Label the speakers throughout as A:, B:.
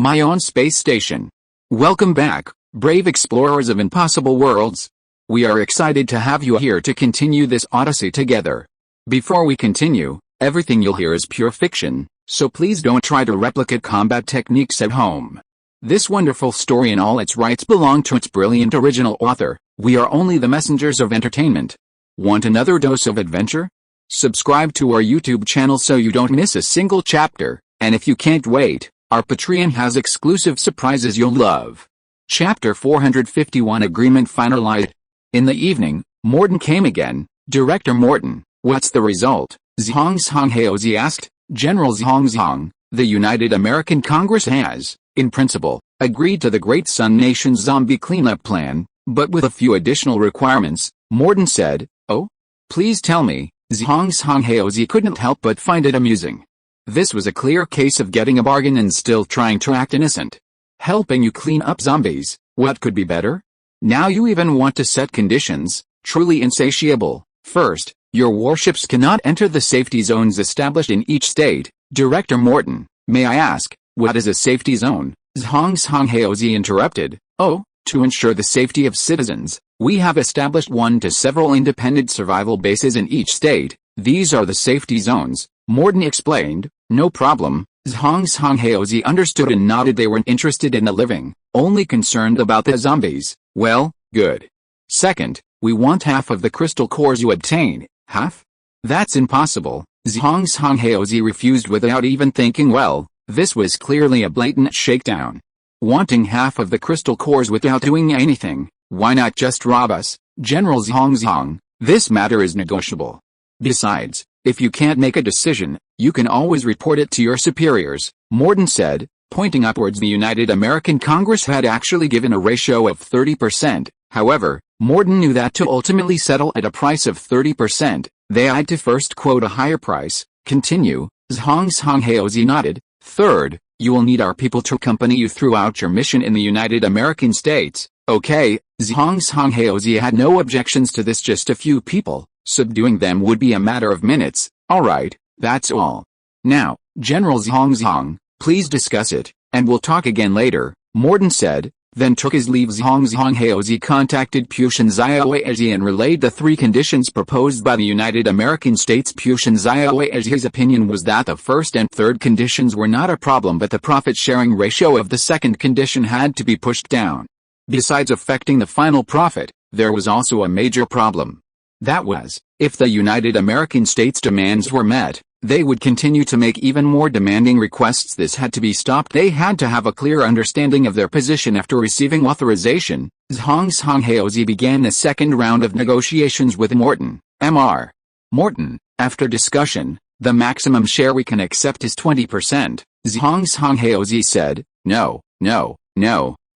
A: my own space station. Welcome back, brave explorers of impossible worlds. We are excited to have you here to continue this odyssey together. Before we continue, everything you'll hear is pure fiction, so please don't try to replicate combat techniques at home. This wonderful story in all its rights belong to its brilliant original author. We are only the messengers of entertainment. Want another dose of adventure? Subscribe to our YouTube channel so you don't miss a single chapter, and if you can't wait, our Patreon has exclusive surprises you'll love. Chapter 451 Agreement Finalized. In the evening, Morton came again. Director Morton, what's the result? Zhongzhonghaozi asked. General Zhongzhong, the United American Congress has, in principle, agreed to the Great Sun Nation's zombie cleanup plan, but with a few additional requirements, Morton said. Oh? Please tell me. Zhongzhonghaozi couldn't help but find it amusing. This was a clear case of getting a bargain and still trying to act innocent. Helping you clean up zombies, what could be better? Now you even want to set conditions, truly insatiable. First, your warships cannot enter the safety zones established in each state. Director Morton, may I ask, what is a safety zone? Zhongzhonghaozi interrupted. Oh, to ensure the safety of citizens, we have established one to several independent survival bases in each state. These are the safety zones, Morton explained. No problem. Zhongzhonghaozi understood and nodded. They weren't interested in the living, only concerned about the zombies. Well, good. Second, we want half of the crystal cores you obtain. Half? That's impossible. Zhongzhonghaozi refused without even thinking. Well, this was clearly a blatant shakedown. Wanting half of the crystal cores without doing anything, why not just rob us? General Zhongzhong, this matter is negotiable. Besides, if you can't make a decision, you can always report it to your superiors, Morton said, pointing upwards. The United American Congress had actually given a ratio of 30%. However, Morton knew that to ultimately settle at a price of 30%, they had to first quote a higher price. Continue. Zhongzhonghaozi nodded. Third, you will need our people to accompany you throughout your mission in the United American States. Okay, Zhongzhonghaozi had no objections to this. Just a few people. Subduing them would be a matter of minutes. Alright, that's all. Now, General Zhongzhong, please discuss it, and we'll talk again later, Morton said, then took his leave. Zhongzhonghaozi contacted Pushan Xiaolin and relayed the three conditions proposed by the United American States. Pushan Xiaolin's opinion was that the first and third conditions were not a problem, but the profit-sharing ratio of the second condition had to be pushed down. Besides affecting the final profit, there was also a major problem. That was, if the United American States' demands were met, they would continue to make even more demanding requests. This had to be stopped. They had to have a clear understanding of their position. After receiving authorization, Zhongzhonghaozi began the second round of negotiations with Morton. Mr. Morton, after discussion, the maximum share we can accept is 20%. Zhongzhonghaozi said. No,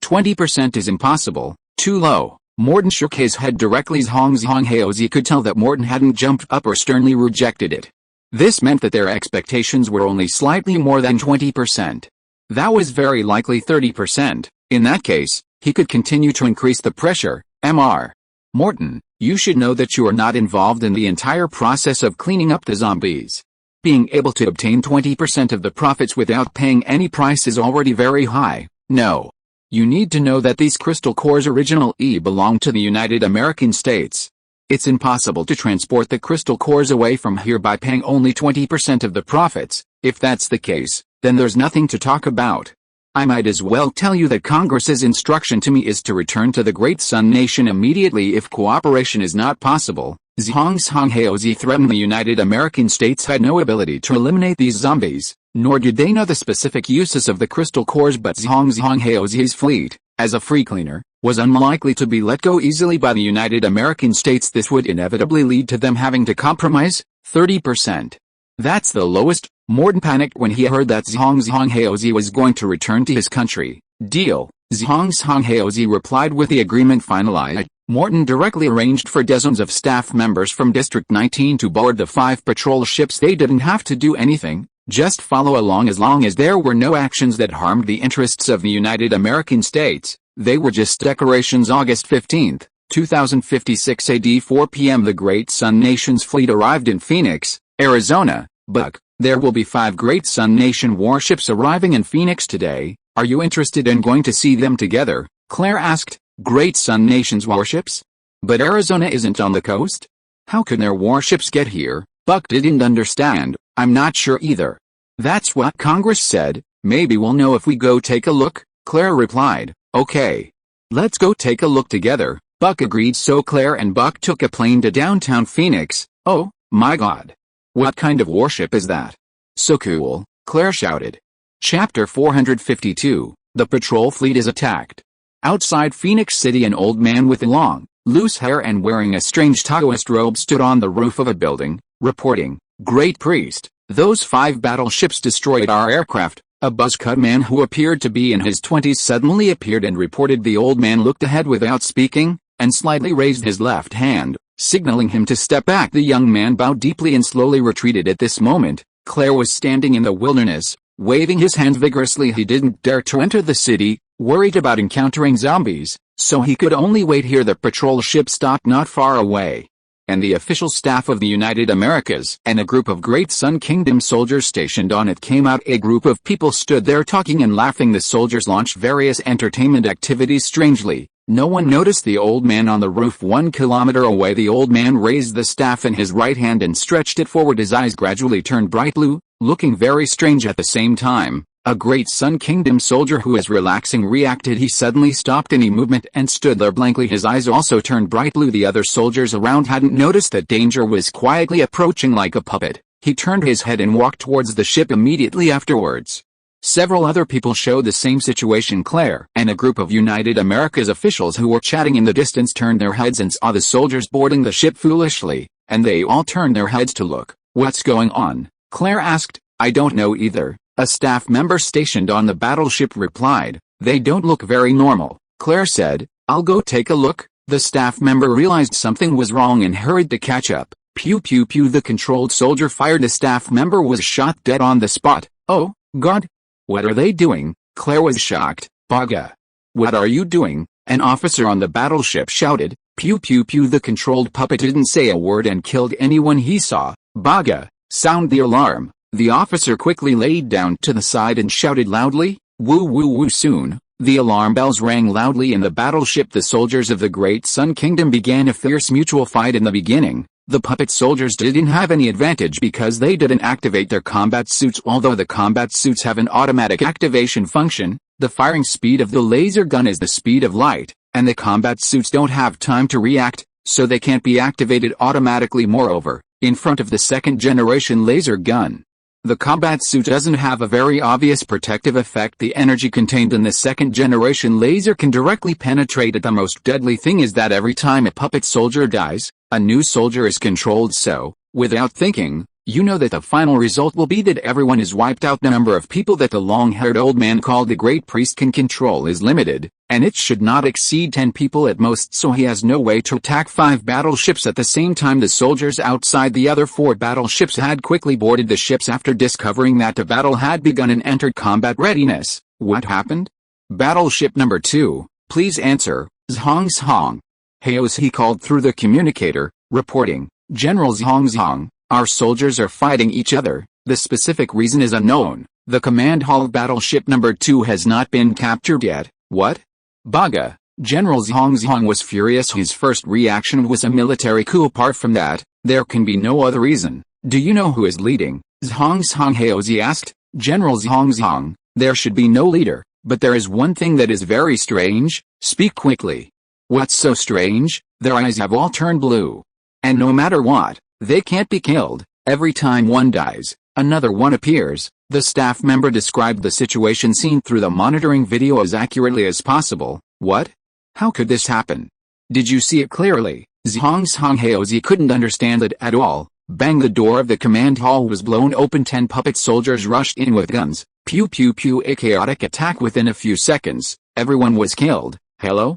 A: 20% is impossible, too low. Morton shook his head directly. Zhongzhonghaozi could tell that Morton hadn't jumped up or sternly rejected it. This meant that their expectations were only slightly more than 20%. That was very likely 30%. In that case, he could continue to increase the pressure. Mr. Morton, you should know that you are not involved in the entire process of cleaning up the zombies. Being able to obtain 20% of the profits without paying any price is already very high. No. You need to know that these crystal cores originally belong to the United American States. It's impossible to transport the crystal cores away from here by paying only 20% of the profits. If that's the case, then there's nothing to talk about. I might as well tell you that Congress's instruction to me is to return to the Great Sun Nation immediately if cooperation is not possible. Zhongzhonghaozi threatened the United American States had no ability to eliminate these zombies, nor did they know the specific uses of the crystal cores. But Zhongzhonghaozi's fleet, as a free cleaner, was unlikely to be let go easily by the United American States. This would inevitably lead to them having to compromise. 30%. That's the lowest. Morton panicked when he heard that Zhongzhonghaozi was going to return to his country. Deal. Zhongzhonghaozi replied with the agreement finalized. Morton directly arranged for dozens of staff members from District 19 to board the 5 patrol ships. They didn't have to do anything, just follow along. As long as there were no actions that harmed the interests of the United American States, they were just decorations. August 15, 2056 AD 4 p.m. The Great Sun Nation's fleet arrived in Phoenix, Arizona. Buck, there will be 5 Great Sun Nation warships arriving in Phoenix today. Are you interested in going to see them together? Claire asked. Great Sun Nation's warships? But Arizona isn't on the coast? How can their warships get here? Buck didn't understand. I'm not sure either. That's what Congress said. Maybe we'll know if we go take a look, Claire replied. Okay. Let's go take a look together. Buck agreed, so Claire and Buck took a plane to downtown Phoenix. Oh, my God. What kind of warship is that? So cool, Claire shouted. Chapter 452, The Patrol Fleet is Attacked. Outside Phoenix City, an old man with long, loose hair and wearing a strange Taoist robe stood on the roof of a building, reporting, Great Priest, those 5 battleships destroyed our aircraft. A buzzcut man who appeared to be in his 20s suddenly appeared and reported. The old man looked ahead without speaking, and slightly raised his left hand, signaling him to step back. The young man bowed deeply and slowly retreated. At this moment, Claire was standing in the wilderness, waving his hands vigorously. He didn't dare to enter the city, worried about encountering zombies, so he could only wait here. The patrol ship stopped not far away, and the official staff of the United Americas and a group of Great Sun Kingdom soldiers stationed on it came out. A group of people stood there talking and laughing. The soldiers launched various entertainment activities. Strangely, no one noticed the old man on the roof 1 kilometer away. The old man raised the staff in his right hand and stretched it forward. His eyes gradually turned bright blue, looking very strange at the same time. A Great Sun Kingdom soldier who was relaxing reacted. He suddenly stopped any movement and stood there blankly. His eyes also turned bright blue. The other soldiers around hadn't noticed that danger was quietly approaching. Like a puppet, he turned his head and walked towards the ship immediately afterwards. Several other people showed the same situation. Claire and a group of United Americas officials who were chatting in the distance turned their heads and saw the soldiers boarding the ship foolishly, and they all turned their heads to look. What's going on? Claire asked. I don't know either, a staff member stationed on the battleship replied. They don't look very normal, Claire said. I'll go take a look. The staff member realized something was wrong and hurried to catch up. Pew pew pew. The controlled soldier fired. The staff member was shot dead on the spot. Oh, God. What are they doing? Claire was shocked. Baga. What are you doing? An officer on the battleship shouted. Pew pew pew. The controlled puppet didn't say a word and killed anyone he saw. Baga. Sound the alarm. The officer quickly laid down to the side and shouted loudly, woo woo woo. Soon, the alarm bells rang loudly in the battleship. The soldiers of the Great Sun Kingdom began a fierce mutual fight. In the beginning, the puppet soldiers didn't have any advantage because they didn't activate their combat suits. Although the combat suits have an automatic activation function, the firing speed of the laser gun is the speed of light, and the combat suits don't have time to react, so they can't be activated automatically. Moreover, in front of the second-generation laser gun, the combat suit doesn't have a very obvious protective effect. The energy contained in the second-generation laser can directly penetrate it. The most deadly thing is that every time a puppet soldier dies, a new soldier is controlled. So, without thinking, you know that the final result will be that everyone is wiped out. The number of people that the long-haired old man called the Great Priest can control is limited, and it should not exceed 10 people at most, so he has no way to attack 5 battleships at the same time. The soldiers outside the other 4 battleships had quickly boarded the ships after discovering that the battle had begun and entered combat readiness. What happened? Battleship number 2, please answer. Zhong. Heos, he called through the communicator, reporting, General Zhong, our soldiers are fighting each other. The specific reason is unknown. The command hall of battleship number 2 has not been captured yet. What? Baga. General Zhong was furious. His first reaction was a military coup. Apart from that, there can be no other reason. Do you know who is leading? Zhong Heozi asked. General Zhong, there should be no leader, but there is one thing that is very strange. Speak quickly. What's so strange? Their eyes have all turned blue. And no matter what, they can't be killed. Every time one dies, another one appears. The staff member described the situation seen through the monitoring video as accurately as possible. What? How could this happen? Did you see it clearly? Zhong Heozi couldn't understand it at all. Bang! The door of the command hall was blown open. 10 puppet soldiers rushed in with guns. Pew pew pew. A chaotic attack. Within a few seconds, everyone was killed. Hello?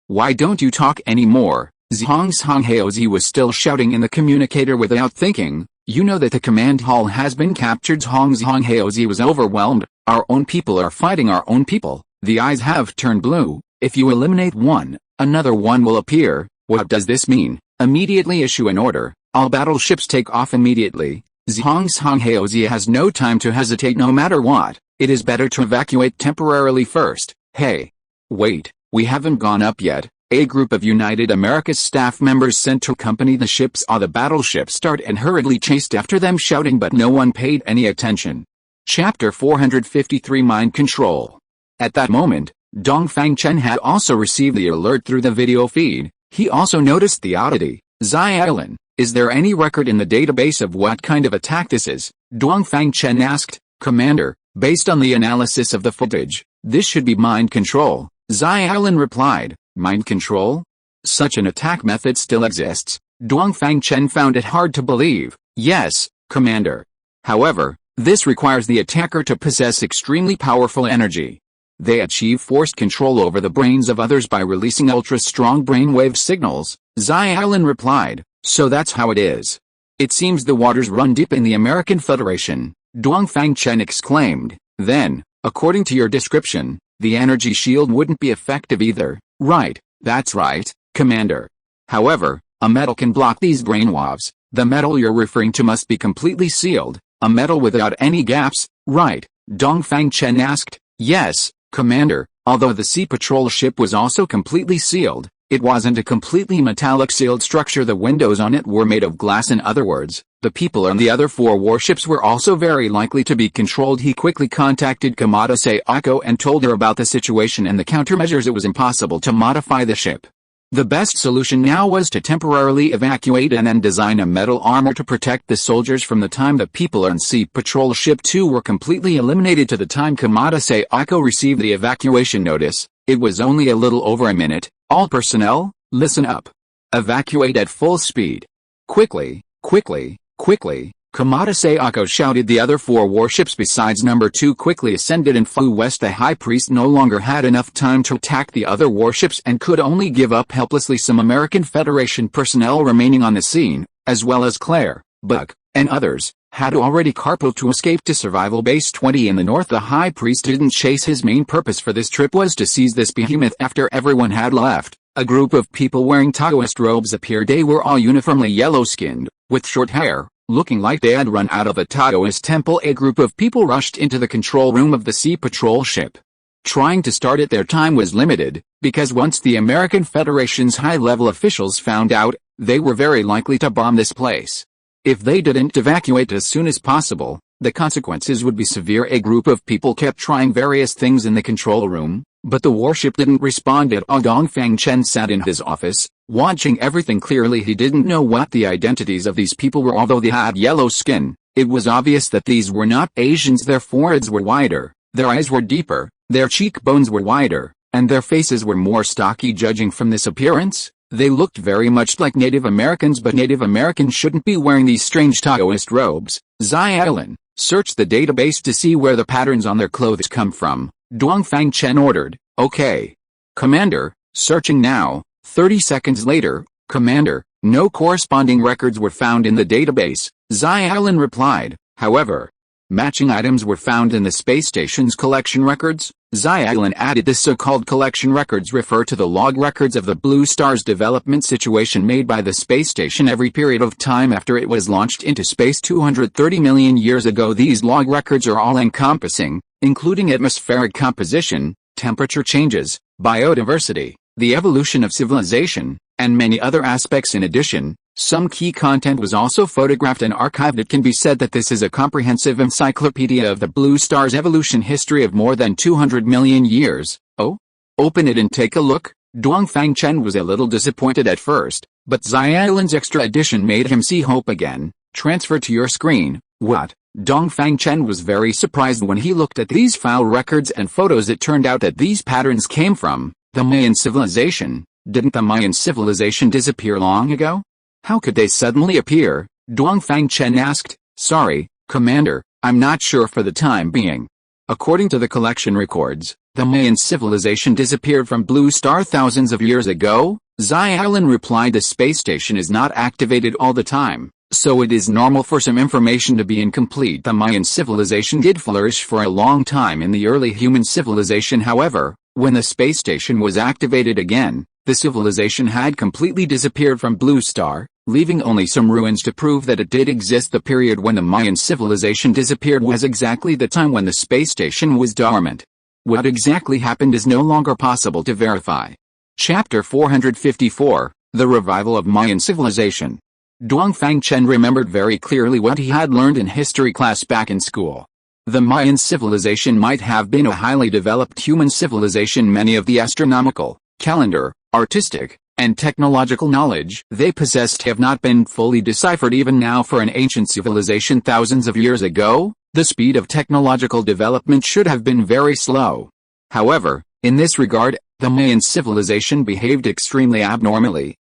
A: Why don't you talk anymore? Zhong Heozi was still shouting in the communicator without thinking. You know that the command hall has been captured. Zhong Heozi was overwhelmed. Our own people are fighting our own people. The eyes have turned blue. If you eliminate one, another one will appear. What does this mean? Immediately issue an order. All battleships take off immediately. Zhong Heozi has no time to hesitate. No matter what, It is better to evacuate temporarily first. Hey. Wait, we haven't gone up yet. A group of United America's staff members sent to accompany the ship saw the battleship start and hurriedly chased after them shouting, but no one paid any attention. Chapter 453 Mind Control. At that moment, Dongfang Chen had also received the alert through the video feed. He also noticed the oddity. Xiaolin, is there any record in the database of what kind of attack this is? Dongfang Chen asked. Commander, based on the analysis of the footage, this should be mind control. Xiaolin replied. Mind control? Such an attack method still exists? Dongfang Chen found it hard to believe. Yes, Commander. However, this requires the attacker to possess extremely powerful energy. They achieve forced control over the brains of others by releasing ultra-strong brainwave signals, Xiaolin replied. So that's how it is. It seems the waters run deep in the American Federation, Dongfang Chen exclaimed. Then, according to your description, the energy shield wouldn't be effective either. Right, that's right, Commander. However, a metal can block these brainwaves. The metal you're referring to must be completely sealed, a metal without any gaps, right? Dongfang Chen asked. Yes, Commander, although the sea patrol ship was also completely sealed, it wasn't a completely metallic sealed structure. The windows on it were made of glass. In other words, the people on the other 4 warships were also very likely to be controlled. He quickly contacted Kamada Sayako and told her about the situation and the countermeasures. It was impossible to modify the ship. The best solution now was to temporarily evacuate and then design a metal armor to protect the soldiers from the time the people on Sea Patrol Ship 2 were completely eliminated to the time Kamada Sayako received the evacuation notice. It was only a little over a minute. All personnel, listen up. Evacuate at full speed. Quickly, quickly, quickly. Kamada Sayako shouted. The other 4 warships besides number 2 quickly ascended and flew west. The High Priest no longer had enough time to attack the other warships and could only give up helplessly. Some American Federation personnel remaining on the scene, as well as Claire, Buck, and others, had already carpooled to escape to Survival Base 20 in the north. The High Priest didn't chase. His main purpose for this trip was to seize this behemoth after everyone had left. A group of people wearing Taoist robes appeared. They were all uniformly yellow-skinned, with short hair, looking like they had run out of a Taoist temple. A group of people rushed into the control room of the Sea Patrol ship. Trying to start it, their time was limited, because once the American Federation's high-level officials found out, they were very likely to bomb this place. If they didn't evacuate as soon as possible, the consequences would be severe. A group of people kept trying various things in the control room, but the warship didn't respond at all. Dongfang Chen sat in his office, watching everything clearly. He didn't know what the identities of these people were. Although they had yellow skin, it was obvious that these were not Asians. Their foreheads were wider, their eyes were deeper, their cheekbones were wider, and their faces were more stocky. Judging from this appearance, they looked very much like Native Americans, but Native Americans shouldn't be wearing these strange Taoist robes. Xiaolin, search the database to see where the patterns on their clothes come from, Dongfang Chen ordered. Okay. Commander, searching now. 30 seconds later, Commander, no corresponding records were found in the database, Xiaolin replied. However, matching items were found in the space station's collection records. Xiaolin added. The so-called collection records refer to the log records of the Blue Star's development situation made by the space station every period of time after it was launched into space 230 million years ago. These log records are all-encompassing, including atmospheric composition, temperature changes, biodiversity, the evolution of civilization, and many other aspects. In addition, some key content was also photographed and archived. It can be said that this is a comprehensive encyclopedia of the Blue Star's evolution history of more than 200 million years. Oh? Open it and take a look. Dongfang Chen was a little disappointed at first, but Xiaolin's extra edition made him see hope again. Transfer to your screen. What? Dongfang Chen was very surprised when he looked at these file records and photos. It turned out that these patterns came from the Mayan civilization. Didn't the Mayan civilization disappear long ago? How could they suddenly appear? Dongfang Chen asked. Sorry, Commander, I'm not sure for the time being. According to the collection records, the Mayan civilization disappeared from Blue Star thousands of years ago, Xiaolin replied. The space station is not activated all the time, so it is normal for some information to be incomplete. The Mayan civilization did flourish for a long time in the early human civilization. However, when the space station was activated again, the civilization had completely disappeared from Blue Star. leaving only some ruins to prove that it did exist. The period when the Mayan civilization disappeared was exactly the time when the space station was dormant. What exactly happened is no longer possible to verify. Chapter 454, The Revival of Mayan Civilization. Dongfang Chen remembered very clearly what he had learned in history class back in school. The Mayan civilization might have been a highly developed human civilization. Many of the astronomical, calendar, artistic, and technological knowledge they possessed have not been fully deciphered even now. For an ancient civilization thousands of years ago, the speed of technological development should have been very slow. However, in this regard, the Mayan civilization behaved extremely abnormally.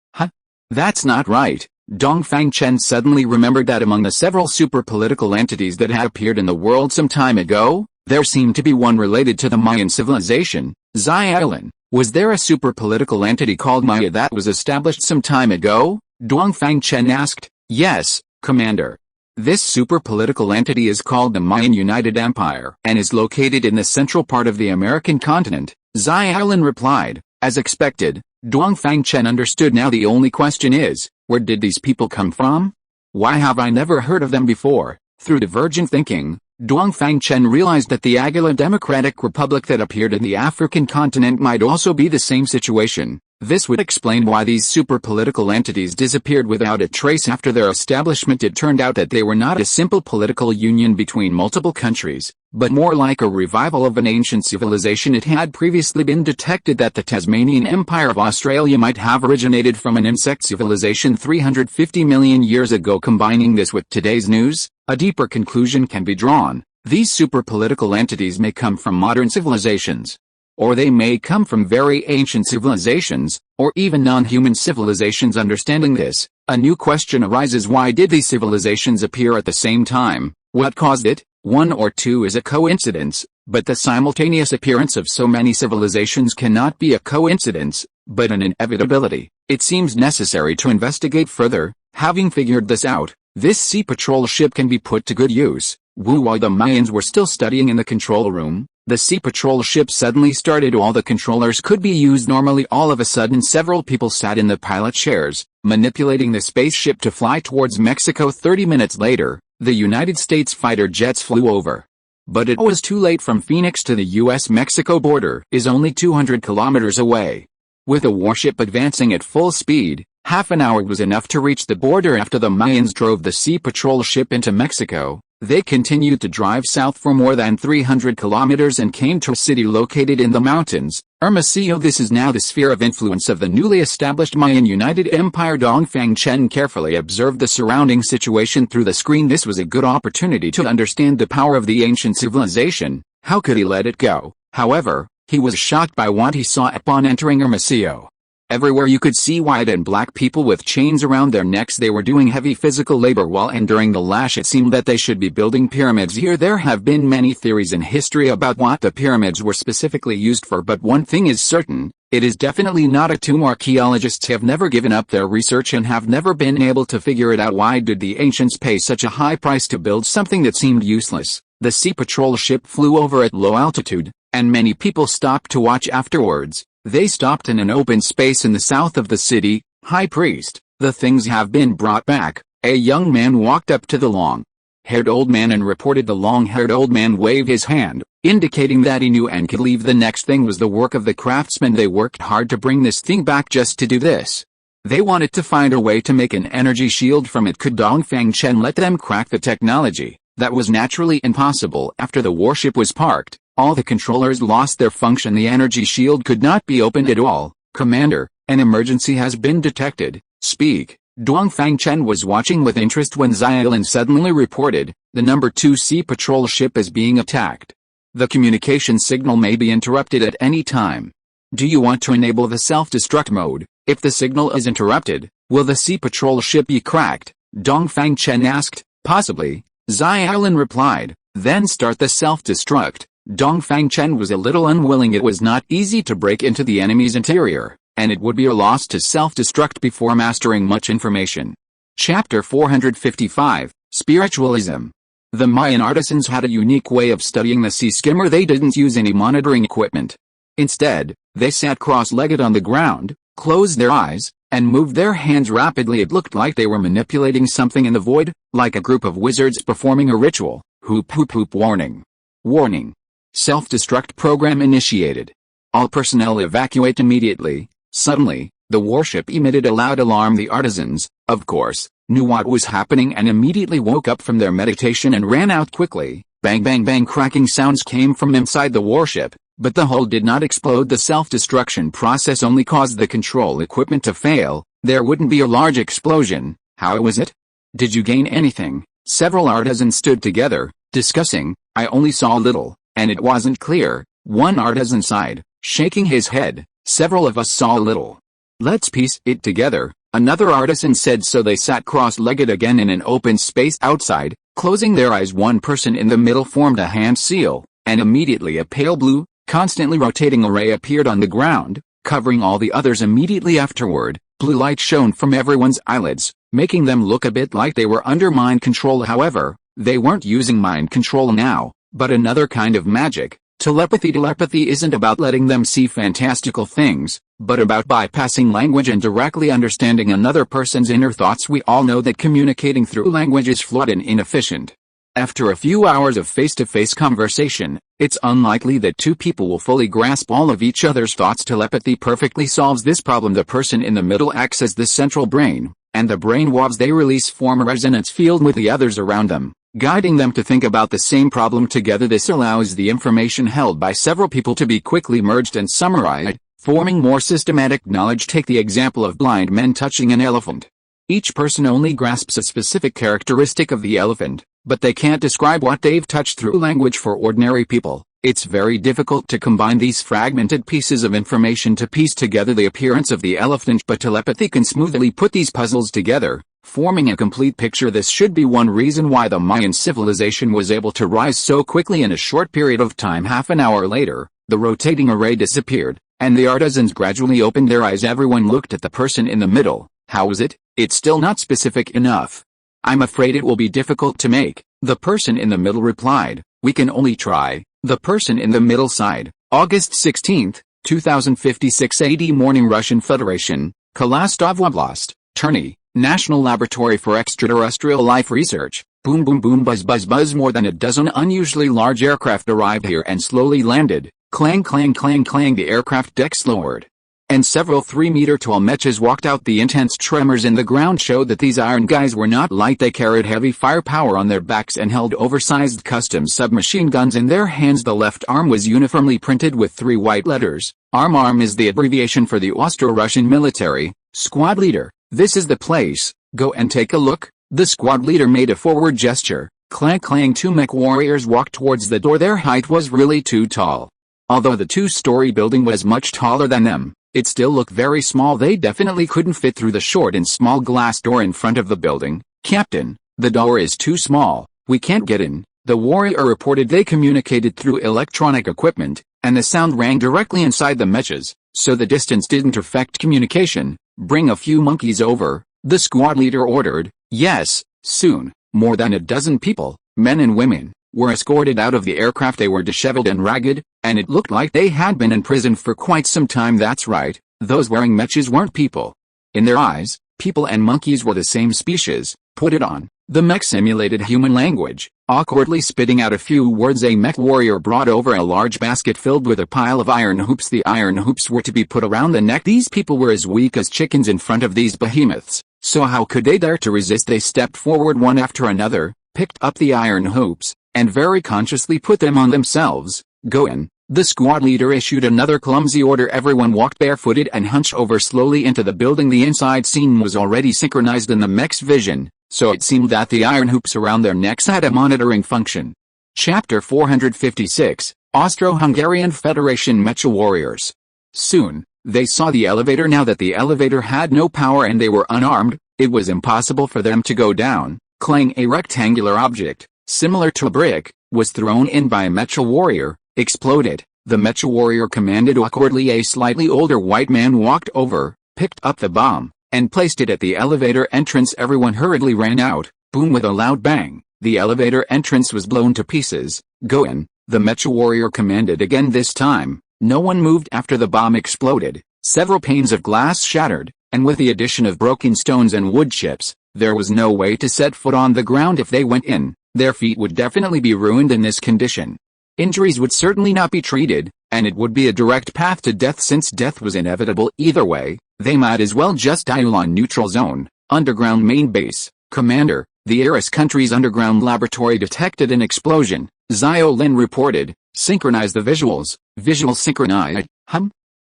A: That's not right. Dongfang Chen suddenly remembered that among the several super-political entities that had appeared in the world some time ago, there seemed to be one related to the Mayan civilization, Xiaolin. Was there a super-political entity called Maya that was established some time ago? Dongfang Chen asked. Yes, Commander. This super-political entity is called the Mayan United Empire and is located in the central part of the American continent, Xiaolin replied. As expected, Dongfang Chen understood now. The only question is, where did these people come from? Why have I never heard of them before? Through divergent thinking, Dongfang Chen realized that the Aguila Democratic Republic that appeared in the African continent might also be the same situation. This would explain why these super-political entities disappeared without a trace after their establishment. It turned out that they were not a simple political union between multiple countries, but more like a revival of an ancient civilization. It had previously been detected that the Tasmanian Empire of Australia might have originated from an insect civilization 350 million years ago. Combining this with today's news, a deeper conclusion can be drawn. These super-political entities may come from modern civilizations, or they may come from very ancient civilizations, or even non-human civilizations. Understanding this, a new question arises. Why did these civilizations appear at the same time? What caused it? One or two is a coincidence, but the simultaneous appearance of so many civilizations cannot be a coincidence, but an inevitability. It seems necessary to investigate further. Having figured this out, this sea patrol ship can be put to good use. While the Mayans were still studying in the control room, the sea patrol ship suddenly started. All the controllers could be used normally. All of a sudden several people sat in the pilot chairs, manipulating the spaceship to fly towards Mexico. 30 minutes later, the United States fighter jets flew over. But it was too late. From Phoenix to the US-Mexico border is only 200 kilometers away. With a warship advancing at full speed, half an hour was enough to reach the border. After the Mayans drove the sea patrol ship into Mexico, they continued to drive south for more than 300 kilometers and came to a city located in the mountains, Hermosillo. This is now the sphere of influence of the newly established Mayan United Empire. Dongfang Chen carefully observed the surrounding situation through the screen. This was a good opportunity to understand the power of the ancient civilization. How could he let it go? However, he was shocked by what he saw upon entering Hermosillo. Everywhere you could see white and black people with chains around their necks. They were doing heavy physical labor while enduring the lash. It seemed that they should be building pyramids here. There have been many theories in history about what the pyramids were specifically used for, but one thing is certain, it is definitely not a tomb. Archaeologists have never given up their research and have never been able to figure it out. Why did the ancients pay such a high price to build something that seemed useless? The sea patrol ship flew over at low altitude, and many people stopped to watch afterwards. They stopped in an open space in the south of the city. High priest, the things have been brought back. A young man walked up to the long-haired old man and reported. The long-haired old man waved his hand, indicating that he knew and could leave. The next thing was the work of the craftsmen. They worked hard to bring this thing back. Just to do this, they wanted to find a way to make an energy shield from it. Could Dongfang Chen let them crack the technology? That was naturally impossible. After the warship was parked, all the controllers lost their function. The energy shield could not be opened at all. Commander, an emergency has been detected. Speak. Dongfang Chen was watching with interest when Xiaolin suddenly reported, the number 2 sea patrol ship is being attacked. The communication signal may be interrupted at any time. Do you want to enable the self-destruct mode? If the signal is interrupted, will the sea patrol ship be cracked? Dongfang Chen asked. Possibly, Xiaolin replied. Then start the self-destruct. Dongfang Chen was a little unwilling. It was not easy to break into the enemy's interior, and it would be a loss to self-destruct before mastering much information. Chapter 455, Spiritualism. The Mayan artisans had a unique way of studying the sea skimmer. They didn't use any monitoring equipment. Instead, they sat cross-legged on the ground, closed their eyes, and moved their hands rapidly. It looked like they were manipulating something in the void, like a group of wizards performing a ritual. Hoop hoop hoop. Warning. Warning. Self-destruct program initiated. All personnel evacuate immediately. Suddenly, the warship emitted a loud alarm. The artisans, of course, knew what was happening and immediately woke up from their meditation and ran out quickly. Bang bang bang. Cracking sounds came from inside the warship, but the hull did not explode. The self-destruction process only caused the control equipment to fail. There wouldn't be a large explosion. How was it? Did you gain anything? Several artisans stood together, discussing. I only saw little, and it wasn't clear. One artisan sighed, shaking his head. Several of us saw little. Let's piece it together, another artisan said. So they sat cross-legged again in an open space outside, closing their eyes. One person in the middle formed a hand seal, and immediately a pale blue, constantly rotating array appeared on the ground, covering all the others. Immediately afterward, blue light shone from everyone's eyelids, making them look a bit like they were under mind control. However, they weren't using mind control now, but another kind of magic. Telepathy. Telepathy isn't about letting them see fantastical things, but about bypassing language and directly understanding another person's inner thoughts. We all know that communicating through language is flawed and inefficient. After a few hours of face-to-face conversation, it's unlikely that two people will fully grasp all of each other's thoughts. Telepathy perfectly solves this problem. The person in the middle acts as the central brain, and the brain waves they release form a resonance field with the others around them, guiding them to think about the same problem together. This allows the information held by several people to be quickly merged and summarized, forming more systematic knowledge. Take the example of blind men touching an elephant. Each person only grasps a specific characteristic of the elephant, but they can't describe what they've touched through language. For ordinary people, it's very difficult to combine these fragmented pieces of information to piece together the appearance of the elephant, but telepathy can smoothly put these puzzles together, forming a complete picture. This should be one reason why the Mayan civilization was able to rise so quickly in a short period of time. Half an hour later, the rotating array disappeared, and the artisans gradually opened their eyes. Everyone looked at the person in the middle. How is it? It's still not specific enough. I'm afraid it will be difficult to make, the person in the middle replied. We can only try. The person in the middle sighed. August 16, 2056 AD. Morning. Russian Federation, Kalastov Oblast, Terny, National Laboratory for Extraterrestrial Life Research. Boom boom boom. Buzz buzz buzz. More than a dozen unusually large aircraft arrived here and slowly landed. Clang clang clang clang. The aircraft decks lowered, and several 3-meter-tall mechas walked out. The intense tremors in the ground showed that these iron guys were not light. They carried heavy firepower on their backs and held oversized custom submachine guns in their hands. The left arm was uniformly printed with 3 white letters. Arm is the abbreviation for the Austro-Russian military. Squad leader, this is the place. Go and take a look. The squad leader made a forward gesture. Clang clang. 2 mech warriors walked towards the door. Their height was really too tall. Although the 2-story building was much taller than them, it still looked very small. They definitely couldn't fit through the short and small glass door in front of the building. Captain, the door is too small. We can't get in, the warrior reported. They communicated through electronic equipment, and the sound rang directly inside the mechas, so the distance didn't affect communication. Bring a few monkeys over, the squad leader ordered. Yes, soon. More than a dozen people, men and women, were escorted out of the aircraft. They were disheveled and ragged, and it looked like they had been in prison for quite some time. That's right, those wearing mechas weren't people. In their eyes, people and monkeys were the same species. Put it on. The mech simulated human language, awkwardly spitting out a few words. A mech warrior brought over a large basket filled with a pile of iron hoops. The iron hoops were to be put around the neck. These people were as weak as chickens in front of these behemoths, so how could they dare to resist? They stepped forward one after another, picked up the iron hoops, and very consciously put them on themselves. Go in. The squad leader issued another clumsy order. Everyone walked barefooted and hunched over slowly into the building. The inside scene was already synchronized in the mech's vision, so it seemed that the iron hoops around their necks had a monitoring function. Chapter 456, Austro-Hungarian Federation Mecha Warriors. Soon, they saw the elevator. Now that the elevator had no power and they were unarmed, it was impossible for them to go down. Clang. A rectangular object, similar to a brick, was thrown in by a mecha warrior, exploded. The mecha warrior commanded awkwardly. A slightly older white man walked over, picked up the bomb, and placed it at the elevator entrance. Everyone hurriedly ran out. Boom. With a loud bang, the elevator entrance was blown to pieces. Go in, the mecha warrior commanded again. This time, no one moved after the bomb exploded. Several panes of glass shattered, and with the addition of broken stones and wood chips, there was no way to set foot on the ground if they went in. Their feet would definitely be ruined in this condition. Injuries would certainly not be treated, and it would be a direct path to death since death was inevitable either way. They might as well just die on neutral zone, underground main base. Commander, the Eris country's underground laboratory detected an explosion, Xiaolin reported. Synchronize the visuals. Visual synchronized.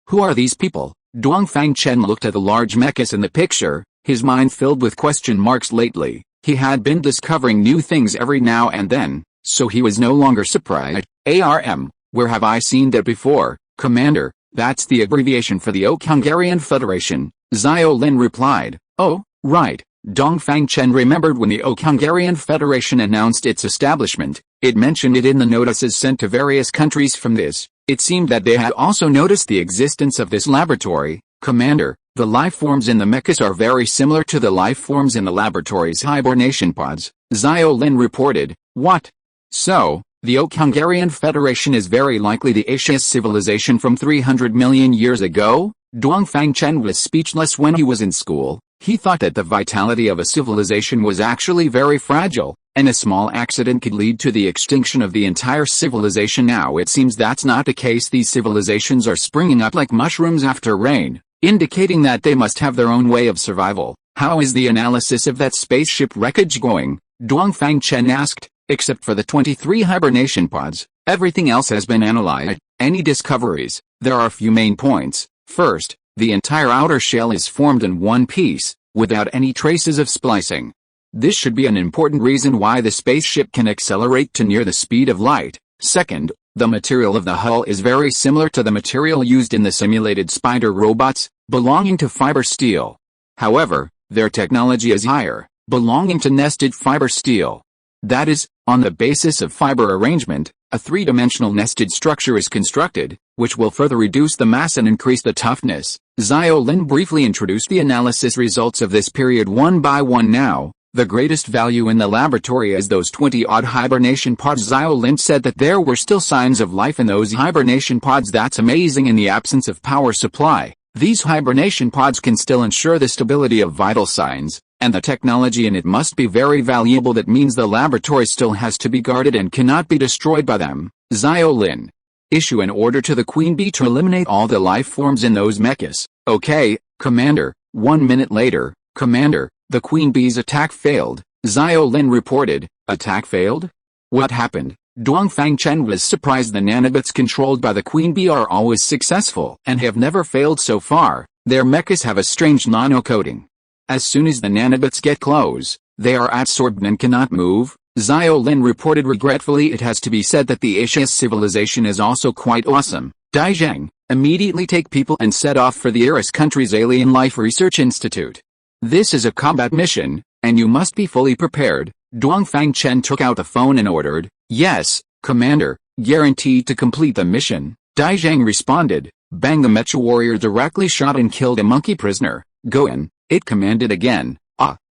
A: Who are these people? Dongfang Chen looked at the large mechas in the picture, his mind filled with question marks. Lately, he had been discovering new things every now and then, so he was no longer surprised. ARM, where have I seen that before? Commander, that's the abbreviation for the Oak-Hungarian Federation, Xiaolin replied. Oh, right. Dongfang Chen remembered when the Oak-Hungarian Federation announced its establishment, it mentioned it in the notices sent to various countries from this. It seemed that they had also noticed the existence of this laboratory. Commander, the life forms in the mechas are very similar to the life forms in the laboratory's hibernation pods, Xiaolin reported. What? So, the Oak-Hungarian Federation is very likely the Asian civilization from 300 million years ago? Dongfang Chen was speechless. When he was in school, he thought that the vitality of a civilization was actually very fragile, and a small accident could lead to the extinction of the entire civilization. Now it seems that's not the case. These civilizations are springing up like mushrooms after rain, indicating that they must have their own way of survival. How is the analysis of that spaceship wreckage going? Dongfang Chen asked. Except for the 23 hibernation pods, everything else has been analyzed. Any discoveries? There are a few main points. First, the entire outer shell is formed in one piece, without any traces of splicing. This should be an important reason why the spaceship can accelerate to near the speed of light. Second, the material of the hull is very similar to the material used in the simulated spider robots, belonging to fiber steel. However, their technology is higher, belonging to nested fiber steel. That is, on the basis of fiber arrangement, a three-dimensional nested structure is constructed, which will further reduce the mass and increase the toughness. Xiaolin briefly introduced the analysis results of this period one by one. Now, the greatest value in the laboratory is those 20-odd hibernation pods. Xiaolin said that there were still signs of life in those hibernation pods. That's amazing. In the absence of power supply, these hibernation pods can still ensure the stability of vital signs, and the technology in it must be very valuable. That means the laboratory still has to be guarded and cannot be destroyed by them. Xiaolin, issue an order to the Queen Bee to eliminate all the life forms in those mechas. Okay, Commander. 1 minute later, Commander, the Queen Bee's attack failed, Xiaolin reported. Attack failed? What happened? Dongfang Chen was surprised. The nanobots controlled by the Queen Bee are always successful and have never failed so far. Their mechas have a strange nano-coating. As soon as the nanobots get close, they are absorbed and cannot move. Xiaolin reported regretfully. It has to be said that the Asian civilization is also quite awesome. Daizhang, immediately take people and set off for the Eris country's Alien Life Research Institute. This is a combat mission, and you must be fully prepared. Dongfang Chen took out the phone and ordered. Yes, Commander, guaranteed to complete the mission. Daizhang responded. Bang! The Mecha warrior directly shot and killed a monkey prisoner. Go in. It commanded again.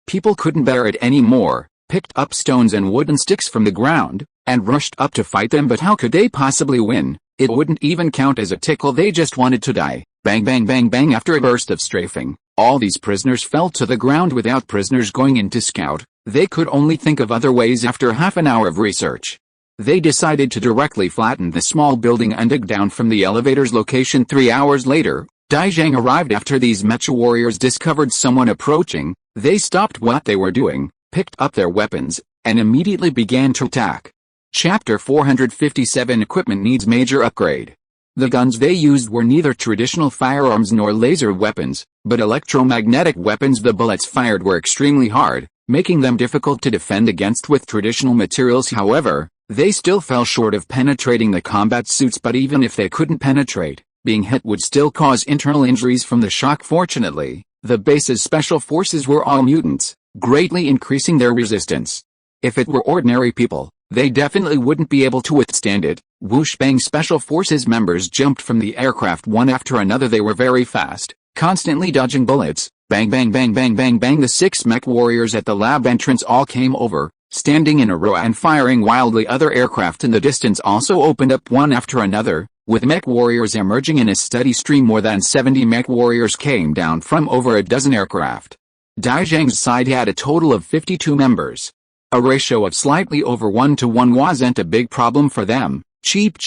A: People couldn't bear it anymore, picked up stones and wooden sticks from the ground, and rushed up to fight them. But how could they possibly win? It wouldn't even count as a tickle. They just wanted to die. Bang bang bang bang! After a burst of strafing, all these prisoners fell to the ground. Without prisoners going in to scout, they could only think of other ways. After half an hour of research, they decided to directly flatten the small building and dig down from the elevator's location. 3 hours later, Daizhang arrived. After these Mecha warriors discovered someone approaching, they stopped what they were doing, picked up their weapons, and immediately began to attack. Chapter 457 Equipment needs major upgrade. The guns they used were neither traditional firearms nor laser weapons, but electromagnetic weapons. The bullets fired were extremely hard, making them difficult to defend against with traditional materials. However, they still fell short of penetrating the combat suits. But even if they couldn't penetrate, being hit would still cause internal injuries from the shock. Fortunately, the base's special forces were all mutants, greatly increasing their resistance. If it were ordinary people, they definitely wouldn't be able to withstand it. Whoosh bang! Special forces members jumped from the aircraft one after another. They were very fast, constantly dodging bullets. Bang bang bang bang bang bang! The 6 mech warriors at the lab entrance all came over, standing in a row and firing wildly. Other aircraft in the distance also opened up one after another. with mech warriors emerging in a steady stream. More than 70 mech warriors came down from over a dozen aircraft. Daizhang's side had a total of 52 members. A ratio of slightly over 1-to-1 wasn't a big problem for them. Cheap.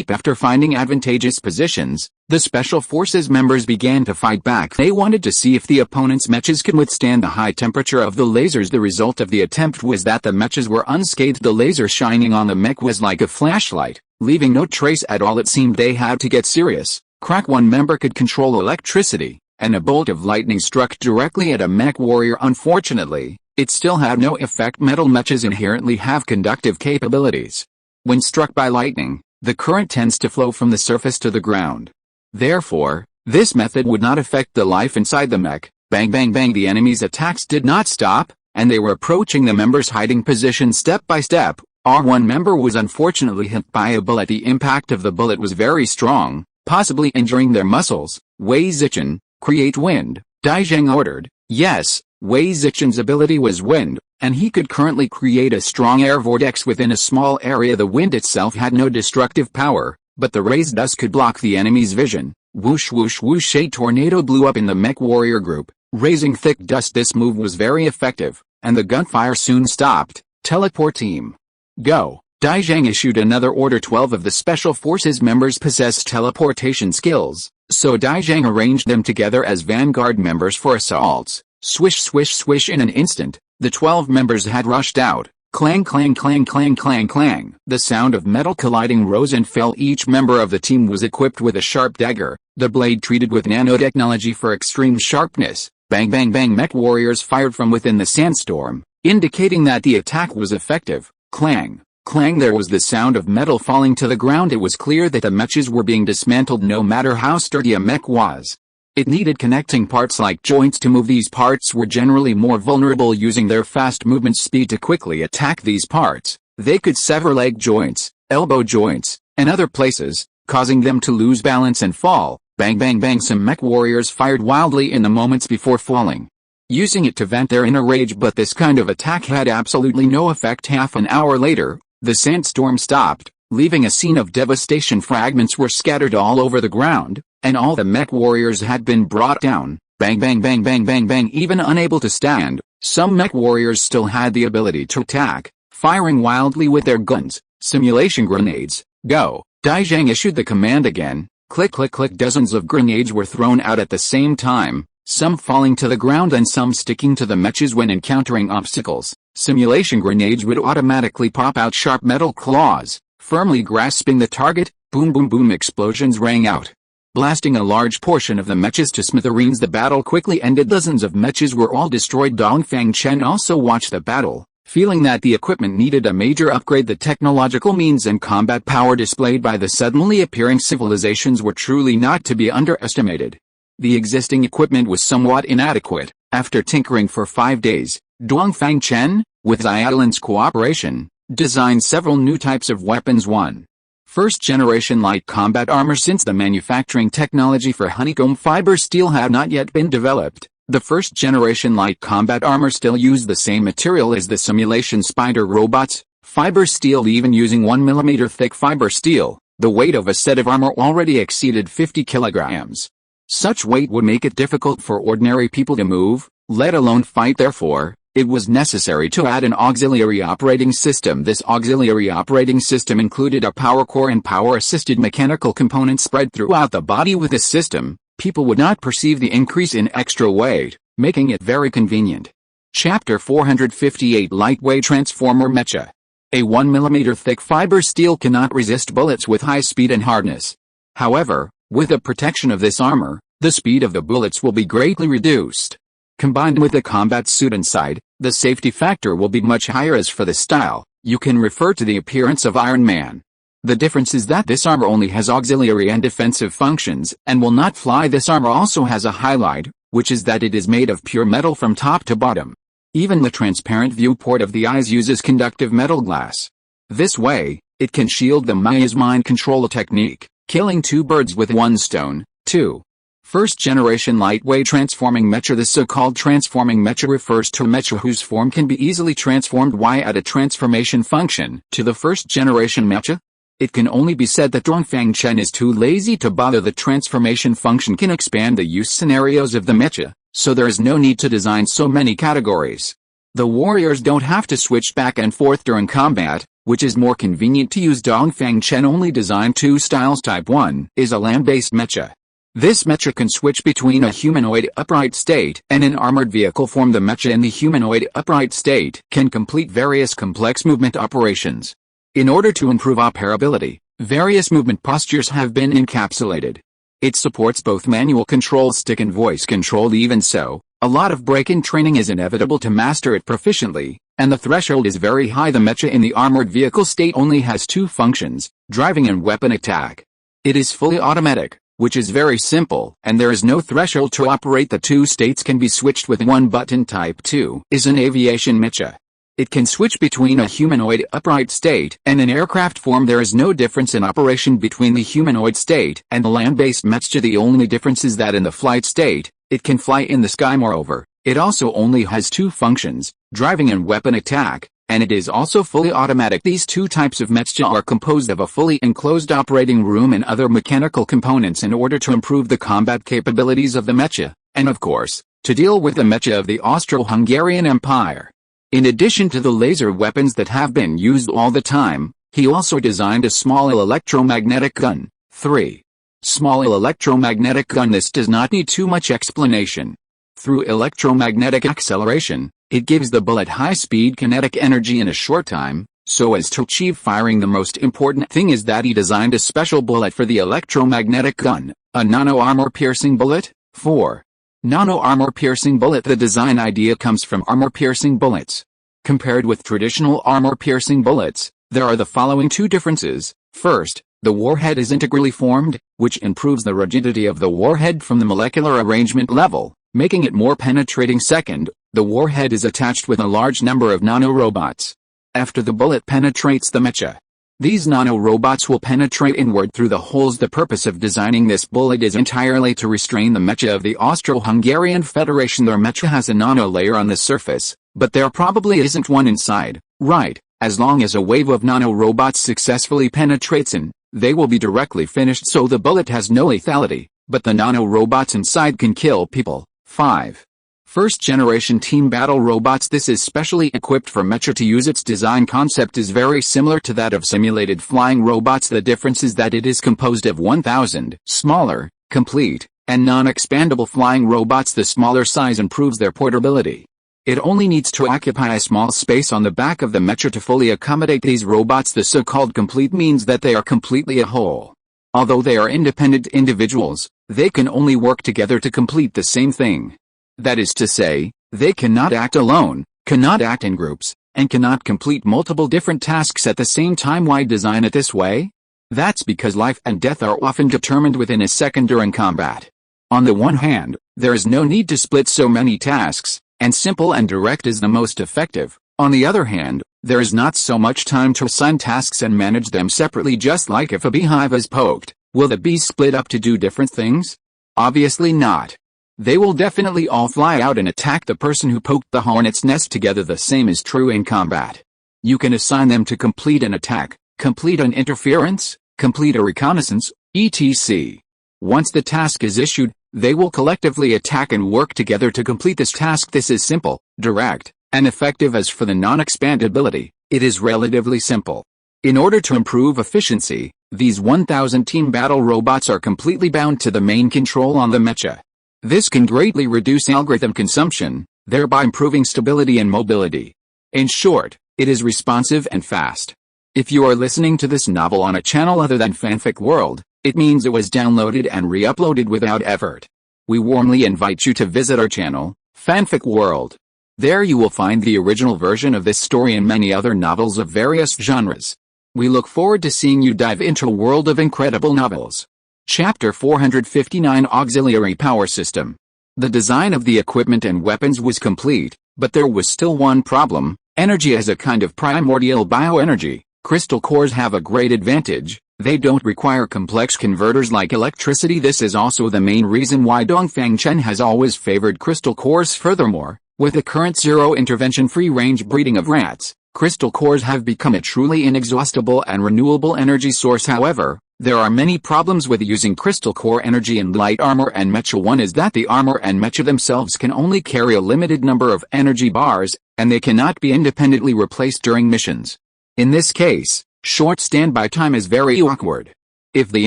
A: After finding advantageous positions, the Special Forces members began to fight back. They wanted to see if the opponent's mechs could withstand the high temperature of the lasers. The result of the attempt was that the mechs were unscathed. The laser shining on the mech was like a flashlight, leaving no trace at all. It seemed they had to get serious. Crack. One member could control electricity, and a bolt of lightning struck directly at a mech warrior. Unfortunately, it still had no effect. Metal mechs inherently have conductive capabilities. When struck by lightning, the current tends to flow from the surface to the ground. Therefore, this method would not affect the life inside the mech. Bang bang bang. The enemy's attacks did not stop, and they were approaching the members' hiding position step by step. One member was unfortunately hit by a bullet. The impact of the bullet was very strong, possibly injuring their muscles. Wei Zichen, create wind, Daizhang ordered. Yes, Wei Zichen's ability was wind, and he could currently create a strong air vortex within a small area. The wind itself had no destructive power, but the raised dust could block the enemy's vision. Whoosh whoosh whoosh. A tornado blew up in the mech warrior group, raising thick dust. This move was very effective, and the gunfire soon stopped. Teleport team, go. Daizhang issued another order. 12 of the Special Forces members possessed teleportation skills, so Daizhang arranged them together as vanguard members for assaults. Swish swish swish. In an instant, the 12 members had rushed out. Clang clang clang clang clang clang. The sound of metal colliding rose and fell. Each member of the team was equipped with a sharp dagger, the blade treated with nanotechnology for extreme sharpness. Bang bang bang. Mech warriors fired from within the sandstorm, indicating that the attack was effective. Clang clang. There was the sound of metal falling to the ground. It was clear that the mechs were being dismantled. No matter how sturdy a mech was, it needed connecting parts like joints to move. These parts were generally more vulnerable. Using their fast movement speed to quickly attack these parts, they could sever leg joints, elbow joints, and other places, causing them to lose balance and fall. Bang bang bang. Some mech warriors fired wildly in the moments before falling, using it to vent their inner rage, but this kind of attack had absolutely no effect. Half an hour later, the sandstorm stopped, leaving a scene of devastation. Fragments were scattered all over the ground, and all the mech warriors had been brought down. Bang bang bang bang bang bang. Even unable to stand, some mech warriors still had the ability to attack, firing wildly with their guns. Simulation grenades, go. Daizhang issued the command again. Click click click. Dozens of grenades were thrown out at the same time, some falling to the ground and some sticking to the mechs when encountering obstacles. Simulation grenades would automatically pop out sharp metal claws, firmly grasping the target. Boom boom boom. Explosions rang out, blasting a large portion of the mechs to smithereens. The battle quickly ended. Dozens of mechs were all destroyed. Dongfang Chen also watched the battle, feeling that the equipment needed a major upgrade. The technological means and combat power displayed by the suddenly appearing civilizations were truly not to be underestimated. The existing equipment was somewhat inadequate. After tinkering for 5 days, Dongfang Chen, with Xiaolin's cooperation, designed several new types of weapons. 1. First-generation light combat armor. Since the manufacturing technology for honeycomb fiber steel had not yet been developed, the first-generation light combat armor still used the same material as the simulation spider robots, fiber steel. Even using 1 mm thick fiber steel, the weight of a set of armor already exceeded 50 kilograms. Such weight would make it difficult for ordinary people to move, let alone fight. Therefore, it was necessary to add an auxiliary operating system. This auxiliary operating system included a power core and power-assisted mechanical components spread throughout the body. With this system, people would not perceive the increase in extra weight, making it very convenient. Chapter 458. Lightweight Transformer Mecha. A 1 mm thick fiber steel cannot resist bullets with high speed and hardness. However, with the protection of this armor, the speed of the bullets will be greatly reduced. Combined with the combat suit inside, the safety factor will be much higher. As for the style, you can refer to the appearance of Iron Man. The difference is that this armor only has auxiliary and defensive functions and will not fly. This armor also has a highlight, which is that it is made of pure metal from top to bottom. Even the transparent viewport of the eyes uses conductive metal glass. This way, it can shield the Maya's mind control technique, killing 2 birds with 1 stone. 2. First-generation lightweight transforming mecha. The so-called transforming mecha refers to a mecha whose form can be easily transformed. Why add a transformation function to the first-generation mecha? It can only be said that Dongfang Chen is too lazy to bother. The transformation function can expand the use scenarios of the mecha, so there is no need to design so many categories. The warriors don't have to switch back and forth during combat, which is more convenient to use. Dongfang Chen only designed two styles. Type 1 is a land-based mecha. This mecha can switch between a humanoid upright state and an armored vehicle form. The mecha in the humanoid upright state can complete various complex movement operations. In order to improve operability, various movement postures have been encapsulated. It supports both manual control stick and voice control. Even so, a lot of break-in training is inevitable to master it proficiently, and the threshold is very high. The mecha in the armored vehicle state only has two functions, driving and weapon attack. It is fully automatic, which is very simple, and there is no threshold to operate. The two states can be switched with one button. Type 2 is an aviation mecha. It can switch between a humanoid upright state and an aircraft form. There is no difference in operation between the humanoid state and the land-based mecha. The only difference is that in the flight state, it can fly in the sky. Moreover, it also only has two functions, driving and weapon attack, and it is also fully automatic. These two types of mecha are composed of a fully enclosed operating room and other mechanical components in order to improve the combat capabilities of the mecha, and of course, to deal with the mecha of the Austro-Hungarian Empire. In addition to the laser weapons that have been used all the time, he also designed a small electromagnetic gun. 3. Small electromagnetic gun. This does not need too much explanation. Through electromagnetic acceleration, it gives the bullet high-speed kinetic energy in a short time, so as to achieve firing. The most important thing is that he designed a special bullet for the electromagnetic gun, a nano-armor-piercing bullet. 4. Nano-armor-piercing bullet. The design idea comes from armor-piercing bullets. Compared with traditional armor-piercing bullets, there are the following two differences. First, the warhead is integrally formed, which improves the rigidity of the warhead from the molecular arrangement level, making it more penetrating. Second, the warhead is attached with a large number of nanorobots. After the bullet penetrates the mecha, these nanorobots will penetrate inward through the holes. The purpose of designing this bullet is entirely to restrain the mecha of the Austro-Hungarian Federation. Their mecha has a nano layer on the surface, but there probably isn't one inside, right? As long as a wave of nanorobots successfully penetrates in, they will be directly finished, so the bullet has no lethality, but the nanorobots inside can kill people. 5. First-generation team battle robots. This is specially equipped for mecha to use. Its design concept is very similar to that of simulated flying robots. The difference is that it is composed of 1,000 smaller, complete, and non-expandable flying robots. The smaller size improves their portability. It only needs to occupy a small space on the back of the mecha to fully accommodate these robots. The so-called complete means that they are completely a whole. Although they are independent individuals, they can only work together to complete the same thing. That is to say, they cannot act alone, cannot act in groups, and cannot complete multiple different tasks at the same time. Why design it this way? That's because life and death are often determined within a second during combat. On the one hand, there is no need to split so many tasks, and simple and direct is the most effective. On the other hand, there is not so much time to assign tasks and manage them separately. Just like if a beehive is poked, will the bees split up to do different things? Obviously not. They will definitely all fly out and attack the person who poked the hornet's nest together. The same is true in combat. You can assign them to complete an attack, complete an interference, complete a reconnaissance, etc. Once the task is issued, they will collectively attack and work together to complete this task. This is simple, direct, and effective. As for the non-expandability, it is relatively simple. In order to improve efficiency, these 1,000 team battle robots are completely bound to the main control on the mecha. This can greatly reduce algorithm consumption, thereby improving stability and mobility. In short, it is responsive and fast. If you are listening to this novel on a channel other than Fanfic World, it means it was downloaded and re-uploaded without effort. We warmly invite you to visit our channel, Fanfic World. There you will find the original version of this story and many other novels of various genres. We look forward to seeing you dive into a world of incredible novels. Chapter 459 Auxiliary Power System. The design of the equipment and weapons was complete, but there was still one problem: energy as a kind of primordial bioenergy. Crystal cores have a great advantage: they don't require complex converters like electricity. This is also the main reason why Dongfang Chen has always favored crystal cores. Furthermore, with the current zero-intervention free-range breeding of rats, Crystal cores have become a truly inexhaustible and renewable energy source. However, there are many problems with using crystal core energy in light armor and mecha. One is that the armor and mecha themselves can only carry a limited number of energy bars, and they cannot be independently replaced during missions. In this case, short standby time is very awkward. If the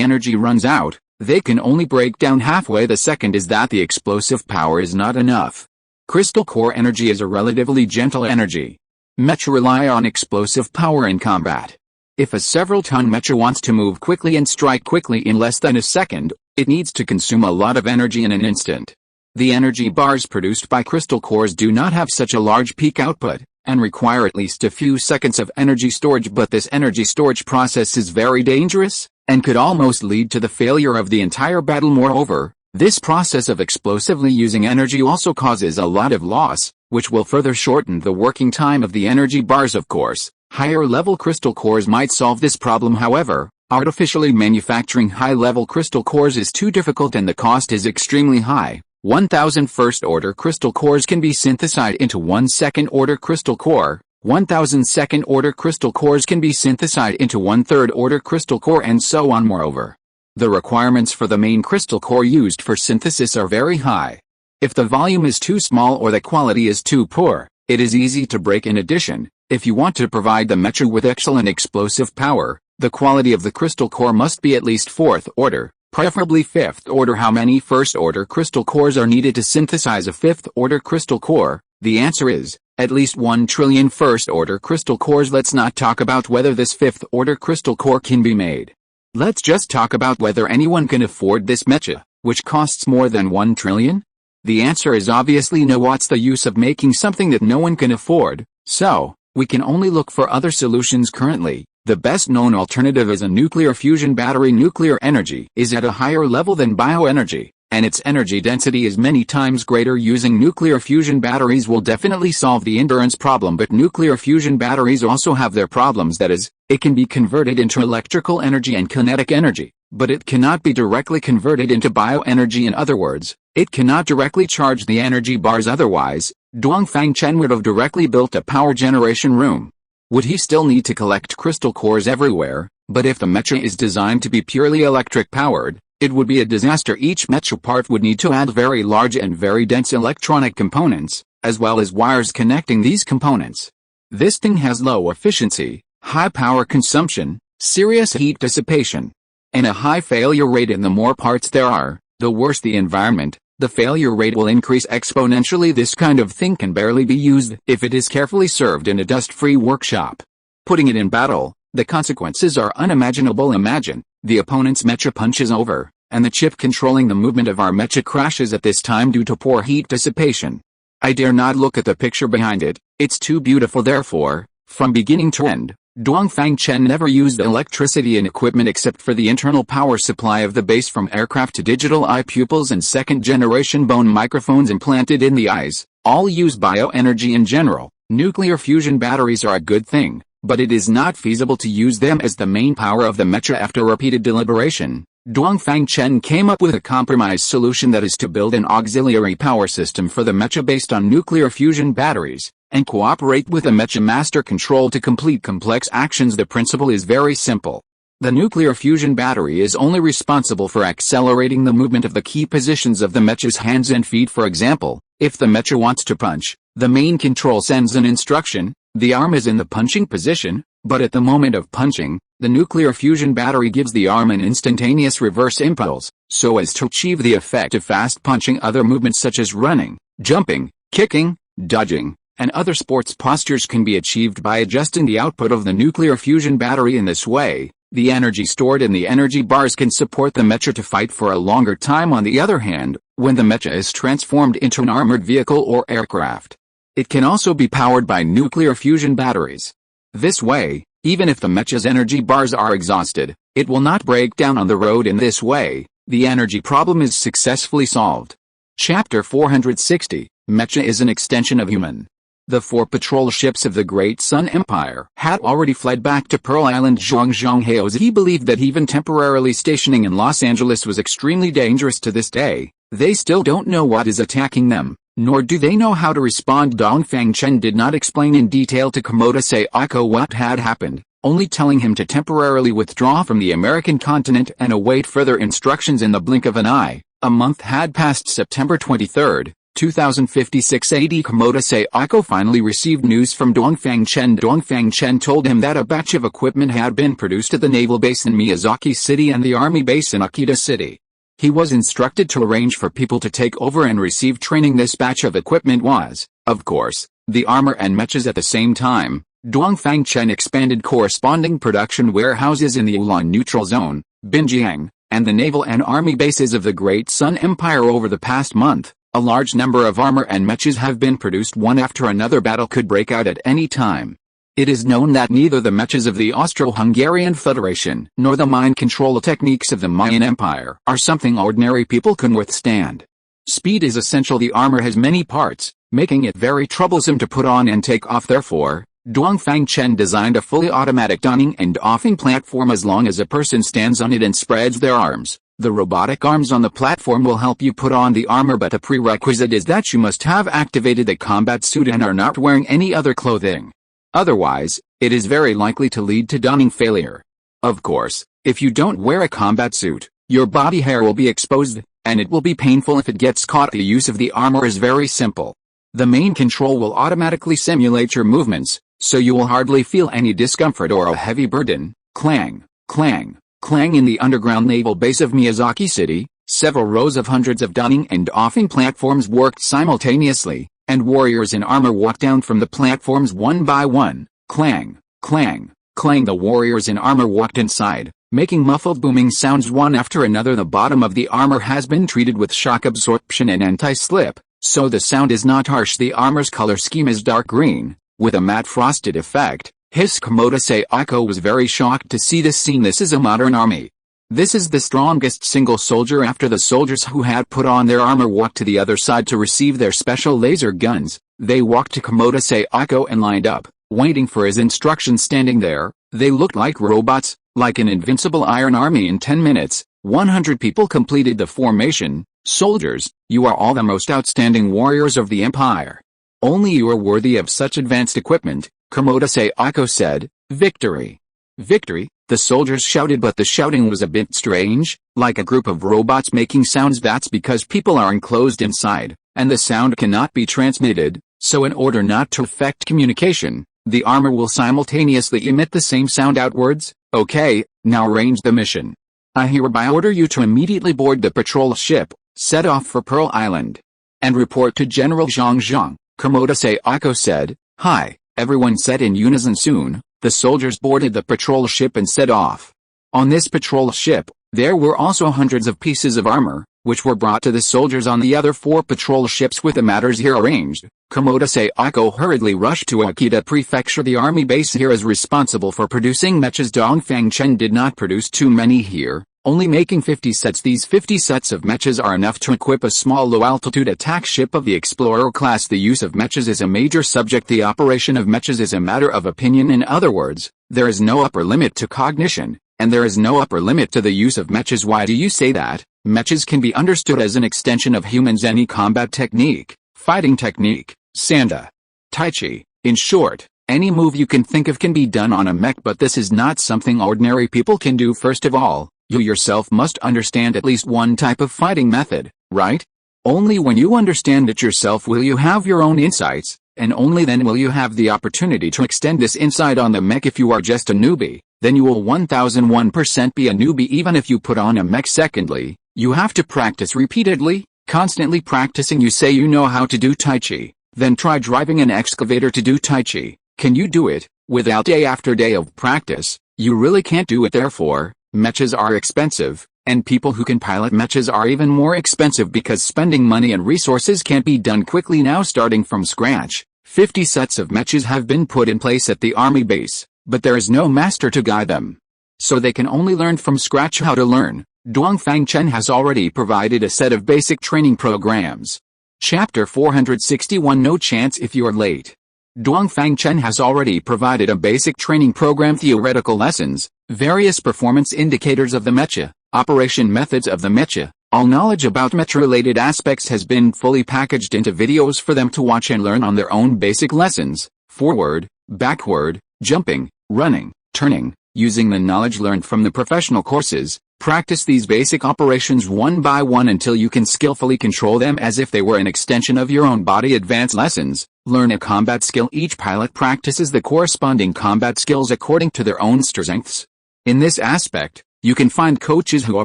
A: energy runs out, they can only break down halfway. The second is that the explosive power is not enough. Crystal core energy is a relatively gentle energy. Mecha rely on explosive power in combat. If a several-ton mecha wants to move quickly and strike quickly in less than a second, it needs to consume a lot of energy in an instant. The energy bars produced by crystal cores do not have such a large peak output, and require at least a few seconds of energy storage, but this energy storage process is very dangerous, and could almost lead to the failure of the entire battle. Moreover, this process of explosively using energy also causes a lot of loss, which will further shorten the working time of the energy bars. Of course, higher-level crystal cores might solve this problem. However, artificially manufacturing high-level crystal cores is too difficult and the cost is extremely high. 1000 first-order crystal cores can be synthesized into one second-order crystal core. 1000 second-order crystal cores can be synthesized into one third-order crystal core, and so on. Moreover, the requirements for the main crystal core used for synthesis are very high. If the volume is too small or the quality is too poor, it is easy to break. In addition, if you want to provide the mecha with excellent explosive power, the quality of the crystal core must be at least 4th order, preferably 5th order. How many first-order crystal cores are needed to synthesize a 5th-order crystal core? The answer is, at least 1 trillion first-order crystal cores. Let's not talk about whether this 5th-order crystal core can be made. Let's just talk about whether anyone can afford this mecha, which costs more than 1 trillion? The answer is obviously no. What's the use of making something that no one can afford? So, we can only look for other solutions currently. The best known alternative is a nuclear fusion battery. Nuclear energy is at a higher level than bioenergy, and its energy density is many times greater. Using nuclear fusion batteries will definitely solve the endurance problem, but nuclear fusion batteries also have their problems. That is, it can be converted into electrical energy and kinetic energy, but it cannot be directly converted into bioenergy. In other words, it cannot directly charge the energy bars. Otherwise, Dongfang Chen would have directly built a power generation room. Would he still need to collect crystal cores everywhere? But if the mecha is designed to be purely electric powered, it would be a disaster. Each mecha part would need to add very large and very dense electronic components, as well as wires connecting these components. This thing has low efficiency, high power consumption, serious heat dissipation, and a high failure rate. And the more parts there are, the worse the environment. The failure rate will increase exponentially. This kind of thing can barely be used if it is carefully served in a dust-free workshop. Putting it in battle, the consequences are unimaginable. Imagine, the opponent's mecha punches over, and the chip controlling the movement of our mecha crashes at this time due to poor heat dissipation. I dare not look at the picture behind it, it's too beautiful. Therefore, from beginning to end, Dongfang Chen never used electricity and equipment except for the internal power supply of the base, from aircraft to digital eye pupils and second-generation bone microphones implanted in the eyes. All use bioenergy. In general, nuclear fusion batteries are a good thing, but it is not feasible to use them as the main power of the mecha. After repeated deliberation, Dongfang Chen came up with a compromise solution, that is to build an auxiliary power system for the mecha based on nuclear fusion batteries, and cooperate with a mecha master control to complete complex actions. The principle is very simple. The nuclear fusion battery is only responsible for accelerating the movement of the key positions of the mecha's hands and feet. For example, if the mecha wants to punch, the main control sends an instruction, the arm is in the punching position, but at the moment of punching, the nuclear fusion battery gives the arm an instantaneous reverse impulse, so as to achieve the effect of fast punching. Other movements such as running, jumping, kicking, dodging, and other sports postures can be achieved by adjusting the output of the nuclear fusion battery. In this way, the energy stored in the energy bars can support the mecha to fight for a longer time. On the other hand, when the mecha is transformed into an armored vehicle or aircraft, it can also be powered by nuclear fusion batteries. This way, even if the mecha's energy bars are exhausted, it will not break down on the road. In this way, the energy problem is successfully solved. Chapter 460, Mecha is an extension of human. The 4 patrol ships of the Great Sun Empire had already fled back to Pearl Island. Zhang Hao's he believed that even temporarily stationing in Los Angeles was extremely dangerous to this day. They still don't know what is attacking them, Nor do they know how to respond. Dongfang Chen did not explain in detail to Komodo Sayako what had happened, only telling him to temporarily withdraw from the American continent and await further instructions. In the blink of an eye, a month had passed. September 23, 2056 AD. Komodo Sayako finally received news from Dongfang Chen. Dongfang Chen told him that a batch of equipment had been produced at the naval base in Miyazaki City and the army base in Akita City. He was instructed to arrange for people to take over and receive training. This batch of equipment was, of course, the armor and mechas. At the same time, Dongfang Chen expanded corresponding production warehouses in the Ulan Neutral Zone, Binjiang, and the naval and army bases of the Great Sun Empire. Over the past month, a large number of armor and mechas have been produced. One after another battle could break out at any time. It is known that neither the mechas of the Austro-Hungarian Federation nor the mind control techniques of the Mayan Empire are something ordinary people can withstand. Speed is essential. The armor has many parts, making it very troublesome to put on and take off. Therefore, Dongfang Chen designed a fully automatic donning and offing platform. As long as a person stands on it and spreads their arms, the robotic arms on the platform will help you put on the armor, but the prerequisite is that you must have activated the combat suit and are not wearing any other clothing. Otherwise, it is very likely to lead to donning failure. Of course, if you don't wear a combat suit, your body hair will be exposed, and it will be painful if it gets caught. The use of the armor is very simple. The main control will automatically simulate your movements, so you will hardly feel any discomfort or a heavy burden. Clang, clang, clang. In the underground naval base of Miyazaki City, several rows of hundreds of donning and offing platforms worked simultaneously, and warriors in armor walked down from the platforms one by one. Clang, clang, clang. The warriors in armor walked inside, making muffled booming sounds one after another. The bottom of the armor has been treated with shock absorption and anti-slip, so the sound is not harsh. The armor's color scheme is dark green, with a matte frosted effect. His Komodo Sayako was very shocked to see this scene. This is a modern army. This is the strongest single soldier. After the soldiers who had put on their armor walked to the other side to receive their special laser guns, they walked to Komodo Sayako and lined up, waiting for his instructions. Standing there, they looked like robots, like an invincible iron army. In 10 minutes, 100 people completed the formation. Soldiers, you are all the most outstanding warriors of the empire. Only you are worthy of such advanced equipment, Komodo Sayako said. Victory! Victory! The soldiers shouted, but the shouting was a bit strange, like a group of robots making sounds. That's because people are enclosed inside, and the sound cannot be transmitted, so in order not to affect communication, the armor will simultaneously emit the same sound outwards. Okay, now arrange the mission. I hereby order you to immediately board the patrol ship, set off for Pearl Island, and report to General Zhang. Komodo Sayako said. Hi, everyone said in unison. Soon, the soldiers boarded the patrol ship and set off. On this patrol ship, there were also hundreds of pieces of armor, which were brought to the soldiers on the other 4 patrol ships. With the matters here arranged, Komodo Sayako hurriedly rushed to Akita Prefecture. The army base here is responsible for producing mechas. Dongfang Chen did not produce too many here, only making 50 sets. These 50 sets of mechas are enough to equip a small low-altitude attack ship of the Explorer class. The use of mechas is a major subject. The operation of mechas is a matter of opinion. In other words, there is no upper limit to cognition, and there is no upper limit to the use of mechas. Why do you say that? Mechas can be understood as an extension of humans. Any combat technique, fighting technique, sanda, tai chi, in short, any move you can think of can be done on a mech. But this is not something ordinary people can do. First of all, you yourself must understand at least one type of fighting method, right? Only when you understand it yourself will you have your own insights, and only then will you have the opportunity to extend this insight on the mech. If you are just a newbie, then you will 1001% be a newbie even if you put on a mech. Secondly, you have to practice repeatedly, constantly practicing. You say you know how to do Tai Chi, then try driving an excavator to do Tai Chi. Can you do it? Without day after day of practice, you really can't do it. Therefore, mechas are expensive, and people who can pilot mechas are even more expensive because spending money and resources can't be done quickly. Now, starting from scratch, 50 sets of mechas have been put in place at the army base, but there is no master to guide them, so they can only learn from scratch. How to learn? Dongfang Chen has already provided a set of basic training programs. Chapter 461. No chance if you're late. Dongfang Chen has already provided a basic training program, theoretical lessons, various performance indicators of the mecha, operation methods of the mecha, All knowledge about Metro-related aspects has been fully packaged into videos for them to watch and learn on their own basic lessons: forward, backward, jumping, running, turning. Using the knowledge learned from the professional courses, practice these basic operations one by one until you can skillfully control them as if they were an extension of your own body. Advanced lessons. Learn a combat skill. Each pilot practices the corresponding combat skills according to their own strengths. In this aspect, you can find coaches who are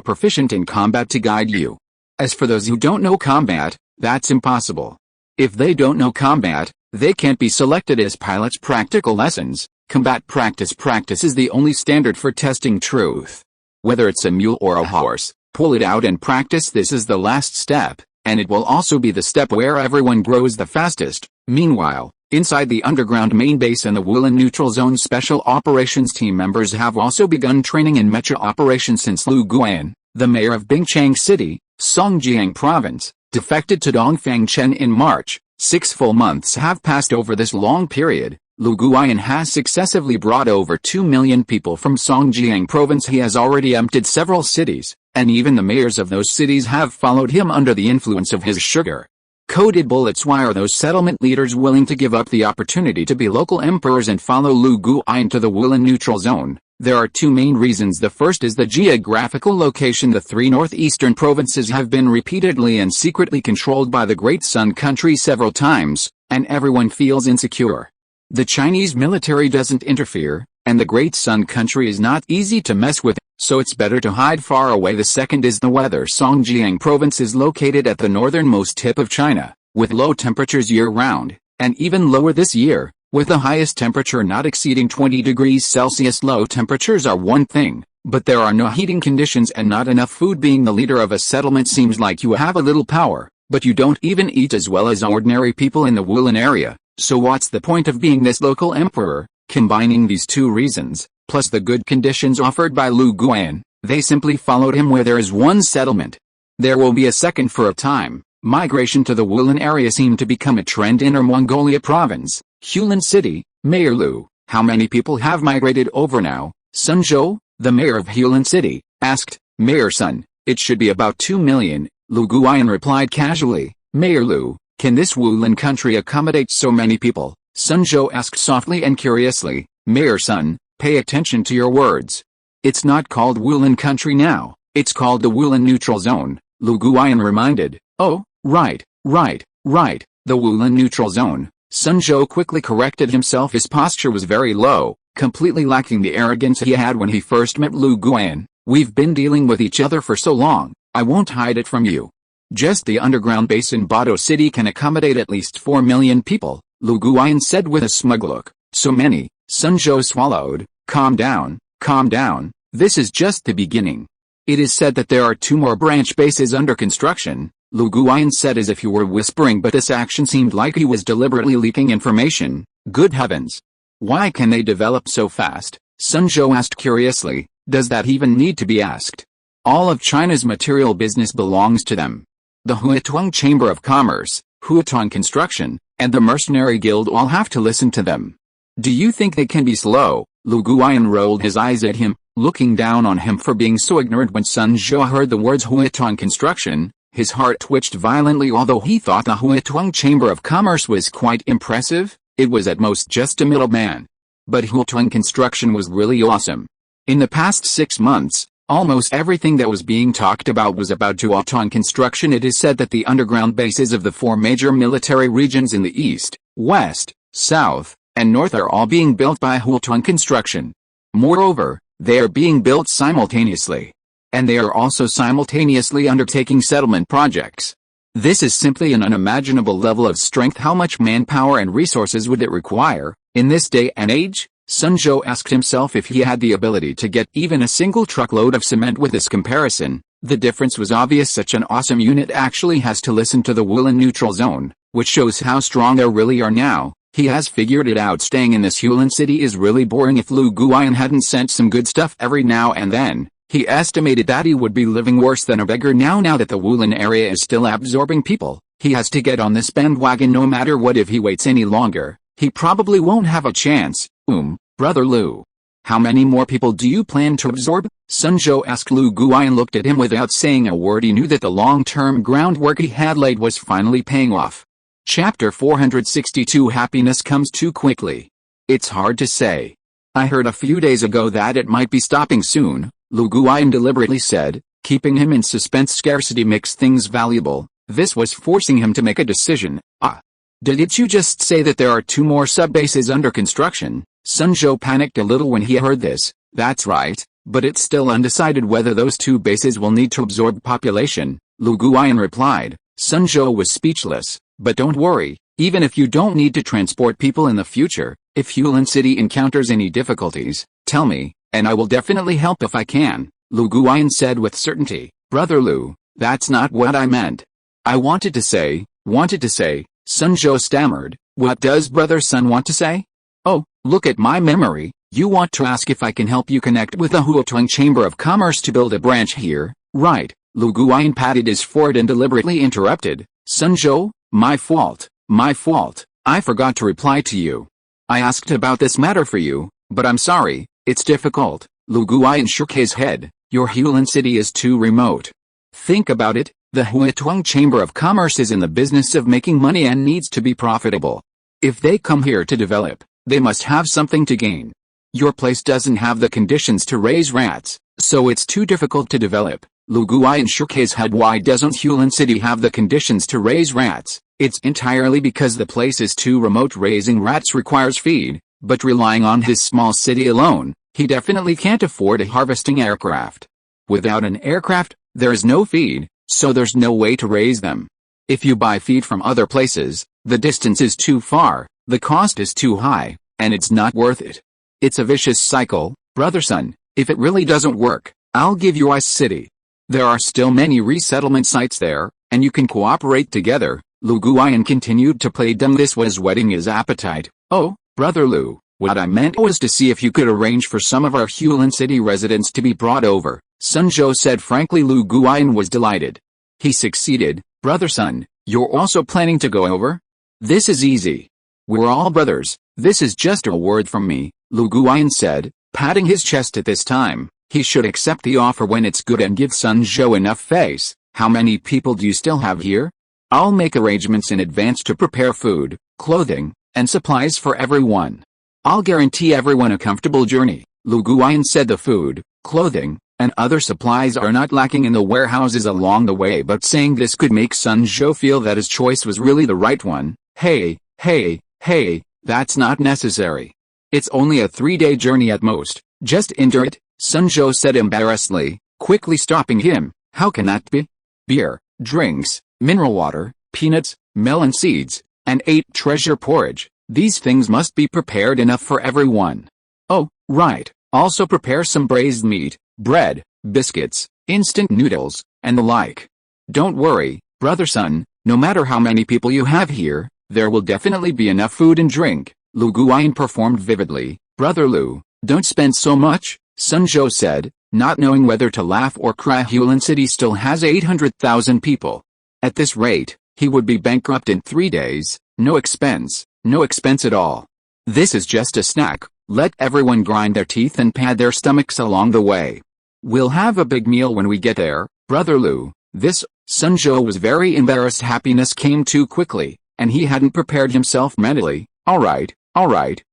A: proficient in combat to guide you. As for those who don't know combat, that's impossible. If they don't know combat, they can't be selected as pilots. Practical lessons. Combat practice is the only standard for testing truth. Whether it's a mule or a horse, pull it out and practice. This is the last step, and it will also be the step where everyone grows the fastest. Meanwhile, inside the underground main base and the Wulin Neutral Zone, special operations team members have also begun training in Metro operations since Lu Guan, the mayor of Bingchang City, Songjiang Province, defected to Dongfang Chen in March. 6 full months have passed over this long period. Lu Guan has successively brought over 2 million people from Songjiang Province. He has already emptied several cities, and even the mayors of those cities have followed him under the influence of his sugar-coated bullets. Why are those settlement leaders willing to give up the opportunity to be local emperors and follow Lu Guan to the Wulin Neutral Zone? There are two main reasons. The first is the geographical location. The 3 northeastern provinces have been repeatedly and secretly controlled by the Great Sun Country several times, and everyone feels insecure. The Chinese military doesn't interfere, and the Great Sun Country is not easy to mess with, so it's better to hide far away. The second is the weather. Songjiang Province is located at the northernmost tip of China, with low temperatures year-round, and even lower this year, with the highest temperature not exceeding 20 degrees Celsius. Low temperatures are one thing, but there are no heating conditions and not enough food. Being the leader of a settlement seems like you have a little power, but you don't even eat as well as ordinary people in the Wulin area. So what's the point of being this local emperor? Combining these two reasons, plus the good conditions offered by Lu Guan, they simply followed him where there is one settlement. There will be a second. For a time, migration to the Wulin area seemed to become a trend. Inner Mongolia Province, Xiaolin City, Mayor Lu. How many people have migrated over now? Sun Zhou, the mayor of Xiaolin City, asked. Mayor Sun, it should be about 2 million, Lu Guan replied casually. Mayor Lu, can this Wulin country accommodate so many people? Sun Zhou asked softly and curiously. Mayor Sun, pay attention to your words. It's not called Wulin country now, it's called the Wulin Neutral Zone, Lu Guan reminded. Oh, right, the Wulin Neutral Zone. Sun Zhou quickly corrected himself. His posture was very low, completely lacking the arrogance he had when he first met Lu Guan. We've been dealing with each other for so long, I won't hide it from you. Just the underground base in Bado City can accommodate at least 4 million people, Lu Guan said with a smug look. So many? Sun Zhou swallowed. Calm down, this is just the beginning. It is said that there are 2 more branch bases under construction, Lu Guan said as if he were whispering, but this action seemed like he was deliberately leaking information. Good heavens! Why can they develop so fast? Sun Zhou asked curiously. Does that even need to be asked? All of China's material business belongs to them. The Huatong Chamber of Commerce, Huatong Construction, and the Mercenary Guild all have to listen to them. Do you think they can be slow? Lu Guan rolled his eyes at him, looking down on him for being so ignorant. When Sun Zhou heard the words Huatong Construction, his heart twitched violently. Although he thought the Huatong Chamber of Commerce was quite impressive, it was at most just a middleman. But Huatong Construction was really awesome. In the past 6 months, almost everything that was being talked about was about Huatong Construction. It is said that the underground bases of the 4 major military regions in the east, west, south, and north are all being built by Huatong Construction. Moreover, they are being built simultaneously. And they are also simultaneously undertaking settlement projects. This is simply an unimaginable level of strength. How much manpower and resources would it require, in this day and age? Sun Zhou asked himself if he had the ability to get even a single truckload of cement. With this comparison, the difference was obvious. Such an awesome unit actually has to listen to the Wulin Neutral Zone, which shows how strong they really are now. He has figured it out. Staying in this Xiaolin city is really boring. If Lu Guan hadn't sent some good stuff every now and then, he estimated that he would be living worse than a beggar now. Now that the Wulin area is still absorbing people, he has to get on this bandwagon no matter what. If he waits any longer, he probably won't have a chance. Brother Lu. How many more people do you plan to absorb? Sun Zhou asked. Lu Guiyan looked at him without saying a word. He knew that the long-term groundwork he had laid was finally paying off. Chapter 462. Happiness comes too quickly. It's hard to say. I heard a few days ago that it might be stopping soon, Lu Guiyan deliberately said, keeping him in suspense. Scarcity makes things valuable. This was forcing him to make a decision. Didn't you just say that there are 2 more sub-bases under construction? Sun Zhou panicked a little when he heard this. That's right, but it's still undecided whether those 2 bases will need to absorb population, Lu Guiyan replied. Sun Zhou was speechless. But don't worry, even if you don't need to transport people in the future, if Xiaolin City encounters any difficulties, tell me, and I will definitely help if I can, Lu Guiyan said with certainty. Brother Lu, that's not what I meant. I wanted to say, Sun Zhou stammered. What does Brother Sun want to say? Oh, look at my memory. You want to ask if I can help you connect with the Huotuang Chamber of Commerce to build a branch here, right? Lu Guiyan patted his forehead and deliberately interrupted. Sun Zhou? My fault. I forgot to reply to you. I asked about this matter for you, but I'm sorry, it's difficult. Lu Guiyan shook his head. Your Xiaolin City is too remote. Think about it, the Huotuang Chamber of Commerce is in the business of making money and needs to be profitable. If they come here to develop, they must have something to gain. Your place doesn't have the conditions to raise rats, so it's too difficult to develop. Lu Guiyan shook his head. Why doesn't Xiaolin City have the conditions to raise rats? It's entirely because the place is too remote. Raising rats requires feed, but relying on his small city alone, he definitely can't afford a harvesting aircraft. Without an aircraft, there is no feed, so there's no way to raise them. If you buy feed from other places, the distance is too far, the cost is too high, and it's not worth it. It's a vicious cycle, Brother Sun. If it really doesn't work, I'll give you Ice City. There are still many resettlement sites there, and you can cooperate together. Lu Guiyan continued to play dumb. This was whetting his appetite. Oh, Brother Lu, what I meant was to see if you could arrange for some of our Xiaolin City residents to be brought over, Sun Zhou said frankly. Lu Guiyan was delighted. He succeeded. Brother Sun, you're also planning to go over? This is easy. We're all brothers. This is just a word from me, Lu Guiyan said, patting his chest. At this time, he should accept the offer when it's good and give Sun Zhou enough face. How many people do you still have here? I'll make arrangements in advance to prepare food, clothing, and supplies for everyone. I'll guarantee everyone a comfortable journey, Lu Guiyan said. The food, clothing, and other supplies are not lacking in the warehouses along the way, but saying this could make Sun Zhou feel that his choice was really the right one. Hey, that's not necessary. It's only a 3-day journey at most, just endure it, Sun Zhou said embarrassedly, quickly stopping him. How can that be? Beer, drinks, mineral water, peanuts, melon seeds, and 8 treasure porridge. These things must be prepared enough for everyone. Oh, right. Also prepare some braised meat, bread, biscuits, instant noodles, and the like. Don't worry, Brother Sun, no matter how many people you have here, there will definitely be enough food and drink. Lu Guiyan performed vividly. Brother Lu, don't spend so much, Sun Zhou said, not knowing whether to laugh or cry. Xiaolin City still has 800,000 people. At this rate, he would be bankrupt in 3 days. No expense at all. This is just a snack. Let everyone grind their teeth and pad their stomachs along the way. We'll have a big meal when we get there, Brother Lu. Sun Zhou was very embarrassed. Happiness came too quickly, and he hadn't prepared himself mentally. All right,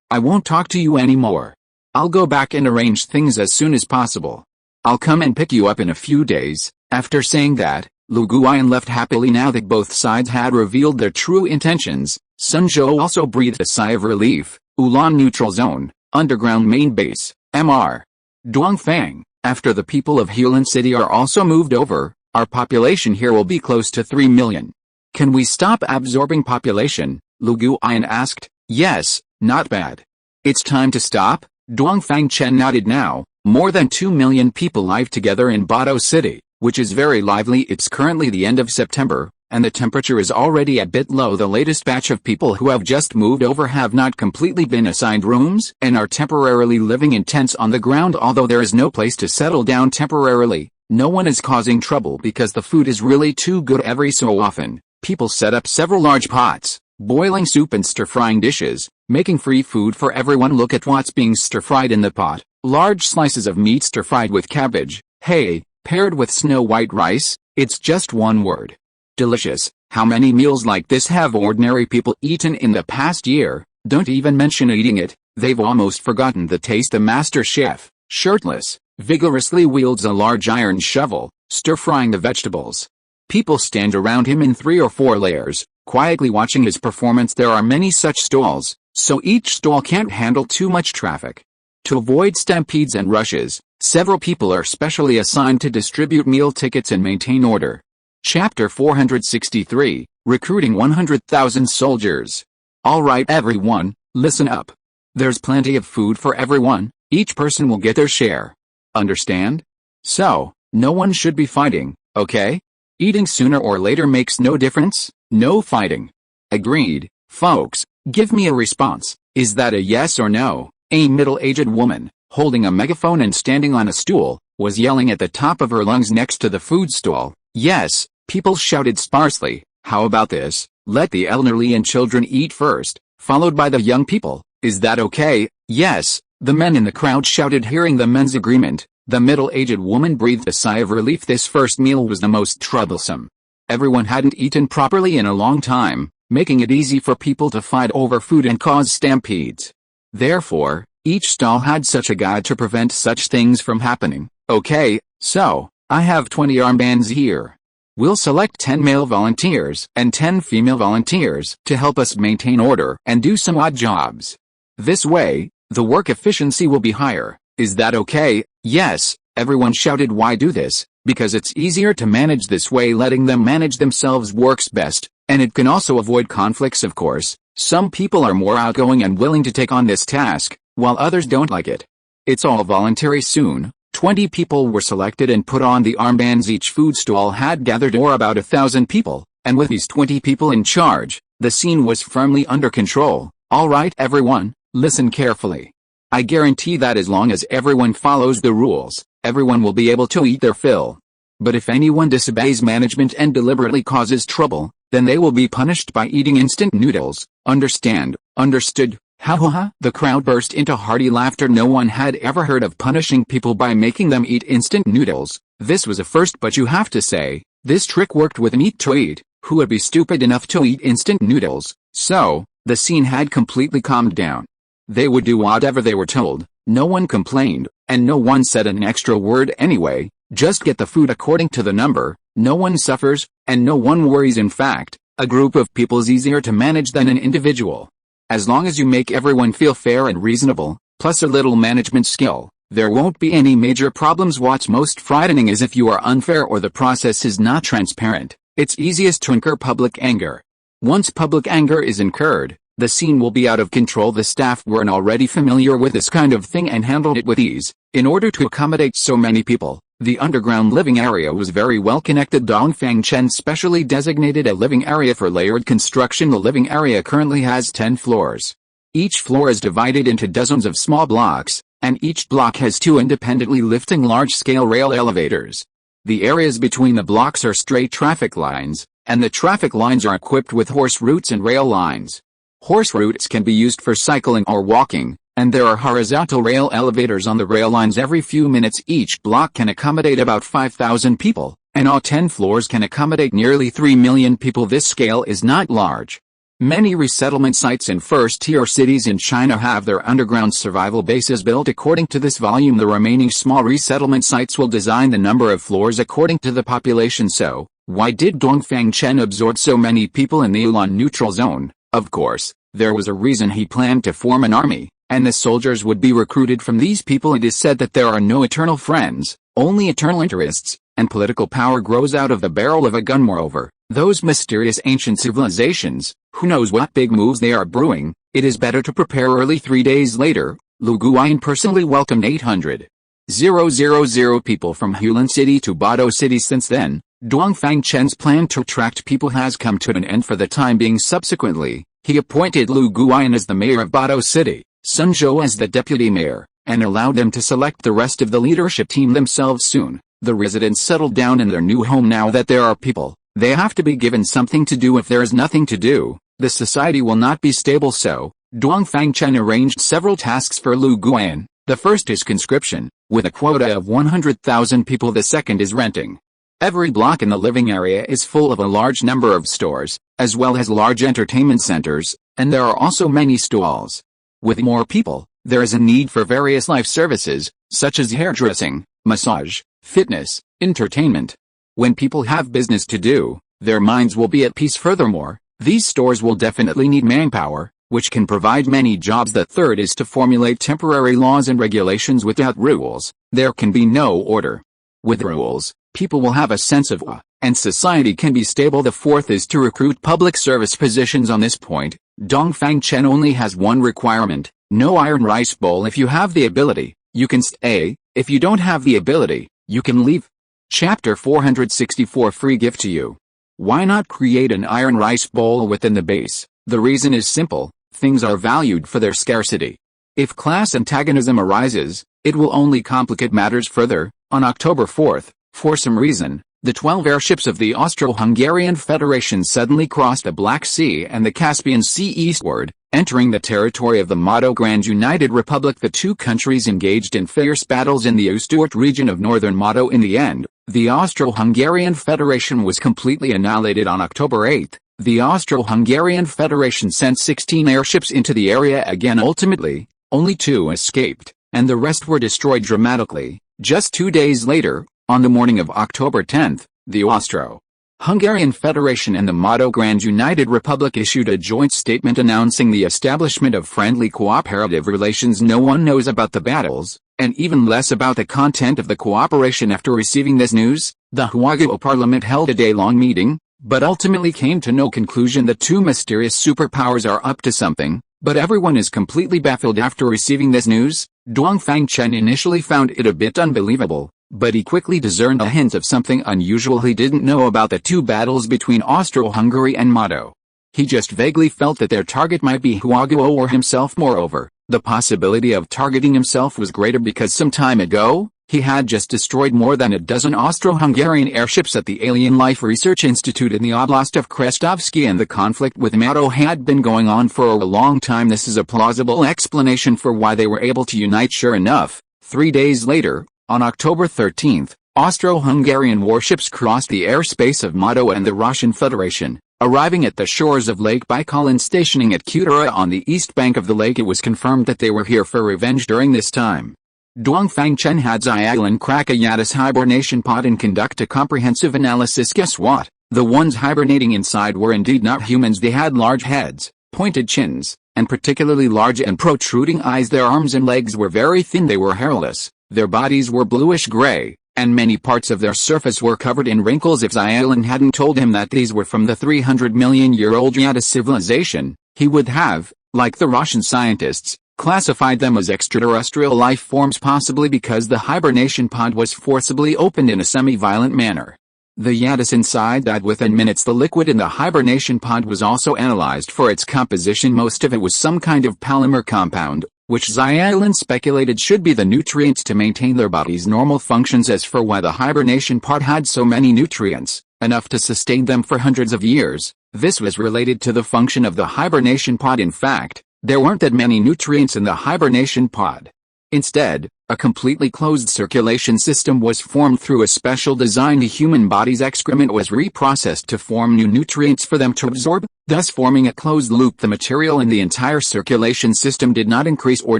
A: I won't talk to you anymore. I'll go back and arrange things as soon as possible. I'll come and pick you up in a few days. After saying that, Lu Guiyan left happily. Now that both sides had revealed their true intentions, Sun Zhou also breathed a sigh of relief. Ulan Neutral Zone, Underground Main Base, Mr. Dongfang. After the people of Xiaolin City are also moved over, our population here will be close to 3 million. Can we stop absorbing population? Lu Guiyan asked. Yes, not bad. It's time to stop. Dongfang Chen nodded. Now, more than 2 million people live together in Bato City, which is very lively. It's currently the end of September, and the temperature is already a bit low. The latest batch of people who have just moved over have not completely been assigned rooms and are temporarily living in tents on the ground. Although there is no place to settle down temporarily, no one is causing trouble because the food is really too good. Every so often, people set up several large pots, boiling soup and stir-frying dishes, making free food for everyone. Look at what's being stir-fried in the pot. Large slices of meat stir-fried with cabbage, hey, paired with snow-white rice, it's just one word. Delicious. How many meals like this have ordinary people eaten in the past year? Don't even mention eating it, they've almost forgotten the taste. The master chef, shirtless, vigorously wields a large iron shovel, stir-frying the vegetables. People stand around him in 3 or 4 layers, quietly watching his performance. There are many such stalls, so each stall can't handle too much traffic. To avoid stampedes and rushes, several people are specially assigned to distribute meal tickets and maintain order. Chapter 463, Recruiting 100,000 Soldiers. Alright everyone, listen up. There's plenty of food for everyone, each person will get their share. Understand? So, no one should be fighting, okay? Eating sooner or later makes no difference, no fighting. Agreed, folks, give me a response. Is that a yes or no? A middle-aged woman, holding a megaphone and standing on a stool, was yelling at the top of her lungs next to the food stall. Yes, people shouted sparsely. How about this? Let the elderly and children eat first, followed by the young people. Is that okay? Yes, the men in the crowd shouted. Hearing the men's agreement, the middle-aged woman breathed a sigh of relief. This first meal was the most troublesome. Everyone hadn't eaten properly in a long time, making it easy for people to fight over food and cause stampedes. Therefore, each stall had such a guide to prevent such things from happening. Okay, so, I have 20 armbands here. We'll select 10 male volunteers and 10 female volunteers to help us maintain order and do some odd jobs. This way, the work efficiency will be higher. Is that okay? Yes, everyone shouted. Why do this? Because it's easier to manage this way. Letting them manage themselves works best, and it can also avoid conflicts, of course. Some people are more outgoing and willing to take on this task, while others don't like it. It's all voluntary. Soon, 20 people were selected and put on the armbands. Each food stall had gathered about 1,000 people, and with these 20 people in charge, the scene was firmly under control. Alright everyone, listen carefully. I guarantee that as long as everyone follows the rules, everyone will be able to eat their fill. But if anyone disobeys management and deliberately causes trouble, then they will be punished by eating instant noodles. Understand? Understood? Ha ha ha. The crowd burst into hearty laughter. No one had ever heard of punishing people by making them eat instant noodles. This was a first, but you have to say, this trick worked with meat to eat. Who would be stupid enough to eat instant noodles? So, the scene had completely calmed down. They would do whatever they were told, no one complained, and no one said an extra word anyway. Just get the food according to the number, no one suffers, and no one worries. In fact, a group of people is easier to manage than an individual. As long as you make everyone feel fair and reasonable, plus a little management skill, there won't be any major problems. What's most frightening is if you are unfair or the process is not transparent. It's easiest to incur public anger. Once public anger is incurred, the scene will be out of control. The staff weren't already familiar with this kind of thing and handled it with ease. In order to accommodate so many people, the underground living area was very well connected. Dongfang Chen specially designated a living area for layered construction. The living area currently has 10 floors. Each floor is divided into dozens of small blocks, and each block has 2 independently lifting large-scale rail elevators. The areas between the blocks are straight traffic lines, and the traffic lines are equipped with horse routes and rail lines. Horse routes can be used for cycling or walking, and there are horizontal rail elevators on the rail lines every few minutes. Each block can accommodate about 5,000 people, and all 10 floors can accommodate nearly 3 million people. This scale is not large. Many resettlement sites in first-tier cities in China have their underground survival bases built according to this volume. The remaining small resettlement sites will design the number of floors according to the population. So, why did Dongfang Chen absorb so many people in the Yulon neutral zone? Of course, there was a reason. He planned to form an army, and the soldiers would be recruited from these people. It is said that there are no eternal friends, only eternal interests, and political power grows out of the barrel of a gun. Moreover, those mysterious ancient civilizations, who knows what big moves they are brewing, it is better to prepare early. 3 days later, Lu Guiyan personally welcomed 800,000 people from Xiaolin City to Bado City. Since then, Dongfang Chen's plan to attract people has come to an end for the time being. Subsequently, he appointed Lu Guiyan as the mayor of Bado City, Sun Zhou as the deputy mayor, and allowed them to select the rest of the leadership team themselves. Soon, the residents settled down in their new home. Now that there are people, they have to be given something to do. If there is nothing to do, the society will not be stable. So, Dongfang Chen arranged several tasks for Lu Guiyan. The first is conscription, with a quota of 100,000 people. The second is renting. Every block in the living area is full of a large number of stores, as well as large entertainment centers, and there are also many stalls. With more people, there is a need for various life services, such as hairdressing, massage, fitness, entertainment. When people have business to do, their minds will be at peace. Furthermore, these stores will definitely need manpower, which can provide many jobs. The third is to formulate temporary laws and regulations. Without rules, there can be no order. With rules, people will have a sense of awe, and society can be stable. The fourth is to recruit public service positions. On this point, Dongfang Chen only has one requirement: no iron rice bowl. If you have the ability, you can stay. If you don't have the ability, you can leave. Chapter 464 Free gift to you. Why not create an iron rice bowl within the base? The reason is simple: things are valued for their scarcity. If class antagonism arises, it will only complicate matters further. On October 4th, for some reason, the 12 airships of the Austro-Hungarian Federation suddenly crossed the Black Sea and the Caspian Sea eastward, entering the territory of the Mado Grand United Republic. The two countries engaged in fierce battles in the Usturt region of northern Mado. In the end, the Austro-Hungarian Federation was completely annihilated. On October 8th, the Austro-Hungarian Federation sent 16 airships into the area again. Ultimately, only 2 escaped, and the rest were destroyed dramatically. Just 2 days later, on the morning of October 10th, the Austro-Hungarian Federation and the Mado Grand United Republic issued a joint statement announcing the establishment of friendly cooperative relations. No one knows about the battles, and even less about the content of the cooperation. After receiving this news, the Huaguo Parliament held a day-long meeting, but ultimately came to no conclusion. The two mysterious superpowers are up to something, but everyone is completely baffled. After receiving this news, Dongfang Chen initially found it a bit unbelievable, but he quickly discerned a hint of something unusual. He didn't know about the two battles between Austro-Hungary and Mado. He just vaguely felt that their target might be Huaguo or himself. Moreover, the possibility of targeting himself was greater because some time ago, he had just destroyed more than a dozen Austro-Hungarian airships at the Alien Life Research Institute in the Oblast of Krestovsky, and the conflict with Mado had been going on for a long time. This is a plausible explanation for why they were able to unite. Sure enough, 3 days later, on October 13th, Austro-Hungarian warships crossed the airspace of Mado and the Russian Federation, arriving at the shores of Lake Baikal and stationing at Kutara on the east bank of the lake. It was confirmed that they were here for revenge. During this time, Dongfang Chen had Xiaolin crack a Yatis hibernation pod and conduct a comprehensive analysis. Guess what? The ones hibernating inside were indeed not humans. They had large heads, pointed chins, and particularly large and protruding eyes. Their arms and legs were very thin. They were hairless. Their bodies were bluish-gray, and many parts of their surface were covered in wrinkles. If Xiaolin hadn't told him that these were from the 300-million-year-old Yatis civilization, he would have, like the Russian scientists, classified them as extraterrestrial life forms, possibly because the hibernation pod was forcibly opened in a semi-violent manner. The Yatis inside died within minutes. The liquid in the hibernation pod was also analyzed for its composition. Most of it was some kind of polymer compound, which Xiaolin speculated should be the nutrients to maintain their body's normal functions. As for why the hibernation pod had so many nutrients, enough to sustain them for hundreds of years, this was related to the function of the hibernation pod. In fact, there weren't that many nutrients in the hibernation pod. Instead, a completely closed circulation system was formed through a special design. The human body's excrement was reprocessed to form new nutrients for them to absorb, thus forming a closed loop. The material in the entire circulation system did not increase or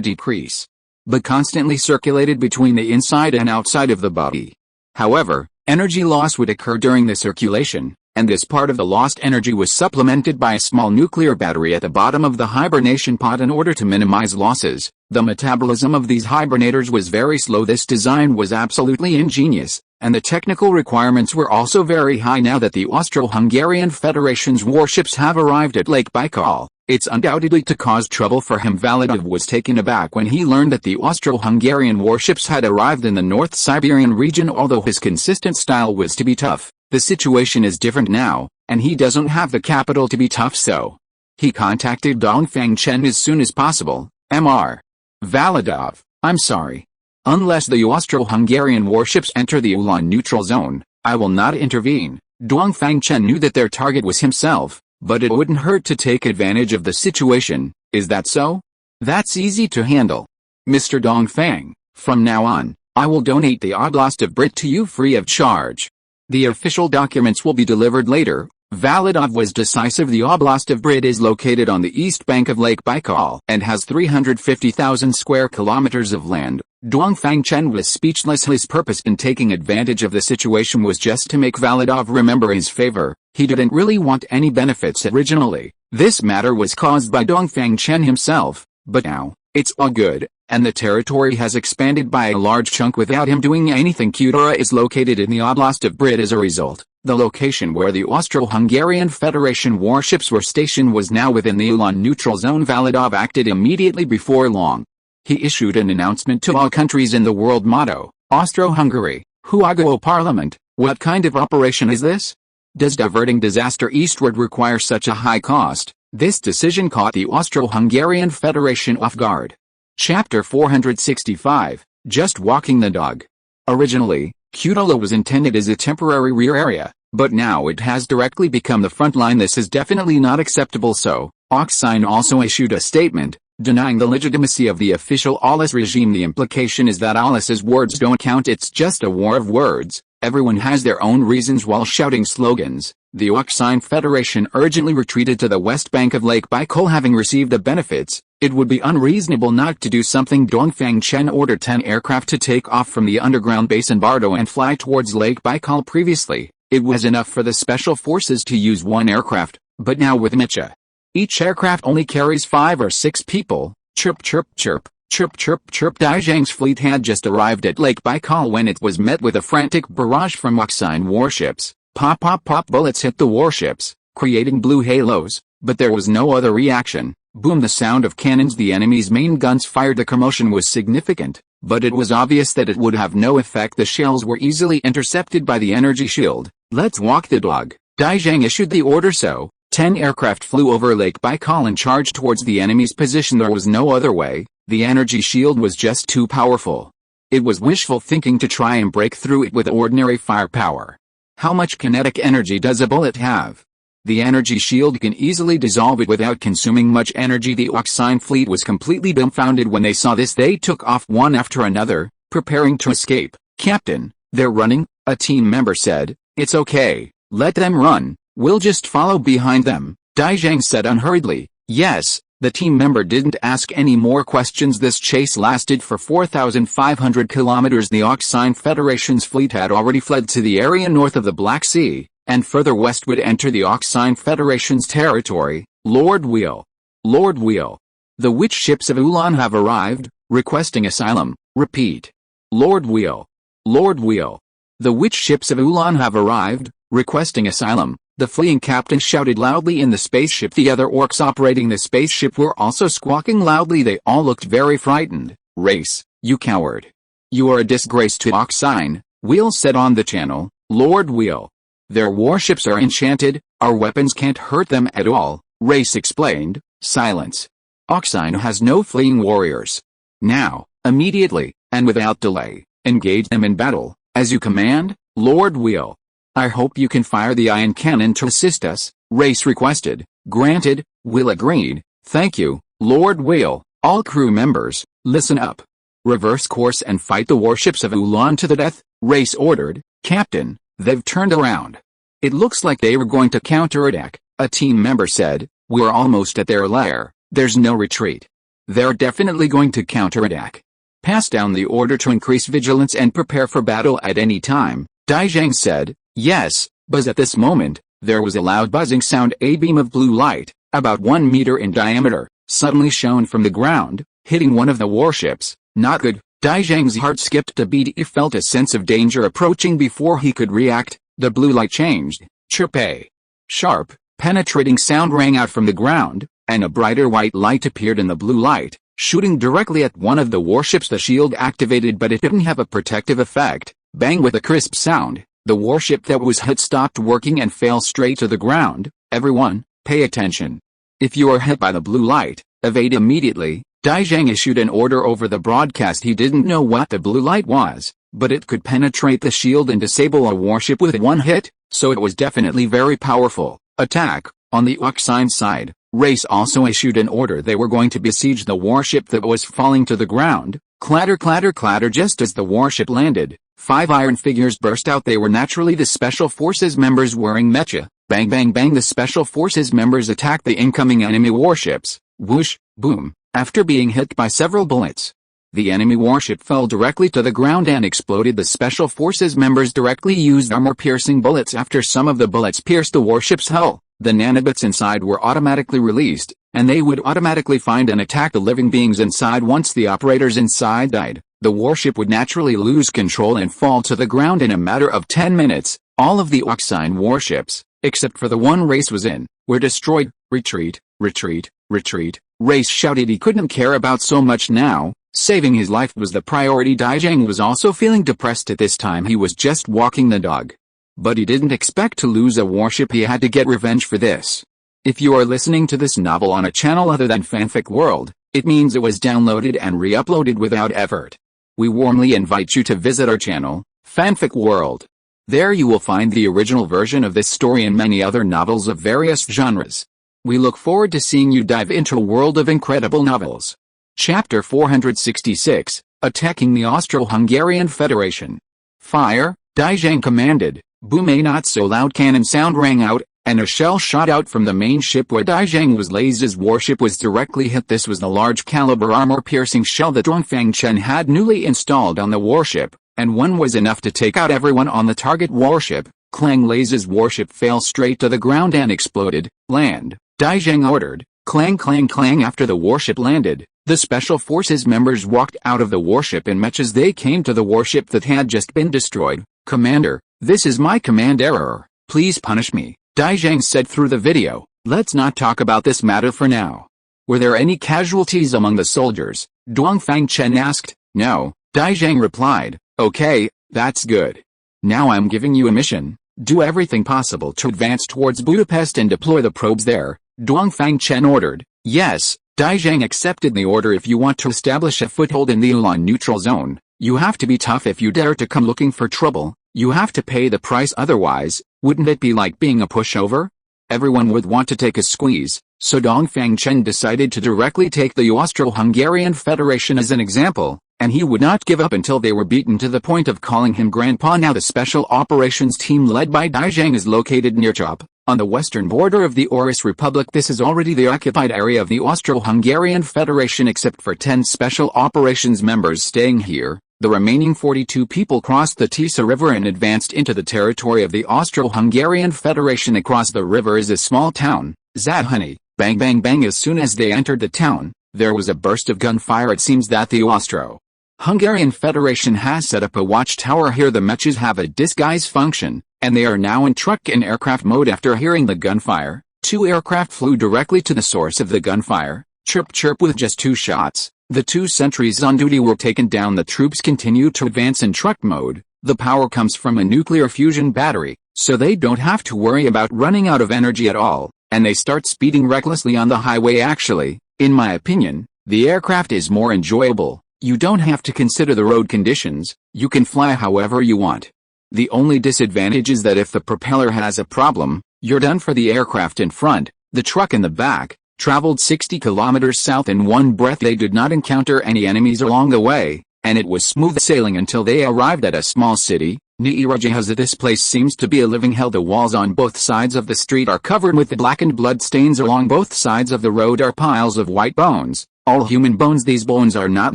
A: decrease, but constantly circulated between the inside and outside of the body. However, energy loss would occur during the circulation, and this part of the lost energy was supplemented by a small nuclear battery at the bottom of the hibernation pod in order to minimize losses. The metabolism of these hibernators was very slow. This design was absolutely ingenious, and the technical requirements were also very high. Now that the Austro-Hungarian Federation's warships have arrived at Lake Baikal, it's undoubtedly to cause trouble for him. Valadov was taken aback when he learned that the Austro-Hungarian warships had arrived in the North Siberian region. Although his consistent style was to be tough, the situation is different now, and he doesn't have the capital to be tough, so he contacted Dongfang Chen as soon as possible. Mr. Valadov, I'm sorry. Unless the Austro-Hungarian warships enter the Ulan neutral zone, I will not intervene. Dongfang Chen knew that their target was himself, but it wouldn't hurt to take advantage of the situation. Is that so? That's easy to handle. Mr. Dongfang, from now on, I will donate the Oblast of Brit to you free of charge. The official documents will be delivered later. Validov was decisive. The Oblast of Brit is located on the east bank of Lake Baikal and has 350,000 square kilometers of land. Dongfang Chen was speechless. His purpose in taking advantage of the situation was just to make Validov remember his favor. He didn't really want any benefits originally. This matter was caused by Dongfang Chen himself, but now, it's all good, and the territory has expanded by a large chunk without him doing anything. Kudara is located in the Oblast of Brit as a result. The location where the Austro-Hungarian Federation warships were stationed was now within the Ulan neutral zone. Validov acted immediately before long. He issued an announcement to all countries in the world. Motto: Austro-Hungary, Huago Parliament. What kind of operation is this? Does diverting disaster eastward require such a high cost? This decision caught the Austro-Hungarian Federation off guard. Chapter 465, Just Walking the Dog. Originally, Kudala was intended as a temporary rear area, but now it has directly become the front line. This is definitely not acceptable. So, Xiaolin also issued a statement, denying the legitimacy of the official Alice regime. The implication is that Alice's words don't count. It's just a war of words. Everyone has their own reasons while shouting slogans. The Xiaolin Federation urgently retreated to the west bank of Lake Baikal. Having received the benefits, it would be unreasonable not to do something. Dongfang Chen ordered 10 aircraft to take off from the underground base in Bardo and fly towards Lake Baikal. Previously, it was enough for the special forces to use one aircraft, but now with Micha, each aircraft only carries 5 or 6 people. Chirp chirp chirp. Chirp chirp chirp. Daizhang's fleet had just arrived at Lake Baikal when it was met with a frantic barrage from Xiaolin warships. Pop pop pop bullets hit the warships, creating blue halos, but there was no other reaction. Boom, the sound of cannons. The enemy's main guns fired. The commotion was significant, but it was obvious that it would have no effect. The shells were easily intercepted by the energy shield. Let's walk the dog. Daizhang issued the order, so 10 aircraft flew over Lake Baikal and charged towards the enemy's position. There was no other way. The energy shield was just too powerful. It was wishful thinking to try and break through it with ordinary firepower. How much kinetic energy does a bullet have? The energy shield can easily dissolve it without consuming much energy. The Xiaolin fleet was completely dumbfounded when they saw this. They took off one after another, preparing to escape. Captain, they're running, a team member said. It's okay, let them run, we'll just follow behind them, Daizhang said unhurriedly. Yes. The team member didn't ask any more questions. This chase lasted for 4,500 kilometers. The Xiaolin Federation's fleet had already fled to the area north of the Black Sea, and further west would enter the Xiaolin Federation's territory. Lord Wheel. Lord Wheel. The witch ships of Ulan have arrived, requesting asylum. Repeat. Lord Wheel. Lord Wheel. The witch ships of Ulan have arrived, requesting asylum. The fleeing captain shouted loudly in the spaceship. The other orcs operating the spaceship were also squawking loudly. They all looked very frightened. Race, you coward. You are a disgrace to Xiaolin, Wheel said on the channel. Lord Wheel. Their warships are enchanted, our weapons can't hurt them at all, Race explained. Silence. Xiaolin has no fleeing warriors. Now, immediately, and without delay, engage them in battle, as you command, Lord Wheel. I hope you can fire the ion cannon to assist us, Race requested. Granted, Will agreed. Thank you, Lord Wheel. All crew members, listen up. Reverse course and fight the warships of Ulan to the death, Race ordered. Captain, they've turned around. It looks like they were going to counterattack, a team member said. We're almost at their lair, there's no retreat. They're definitely going to counterattack. Pass down the order to increase vigilance and prepare for battle at any time, Daizhang said. Yes, but at this moment, there was a loud buzzing sound. A beam of blue light, about 1 meter in diameter, suddenly shone from the ground, hitting one of the warships. Not good. Daizhang's heart skipped a beat. He felt a sense of danger approaching. Before he could react, the blue light changed. Chirp. A sharp, penetrating sound rang out from the ground, and a brighter white light appeared in the blue light, shooting directly at one of the warships. The shield activated, but it didn't have a protective effect. Bang! With a crisp sound, the warship that was hit stopped working and fell straight to the ground. Everyone, pay attention. If you are hit by the blue light, evade immediately. Daizhang issued an order over the broadcast. He didn't know what the blue light was, but it could penetrate the shield and disable a warship with one hit, so it was definitely very powerful. Attack. On the Xiaolin side, Race also issued an order they were going to besiege the warship that was falling to the ground. Clatter clatter clatter. Just as the warship landed, 5 iron figures burst out. They were naturally the Special Forces members wearing mecha. Bang bang bang. The Special Forces members attacked the incoming enemy warships. Whoosh, boom. After being hit by several bullets, the enemy warship fell directly to the ground and exploded. The Special Forces members directly used armor-piercing bullets. After some of the bullets pierced the warship's hull, the nanobots inside were automatically released, and they would automatically find and attack the living beings inside. Once the operators inside died, the warship would naturally lose control and fall to the ground in a matter of 10 minutes. All of the Oxine warships, except for the one Race was in, were destroyed. Retreat, retreat, retreat. Race shouted he couldn't care about so much now. Saving his life was the priority. Daijang was also feeling depressed at this time. He was just walking the dog. But he didn't expect to lose a warship. He had to get revenge for this. If you are listening to this novel on a channel other than Fanfic World, it means it was downloaded and re-uploaded without effort. We warmly invite you to visit our channel, Fanfic World. There you will find the original version of this story and many other novels of various genres. We look forward to seeing you dive into a world of incredible novels. Chapter 466, Attacking the Austro-Hungarian Federation. Fire, Daijang commanded. Boom! A not so loud cannon sound rang out, and a shell shot out from the main ship where Daijang was. Laze's warship was directly hit. This was the large-caliber armor-piercing shell that Dongfang Chen had newly installed on the warship, and one was enough to take out everyone on the target warship. Clang! Laze's warship fell straight to the ground and exploded. Land, Daijang ordered. Clang clang clang. After the warship landed, the Special Forces members walked out of the warship in mechas. They came to the warship that had just been destroyed. Commander, this is my command error. Please punish me, Daijang said through the video. Let's not talk about this matter for now. Were there any casualties among the soldiers? Dongfang Chen asked. No, Daijang replied. Okay, that's good. Now I'm giving you a mission. Do everything possible to advance towards Budapest and deploy the probes there, Dongfang Chen ordered. Yes, Daijang accepted the order. If you want to establish a foothold in the Xiaolin neutral zone, you have to be tough. If you dare to come looking for trouble, you have to pay the price. Otherwise, wouldn't it be like being a pushover? Everyone would want to take a squeeze, so Dongfang Chen decided to directly take the Austro-Hungarian Federation as an example, and he would not give up until they were beaten to the point of calling him Grandpa. Now the Special Operations Team led by Daijang is located near Chop, on the western border of the Oris Republic. This is already the occupied area of the Austro-Hungarian Federation except for 10 Special Operations members staying here. The remaining 42 people crossed the Tisa River and advanced into the territory of the Austro-Hungarian Federation. Across the river is a small town, Zadhani. Bang bang bang. As soon as they entered the town, there was a burst of gunfire. It seems that the Austro-Hungarian Federation has set up a watchtower here. The mechas have a disguise function, and they are now in truck and aircraft mode. After hearing the gunfire, 2 aircraft flew directly to the source of the gunfire. Chirp chirp. With just 2 shots, the 2 sentries on duty were taken down. The troops continue to advance in truck mode. The power comes from a nuclear fusion battery, so they don't have to worry about running out of energy at all, and they start speeding recklessly on the highway. Actually, in my opinion, the aircraft is more enjoyable. You don't have to consider the road conditions, you can fly however you want. The only disadvantage is that if the propeller has a problem, you're done for. The aircraft in front, the truck in the back, traveled 60 kilometers south in one breath. They did not encounter any enemies along the way, and it was smooth sailing until they arrived at a small city, Neirajahaza. This place seems to be a living hell. The walls on both sides of the street are covered with blackened blood stains. Along both sides of the road are piles of white bones, all human bones. These bones are not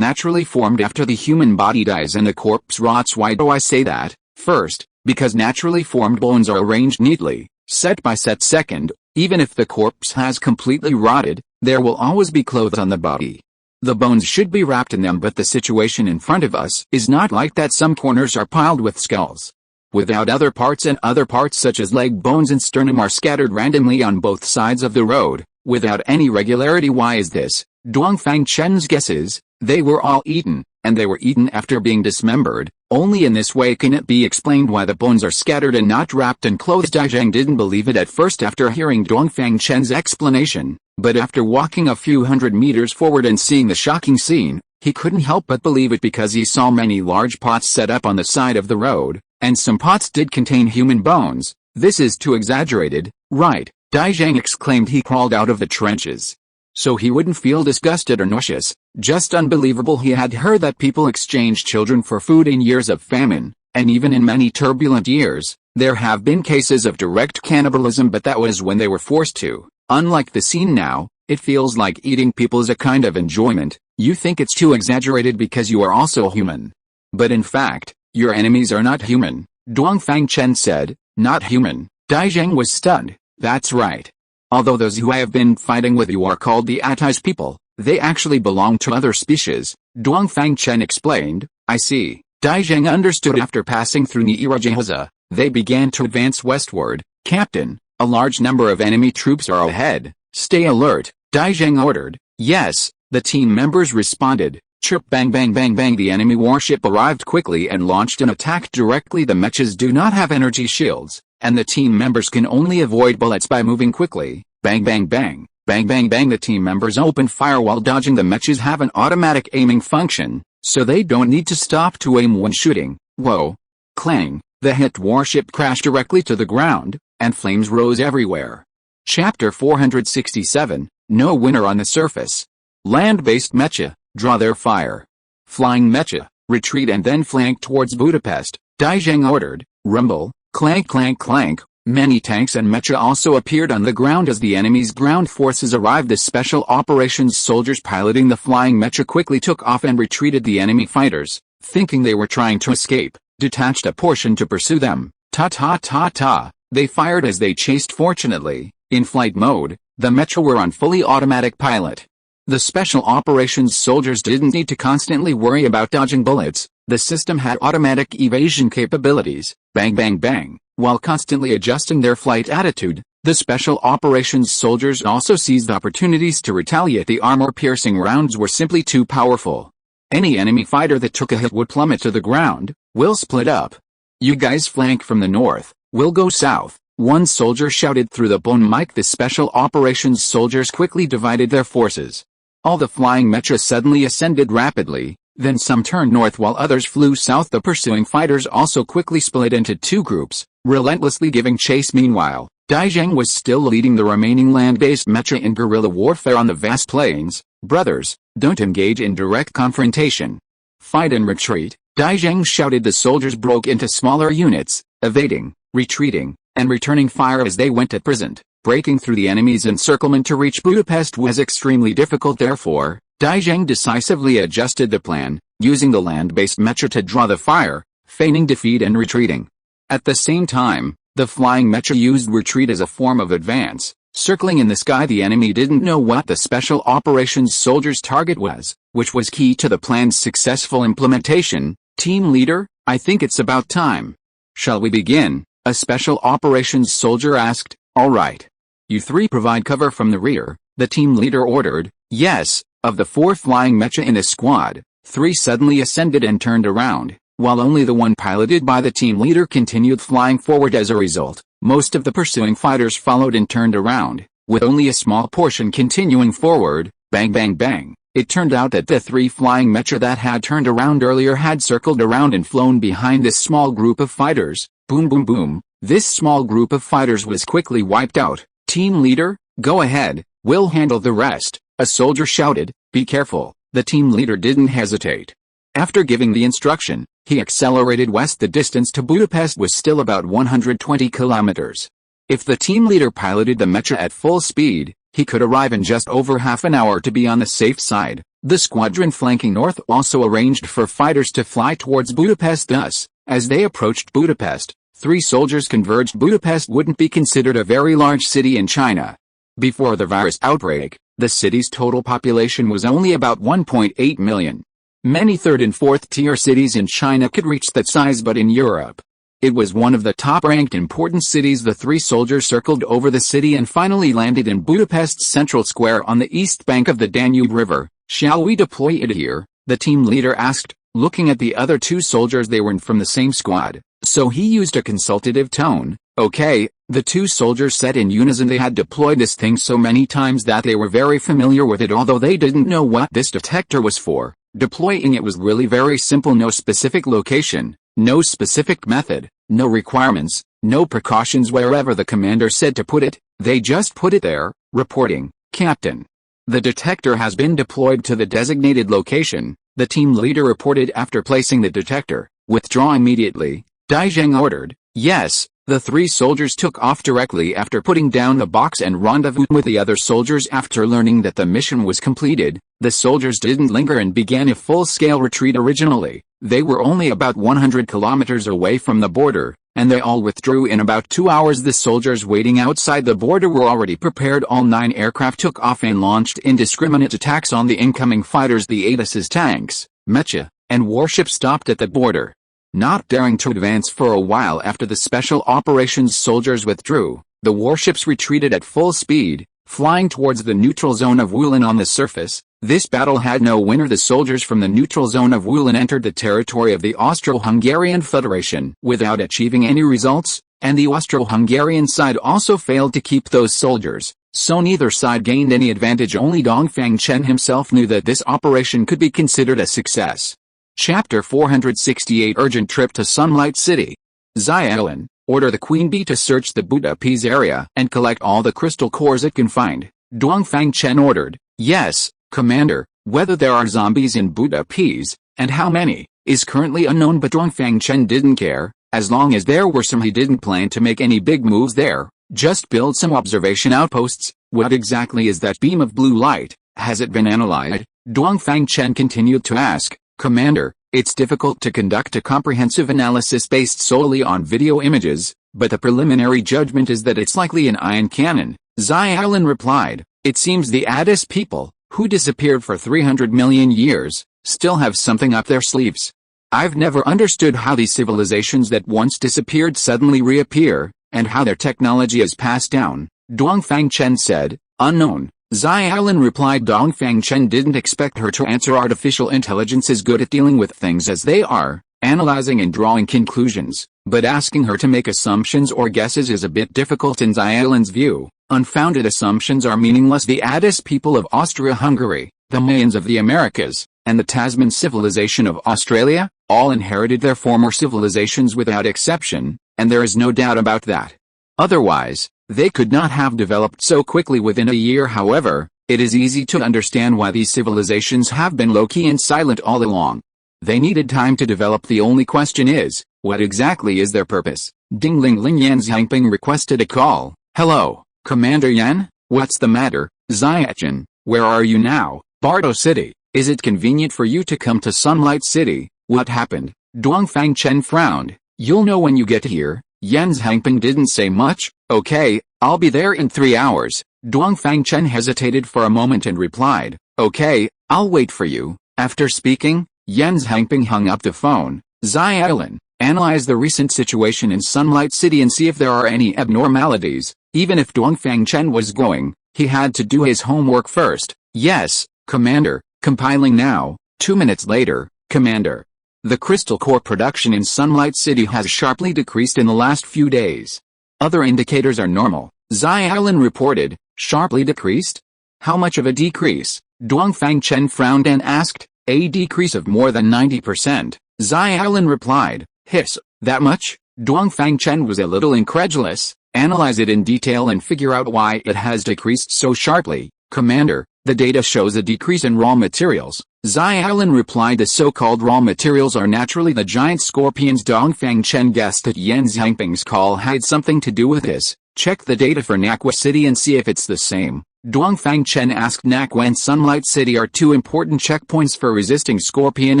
A: naturally formed after the human body dies and the corpse rots. Why do I say that? First, because naturally formed bones are arranged neatly, set by set. Second, even if the corpse has completely rotted, there will always be clothes on the body. The bones should be wrapped in them, but the situation in front of us is not like that. Some corners are piled with skulls, without other parts, and other parts such as leg bones and sternum are scattered randomly on both sides of the road, without any regularity. Why is this? Dongfang Chen's guess is, they were all eaten, and they were eaten after being dismembered. Only in this way can it be explained why the bones are scattered and not wrapped in clothes. Daijang didn't believe it at first after hearing Dongfang Chen's explanation, but after walking a few hundred meters forward and seeing the shocking scene, he couldn't help but believe it, because he saw many large pots set up on the side of the road, and some pots did contain human bones. This is too exaggerated, right? Dai Zhang exclaimed. He crawled out of the trenches so he wouldn't feel disgusted or nauseous. Just unbelievable. He had heard that people exchange children for food in years of famine, and even in many turbulent years, there have been cases of direct cannibalism, but that was when they were forced to. Unlike the scene now, it feels like eating people is a kind of enjoyment. You think it's too exaggerated because you are also human. But in fact, your enemies are not human, Dongfang Chen said. Not human? Dai Zhang was stunned. That's right. Although those who I have been fighting with you are called the Atais people, they actually belong to other species, Dongfang Chen explained. I see. Dai Zhang understood. After passing through Nirajahaza, they began to advance westward. Captain, a large number of enemy troops are ahead. Stay alert, Dai Zhang ordered. Yes, the team members responded. Chirp, bang bang bang bang. The enemy warship arrived quickly and launched an attack directly. The mechas do not have energy shields, and the team members can only avoid bullets by moving quickly. Bang bang bang, bang bang bang. The team members open fire while dodging. The mechas have an automatic aiming function, so they don't need to stop to aim when shooting. Whoa. Clang, the hit warship crashed directly to the ground, and flames rose everywhere. Chapter 467, No Winner on the Surface. Land-based mecha, draw their fire. Flying mecha, retreat and then flank towards Budapest, Dai Zhang ordered. Rumble, clank clank clank. Many tanks and mecha also appeared on the ground as the enemy's ground forces arrived. The special operations soldiers piloting the flying mecha quickly took off and retreated. The enemy fighters, thinking they were trying to escape, detached a portion to pursue them. Ta ta ta ta, they fired as they chased. Fortunately, in flight mode, the mecha were on fully automatic pilot. The special operations soldiers didn't need to constantly worry about dodging bullets. The system had automatic evasion capabilities. Bang bang bang. While constantly adjusting their flight attitude, the special operations soldiers also seized opportunities to retaliate. The armor-piercing rounds were simply too powerful. Any enemy fighter that took a hit would plummet to the ground. We'll split up. You guys flank from the north, we'll go south, one soldier shouted through the bone mic. The special operations soldiers quickly divided their forces. All the flying mecha suddenly ascended rapidly, then some turned north while others flew south. The pursuing fighters also quickly split into two groups, relentlessly giving chase. Meanwhile, Dai Zhang was still leading the remaining land-based mecha in guerrilla warfare on the vast plains. Brothers, don't engage in direct confrontation. Fight and retreat, Dai Zhang shouted. The soldiers broke into smaller units, evading, retreating, and returning fire as they went. At present, breaking through the enemy's encirclement to reach Budapest was extremely difficult. Therefore, Dai Zhang decisively adjusted the plan, using the land-based mecha to draw the fire, feigning defeat and retreating. At the same time, the flying mecha used retreat as a form of advance, circling in the sky. The enemy didn't know what the special operations soldiers' target was, which was key to the plan's successful implementation. Team leader, I think it's about time. Shall we begin? A special operations soldier asked. All right. You three provide cover from the rear, the team leader ordered. Yes. Of the 4 flying mecha in the squad, 3 suddenly ascended and turned around, while only the one piloted by the team leader continued flying forward. As a result, most of the pursuing fighters followed and turned around, with only a small portion continuing forward. Bang bang bang. It turned out that the 3 flying mecha that had turned around earlier had circled around and flown behind this small group of fighters. Boom boom boom. This small group of fighters was quickly wiped out. Team leader, go ahead, we'll handle the rest. A soldier shouted. Be careful. The team leader didn't hesitate. After giving the instruction, he accelerated west. The distance to Budapest was still about 120 kilometers. If the team leader piloted the mecha at full speed, he could arrive in just over half an hour to be on the safe side. The squadron flanking north also arranged for fighters to fly towards Budapest. Thus, as they approached Budapest, 3 soldiers converged. Budapest wouldn't be considered a very large city in China. Before the virus outbreak, the city's total population was only about 1.8 million. Many 3rd and 4th tier cities in China could reach that size, but in Europe, it was one of the top-ranked important cities. The 3 soldiers circled over the city and finally landed in Budapest's central square on the east bank of the Danube River. Shall we deploy it here? The team leader asked, looking at the other 2 soldiers. They weren't from the same squad, so he used a consultative tone. Okay, the 2 soldiers said in unison. They had deployed this thing so many times that they were very familiar with it, although they didn't know what this detector was for. Deploying it was really very simple. No specific location, no specific method, no requirements, No precautions wherever the commander said to put it, they just put it there, reporting, Captain. The detector has been deployed to the designated location, the team leader reported after placing the detector. Withdraw immediately, Dai Zheng ordered. Yes, the 3 soldiers took off directly after putting down the box and rendezvoused with the other soldiers after learning that the mission was completed. The soldiers didn't linger and began a full-scale retreat originally. They were only about 100 kilometers away from the border, and they all withdrew in about 2 hours. The soldiers waiting outside the border were already prepared. All 9 aircraft took off and launched indiscriminate attacks on the incoming fighters. The ATIS's tanks, mecha, and warships stopped at the border, not daring to advance for a while. After the special operations soldiers withdrew, the warships retreated at full speed, flying towards the neutral zone of Xiaolin. On the surface, this battle had no winner. The soldiers from the neutral zone of Xiaolin entered the territory of the Austro-Hungarian Federation without achieving any results, and the Austro-Hungarian side also failed to keep those soldiers, so neither side gained any advantage. Only Dongfang Chen himself knew that this operation could be considered a success. Chapter 468 Urgent Trip to Sunlight City. Xiaolin, order the Queen Bee to search the Budapest area and collect all the crystal cores it can find. Dongfang Chen ordered. Yes, Commander. Whether there are zombies in Budapest, and how many, is currently unknown, but Dongfang Chen didn't care. As long as there were some, he didn't plan to make any big moves there, just build some observation outposts. What exactly is that beam of blue light? Has it been analyzed? Dongfang Chen continued to ask. Commander, it's difficult to conduct a comprehensive analysis based solely on video images, but the preliminary judgment is that it's likely an ion cannon. Xiaolin replied. It seems the Addis people, who disappeared for 300 million years, still have something up their sleeves. I've never understood how these civilizations that once disappeared suddenly reappear, and how their technology is passed down. Dongfang Chen said. Unknown. Xiaolin replied. Dongfang Chen didn't expect her to answer. Artificial intelligence is good at dealing with things as they are, analyzing and drawing conclusions, but asking her to make assumptions or guesses is a bit difficult. In Xiaolin's view, unfounded assumptions are meaningless. The Addis people of Austria-Hungary, the Mayans of the Americas, and the Tasman civilization of Australia, all inherited their former civilizations without exception, and there is no doubt about that. Otherwise, they could not have developed so quickly within a year. However, it is easy to understand why these civilizations have been low-key and silent all along. They needed time to develop. The only question is, what exactly is their purpose? Ding ling ling. Yan Xiangping requested a call. Hello, Commander Yan, what's the matter? Xiachen, where are you now? Bardo City. Is it convenient for you to come to Sunlight City? What happened? Dongfang Chen frowned. You'll know when you get here. Yan Xiangping didn't say much. Okay, I'll be there in 3 hours. Dongfang Chen hesitated for a moment and replied. Okay, I'll wait for you. After speaking, Yan Xiangping hung up the phone. Xiaolin, analyze the recent situation in Sunlight City and see if there are any abnormalities. Even if Dongfang Chen was going, he had to do his homework first. Yes, Commander, compiling now. 2 minutes later, Commander. The crystal core production in Sunlight City has sharply decreased in the last few days. Other indicators are normal. Xiaolin reported. Sharply decreased? How much of a decrease? Dongfang Chen frowned and asked. A decrease of more than 90%. Xiaolin replied. Hiss, that much? Dongfang Chen was a little incredulous. Analyze it in detail and figure out why it has decreased so sharply. Commander, the data shows a decrease in raw materials. Xiaolin replied. The so-called raw materials are naturally the giant scorpions. Dongfang Chen guessed that Yan Xiangping's call had something to do with this. Check the data for Nakwa City and see if it's the same. Dongfang Chen asked. Nakwa and Sunlight City are 2 important checkpoints for resisting scorpion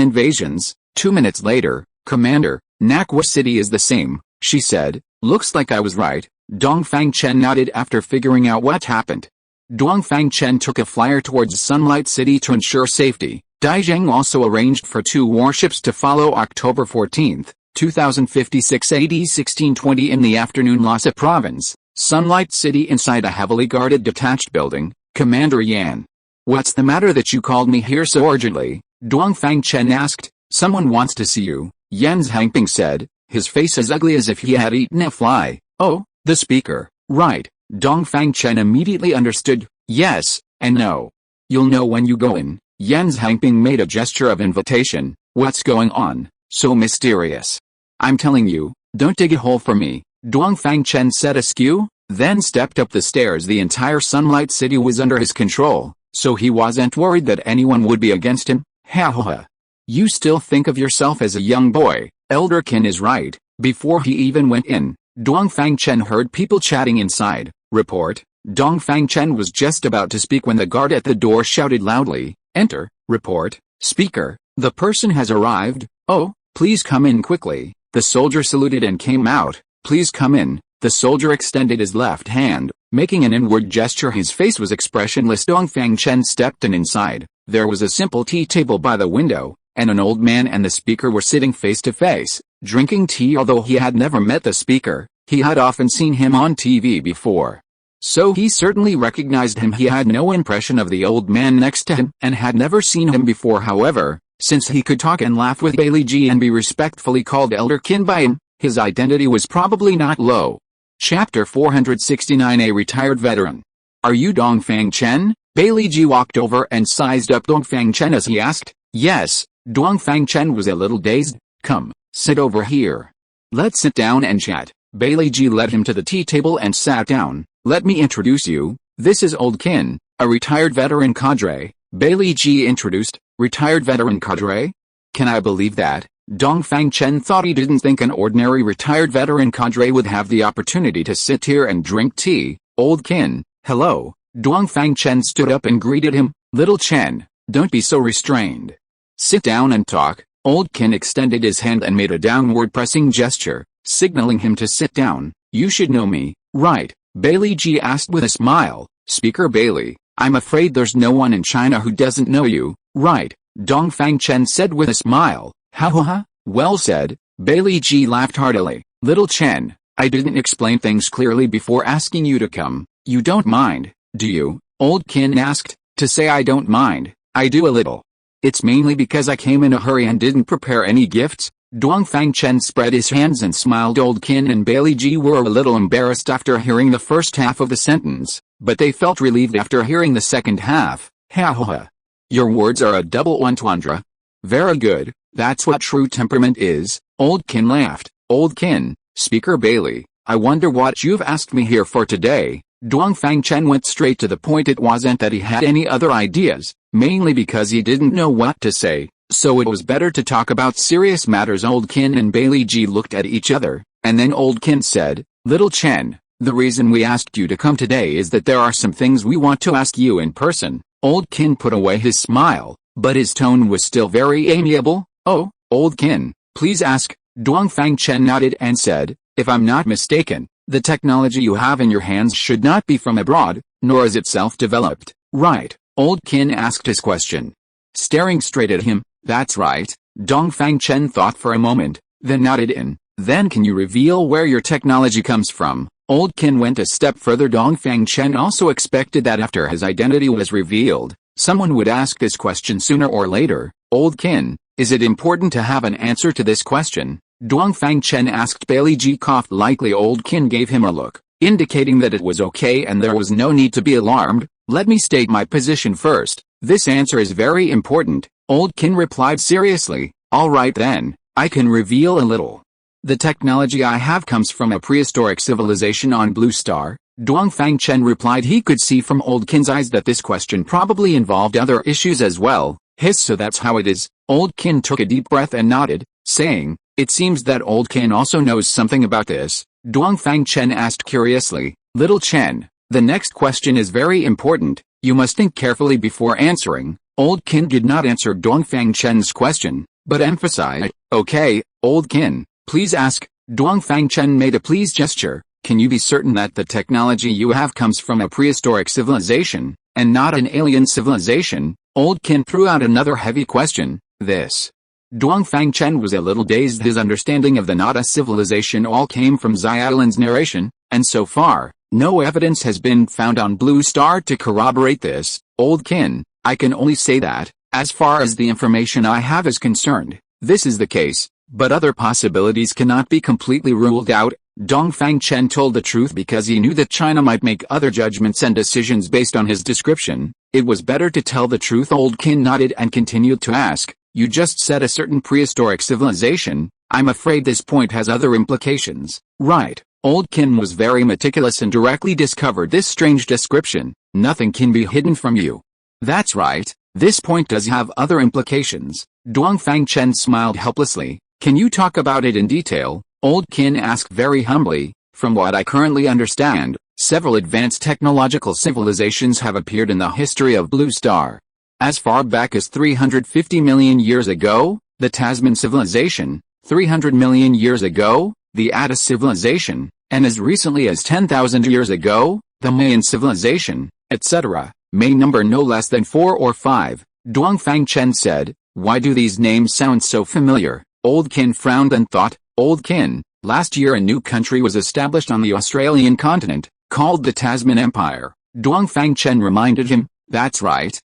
A: invasions. 2 minutes later, Commander, Nakwa City is the same, she said. Looks like I was right. Dongfang Chen nodded after figuring out what happened. Dongfang Chen took a flyer towards Sunlight City to ensure safety. Dai Zheng also arranged for 2 warships to follow October 14, 2056 AD 1620 in the afternoon. Lhasa Province, Sunlight City. Inside a heavily guarded detached building, Commander Yan. What's the matter that you called me here so urgently? Dongfang Chen asked. Someone wants to see you, Yan Xiangping said, his face as ugly as if he had eaten a fly. Oh, the speaker, right. Dongfang Chen immediately understood. Yes, and no. You'll know when you go in. Yan Xiangping made a gesture of invitation. What's going on? So mysterious. I'm telling you, don't dig a hole for me. Dongfang Chen said askew, then stepped up the stairs. The entire Sunlight City was under his control, so he wasn't worried that anyone would be against him. Ha ha ha. You still think of yourself as a young boy. Elder Qin is right. Before he even went in, Dongfang Chen heard people chatting inside. Report. Dongfang Chen was just about to speak when the guard at the door shouted loudly, "Enter." Report. Speaker. The person has arrived. Oh, please come in quickly. The soldier saluted and came out. Please come in. The soldier extended his left hand, making an inward gesture. His face was expressionless. Dongfang Chen stepped in. Inside, there was a simple tea table by the window, and an old man and the speaker were sitting face to face, drinking tea. Although he had never met the speaker, he had often seen him on TV before, so he certainly recognized him. He had no impression of the old man next to him, and had never seen him before. However, since he could talk and laugh with Bailey Ji and be respectfully called Elder Qin by him, his identity was probably not low. Chapter 469. A retired veteran. Are you Dongfang Chen? Bailey Ji walked over and sized up Dongfang Chen as he asked. Yes. Dongfang Chen was a little dazed. Come, sit over here. Let's sit down and chat. Bailey Ji led him to the tea table and sat down. Let me introduce you. This is Old Qin, a retired veteran cadre. Bailey Ji introduced. Retired veteran cadre? Can I believe that? Dongfang Chen thought. He didn't think an ordinary retired veteran cadre would have the opportunity to sit here and drink tea. Old Qin, hello. Dongfang Chen stood up and greeted him. Little Chen, don't be so restrained. Sit down and talk. Old Qin extended his hand and made a downward pressing gesture, signaling him to sit down. You should know me, right? Bailey Ji asked with a smile. Speaker Bailey, I'm afraid there's no one in China who doesn't know you, right? Dongfang Chen said with a smile. Ha ha ha, well said. Bailey Ji laughed heartily. Little Chen, I didn't explain things clearly before asking you to come. You don't mind, do you? Old Qin asked. To say I don't mind, I do a little. It's mainly because I came in a hurry and didn't prepare any gifts. Dongfang Chen spread his hands and smiled. Old Qin and Bailey Ji were a little embarrassed after hearing the first half of the sentence, but they felt relieved after hearing the second half. Ha ha ha. Your words are a double entendre. Very good, that's what true temperament is. Old Qin laughed. Old Qin, Speaker Bailey, I wonder what you've asked me here for today. Dongfang Chen went straight to the point. It wasn't that he had any other ideas, mainly because he didn't know what to say, so it was better to talk about serious matters. Old Qin and Bailey Ji looked at each other, and then Old Qin said, Little Chen, the reason we asked you to come today is that there are some things we want to ask you in person. Old Qin put away his smile, but his tone was still very amiable. Oh, Old Qin, please ask. Dongfang Chen nodded and said, if I'm not mistaken, the technology you have in your hands should not be from abroad, nor is it self-developed, right? Old Qin asked his question, staring straight at him. That's right. Dongfang Chen thought for a moment, then nodded. Then can you reveal where your technology comes from? Old Qin went a step further. Dongfang Chen also expected that after his identity was revealed, someone would ask this question sooner or later. Old Qin, is it important to have an answer to this question? Dongfang Chen asked. Bailey Ji coughed lightly. Old Qin gave him a look, indicating that it was okay and there was no need to be alarmed. Let me state my position first. This answer is very important. Old Qin replied seriously. All right then, I can reveal a little. The technology I have comes from a prehistoric civilization on Blue Star. Dongfang Chen replied. He could see from Old Qin's eyes that this question probably involved other issues as well. So that's how it is. Old Qin took a deep breath and nodded, saying, it seems that Old Qin also knows something about this. Dongfang Chen asked curiously, Little Chen, the next question is very important. You must think carefully before answering. Old Qin did not answer Dongfang Chen's question, but emphasized, okay, Old Qin, please ask. Dongfang Chen made a please gesture. Can you be certain that the technology you have comes from a prehistoric civilization, and not an alien civilization? Old Qin threw out another heavy question. This. Dongfang Chen was a little dazed. His understanding of the Nata civilization all came from Xiaolin's narration, and so far, no evidence has been found on Blue Star to corroborate this. Old Qin, I can only say that, as far as the information I have is concerned, this is the case, but other possibilities cannot be completely ruled out. Dongfang Chen told the truth because he knew that China might make other judgments and decisions based on his description. It was better to tell the truth. Old Qin nodded and continued to ask, you just said a certain prehistoric civilization. I'm afraid this point has other implications. Right. Old Qin was very meticulous and directly discovered this strange description. Nothing can be hidden from you. That's right, this point does have other implications. Dongfang Chen smiled helplessly. Can you talk about it in detail? Old Qin asked very humbly. From what I currently understand, several advanced technological civilizations have appeared in the history of Blue Star. As far back as 350 million years ago, the Tasman civilization, 300 million years ago, the Nata civilization, and as recently as 10,000 years ago, the Mayan civilization, etc., may number no less than 4 or 5. Dongfang Chen said, why do these names sound so familiar? Old Qin frowned and thought, Old Qin, last year a new country was established on the Australian continent, called the Tasman Empire. Dongfang Chen reminded him, that's right.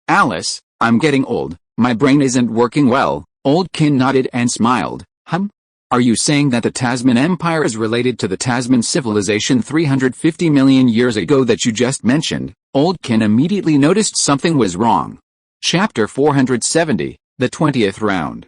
A: Alice, I'm getting old, my brain isn't working well. Old Qin nodded and smiled. Are you saying that the Tasman Empire is related to the Tasman civilization 350 million years ago that you just mentioned? Old Qin immediately noticed something was wrong. Chapter 470, the 20th round.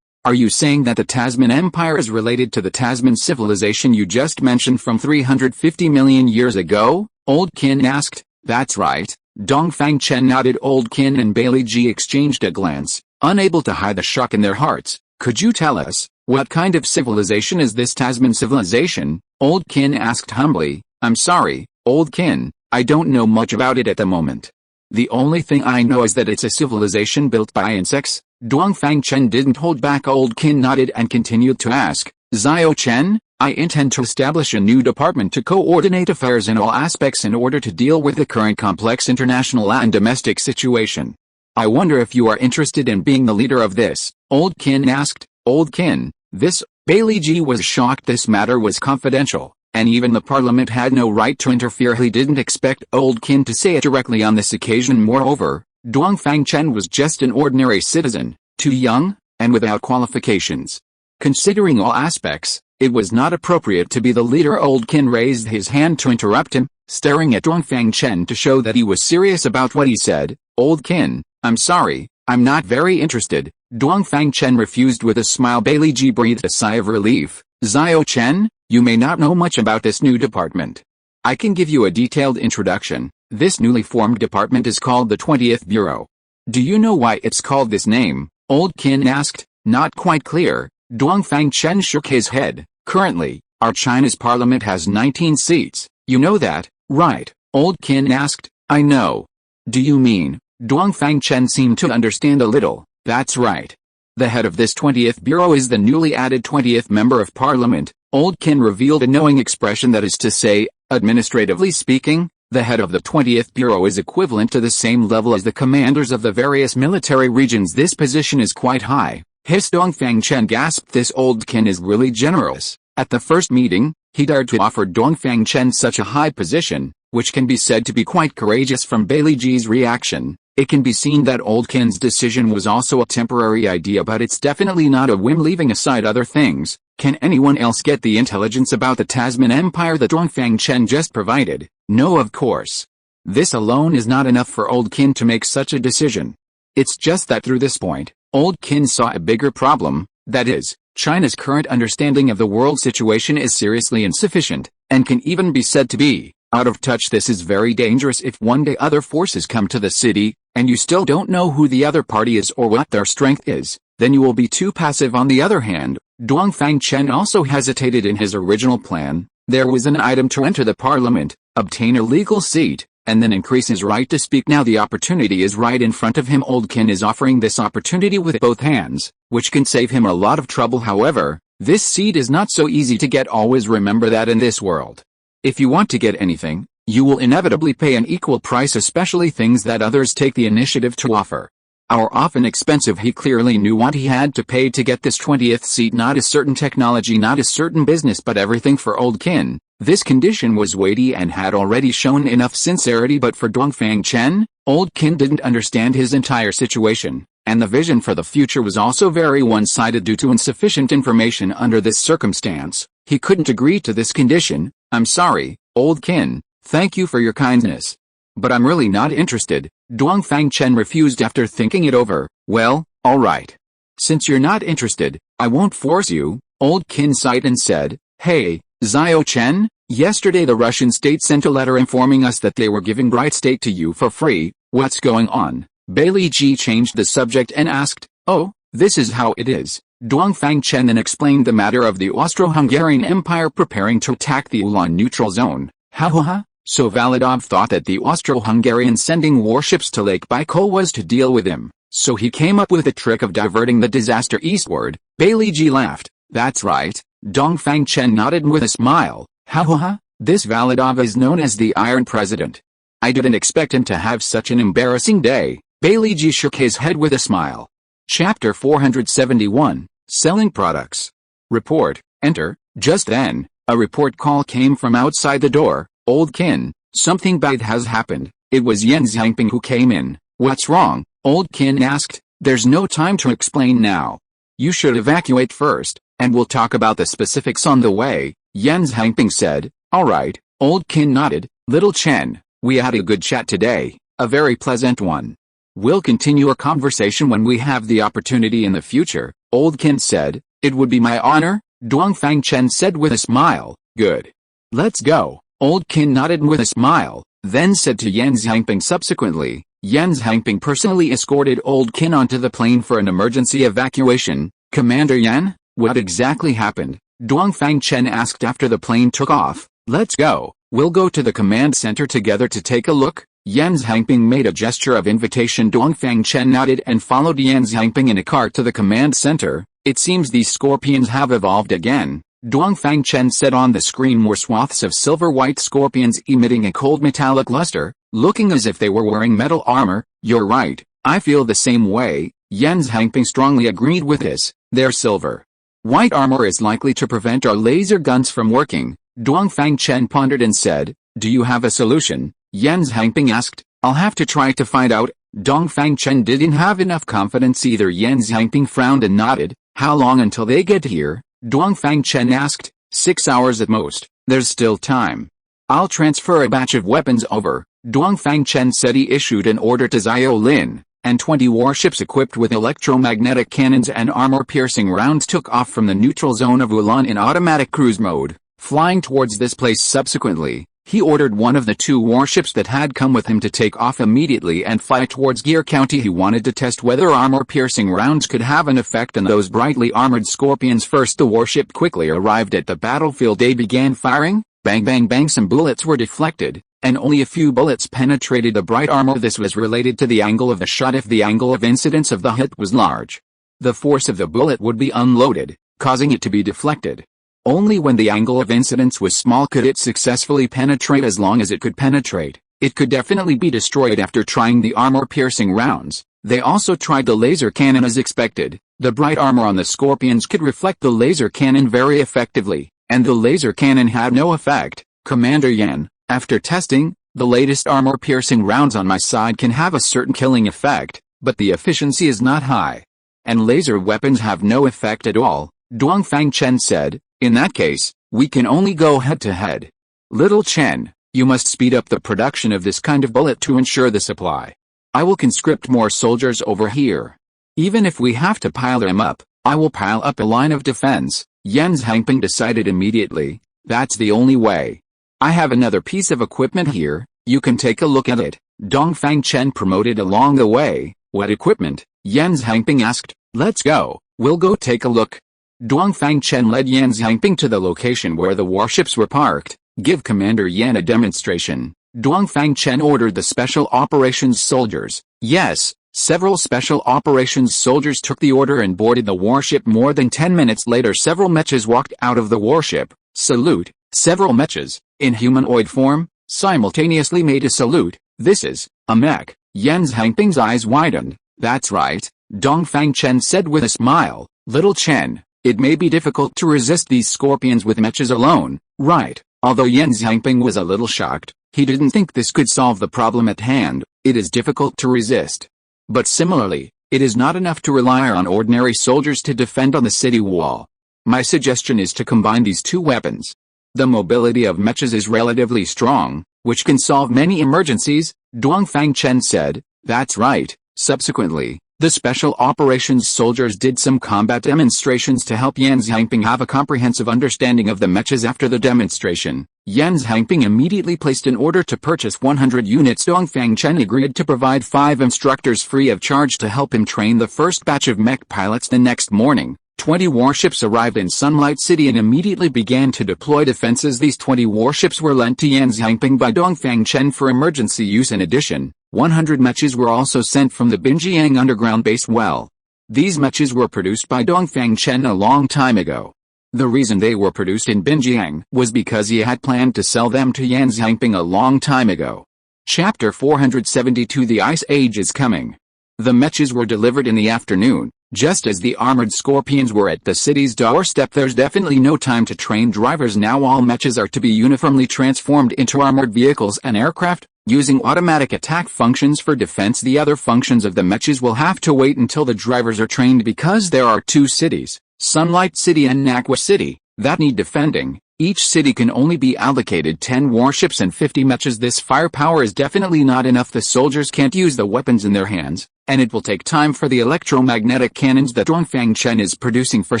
A: Are you saying that the Tasman Empire is related to the Tasman civilization you just mentioned from 350 million years ago? Old Qin asked. That's right. Dongfang Chen nodded. Old Qin and Bailey Ji exchanged a glance, unable to hide the shock in their hearts. Could you tell us, what kind of civilization is this Tasman civilization? Old Qin asked humbly. I'm sorry, Old Qin, I don't know much about it at the moment. The only thing I know is that it's a civilization built by insects. Dongfang Chen didn't hold back. Old Qin nodded and continued to ask, Xiao Chen, I intend to establish a new department to coordinate affairs in all aspects in order to deal with the current complex international and domestic situation. I wonder if you are interested in being the leader of this? Old Qin asked. Old Qin, this, Bailey Ji was shocked. This matter was confidential, and even the parliament had no right to interfere. He didn't expect Old Qin to say it directly on this occasion. Moreover, Dongfang Chen was just an ordinary citizen, too young, and without qualifications. Considering all aspects, it was not appropriate to be the leader. Old Qin raised his hand to interrupt him, staring at Dongfang Chen to show that he was serious about what he said. Old Qin, I'm sorry, I'm not very interested. Dongfang Chen refused with a smile. Bailey Ji breathed a sigh of relief. Xiao Chen, you may not know much about this new department. I can give you a detailed introduction. This newly formed department is called the 20th Bureau. Do you know why it's called this name? Old Qin asked. Not quite clear. Dongfang Chen shook his head. Currently, our China's parliament has 19 seats. You know that, right? Old Qin asked. I know. Do you mean? Dongfang Chen seemed to understand a little. That's right. The head of this 20th Bureau is the newly added 20th Member of Parliament. Old Qin revealed a knowing expression. That is to say, administratively speaking, the head of the 20th Bureau is equivalent to the same level as the commanders of the various military regions. This position is quite high. Dongfang Chen gasped. This Old Qin is really generous. At the first meeting, he dared to offer Dongfang Chen such a high position, which can be said to be quite courageous. From Bailey Ji's reaction, it can be seen that Old Qin's decision was also a temporary idea, but it's definitely not a whim. Leaving aside other things, can anyone else get the intelligence about the Tasman Empire that Dongfang Chen just provided? No, of course. This alone is not enough for Old Qin to make such a decision. It's just that through this point, Old Qin saw a bigger problem, that is, China's current understanding of the world situation is seriously insufficient, and can even be said to be out of touch. This is very dangerous. If one day other forces come to the city, and you still don't know who the other party is or what their strength is, then you will be too passive. On the other hand, Dongfang Chen also hesitated in his original plan. There was an item to enter the parliament, obtain a legal seat, and then increase his right to speak. Now the opportunity is right in front of him. Old Qin is offering this opportunity with both hands, which can save him a lot of trouble. However, this seat is not so easy to get. Always remember that in this world, if you want to get anything, you will inevitably pay an equal price, especially things that others take the initiative to offer. Are often expensive. He clearly knew what he had to pay to get this 20th seat. Not a certain technology, not a certain business, but everything. For Old Qin, this condition was weighty and had already shown enough sincerity. But for Dongfang Chen, Old Qin didn't understand his entire situation, and the vision for the future was also very one-sided due to insufficient information. Under this circumstance, he couldn't agree to this condition. I'm sorry, Old Qin, thank you for your kindness, but I'm really not interested. Dongfang Chen refused after thinking it over. Well, all right. Since you're not interested, I won't force you. Old Qin sighed and said, Hey, Xiao Chen, yesterday the Russian state sent a letter informing us that they were giving Bright State to you for free. What's going on? Bailey G changed the subject and asked, "Oh, this is how it is." Dongfang Chen then explained the matter of the Austro-Hungarian Empire preparing to attack the Ulan neutral zone. Ha. So Valadov thought that the Austro-Hungarians sending warships to Lake Baikal was to deal with him, so he came up with a trick of diverting the disaster eastward. Bailey G laughed. That's right. Dongfang Chen nodded with a smile. Ha. This Valadov is known as the Iron President. I didn't expect him to have such an embarrassing day. Bailey G shook his head with a smile. Chapter 471, Selling Products. Report, enter. Just then, a report call came from outside the door. Old Kin, something bad has happened. It was Yan Xiangping who came in. What's wrong? Old Kin asked. There's no time to explain now. You should evacuate first, and we'll talk about the specifics on the way, Yan Xiangping said. Alright, Old Kin nodded. Little Chen, we had a good chat today, a very pleasant one. We'll continue our conversation when we have the opportunity in the future, Old Kin said. It would be my honor, Dongfang Chen said with a smile. Good. Let's go. Old Kin nodded with a smile, then said to Yan Xiangping subsequently. Yan Xiangping personally escorted Old Kin onto the plane for an emergency evacuation. Commander Yan, what exactly happened? Dongfang Chen asked after the plane took off. Let's go. We'll go to the command center together to take a look. Yan Xiangping made a gesture of invitation. Dongfang Chen nodded and followed Yan Xiangping in a cart to the command center. It seems these scorpions have evolved again. Dongfang Chen said. On the screen were swaths of silver-white scorpions emitting a cold metallic luster, looking as if they were wearing metal armor. You're right, I feel the same way. Yan Xiangping strongly agreed with this. Their silver white armor is likely to prevent our laser guns from working. Dongfang Chen pondered and said, do you have a solution? Yan Xiangping asked. I'll have to try to find out. Dongfang Chen didn't have enough confidence either. Yan Xiangping frowned and nodded. How long until they get here? Dongfang Chen asked. 6 hours at most. There's still time. I'll transfer a batch of weapons over. Dongfang Chen said. He issued an order to Xiaolin, and 20 warships equipped with electromagnetic cannons and armor-piercing rounds took off from the neutral zone of Ulan in automatic cruise mode, flying towards this place. Subsequently, he ordered one of the 2 warships that had come with him to take off immediately and fly towards Gear County. He wanted to test whether armor-piercing rounds could have an effect on those brightly armored scorpions. First, the warship quickly arrived at the battlefield. They began firing. Bang bang bang. Some bullets were deflected, and only a few bullets penetrated the bright armor. This was related to the angle of the shot. If the angle of incidence of the hit was large, the force of the bullet would be unloaded, causing it to be deflected. Only when the angle of incidence was small could it successfully penetrate. As long as it could penetrate, it could definitely be destroyed. After trying the armor-piercing rounds, they also tried the laser cannon. As expected, the bright armor on the scorpions could reflect the laser cannon very effectively, and the laser cannon had no effect. Commander Yan, after testing, the latest armor-piercing rounds on my side can have a certain killing effect, but the efficiency is not high, and laser weapons have no effect at all, Dongfang Chen said. In that case, we can only go head-to-head. Little Chen, you must speed up the production of this kind of bullet to ensure the supply. I will conscript more soldiers over here. Even if we have to pile them up, I will pile up a line of defense. Yan Xiangping decided immediately. That's the only way. I have another piece of equipment here, you can take a look at it. Dongfang Chen promoted along the way. What equipment? Yan Xiangping asked. Let's go, we'll go take a look. Dongfang Chen led Yan Xiangping to the location where the warships were parked. Give Commander Yan a demonstration. Dongfang Chen ordered the Special Operations soldiers. Yes, several Special Operations soldiers took the order and boarded the warship. More than 10 minutes later, several mechas walked out of the warship. Salute. Several mechas, in humanoid form, simultaneously made a salute. This is a mech. Yan Xiangping's eyes widened. That's right, Dongfang Chen said with a smile. Little Chen, it may be difficult to resist these scorpions with mechas alone, right? Although Yan Xiangping was a little shocked, he didn't think this could solve the problem at hand. It is difficult to resist. But similarly, it is not enough to rely on ordinary soldiers to defend on the city wall. My suggestion is to combine these 2 weapons. The mobility of mechas is relatively strong, which can solve many emergencies, Dongfang Chen said. That's right. Subsequently, The Special Operations soldiers did some combat demonstrations to help Yan Xiangping have a comprehensive understanding of the matches. After the demonstration, Yan Xiangping immediately placed an order to purchase 100 units. Dongfang Chen agreed to provide 5 instructors free of charge to help him train the first batch of mech pilots. The next morning, 20 warships arrived in Sunlight City and immediately began to deploy defenses. These 20 warships were lent to Yan Xiangping by Dongfang Chen for emergency use. In addition, 100 matches were also sent from the Binjiang underground base well. These matches were produced by Dongfang Chen a long time ago. The reason they were produced in Binjiang was because he had planned to sell them to Yan Xiangping a long time ago. Chapter 472 The Ice Age is coming. The matches were delivered in the afternoon, just as the armored scorpions were at the city's doorstep. There's definitely no time to train drivers now. All matches are to be uniformly transformed into armored vehicles and aircraft, using automatic attack functions for defense. The other functions of the matches will have to wait until the drivers are trained because there are 2 cities, Sunlight City and Naqua City, that need defending. Each city can only be allocated 10 warships and 50 matches. This firepower is definitely not enough. The soldiers can't use the weapons in their hands, and it will take time for the electromagnetic cannons that Dongfang Chen is producing for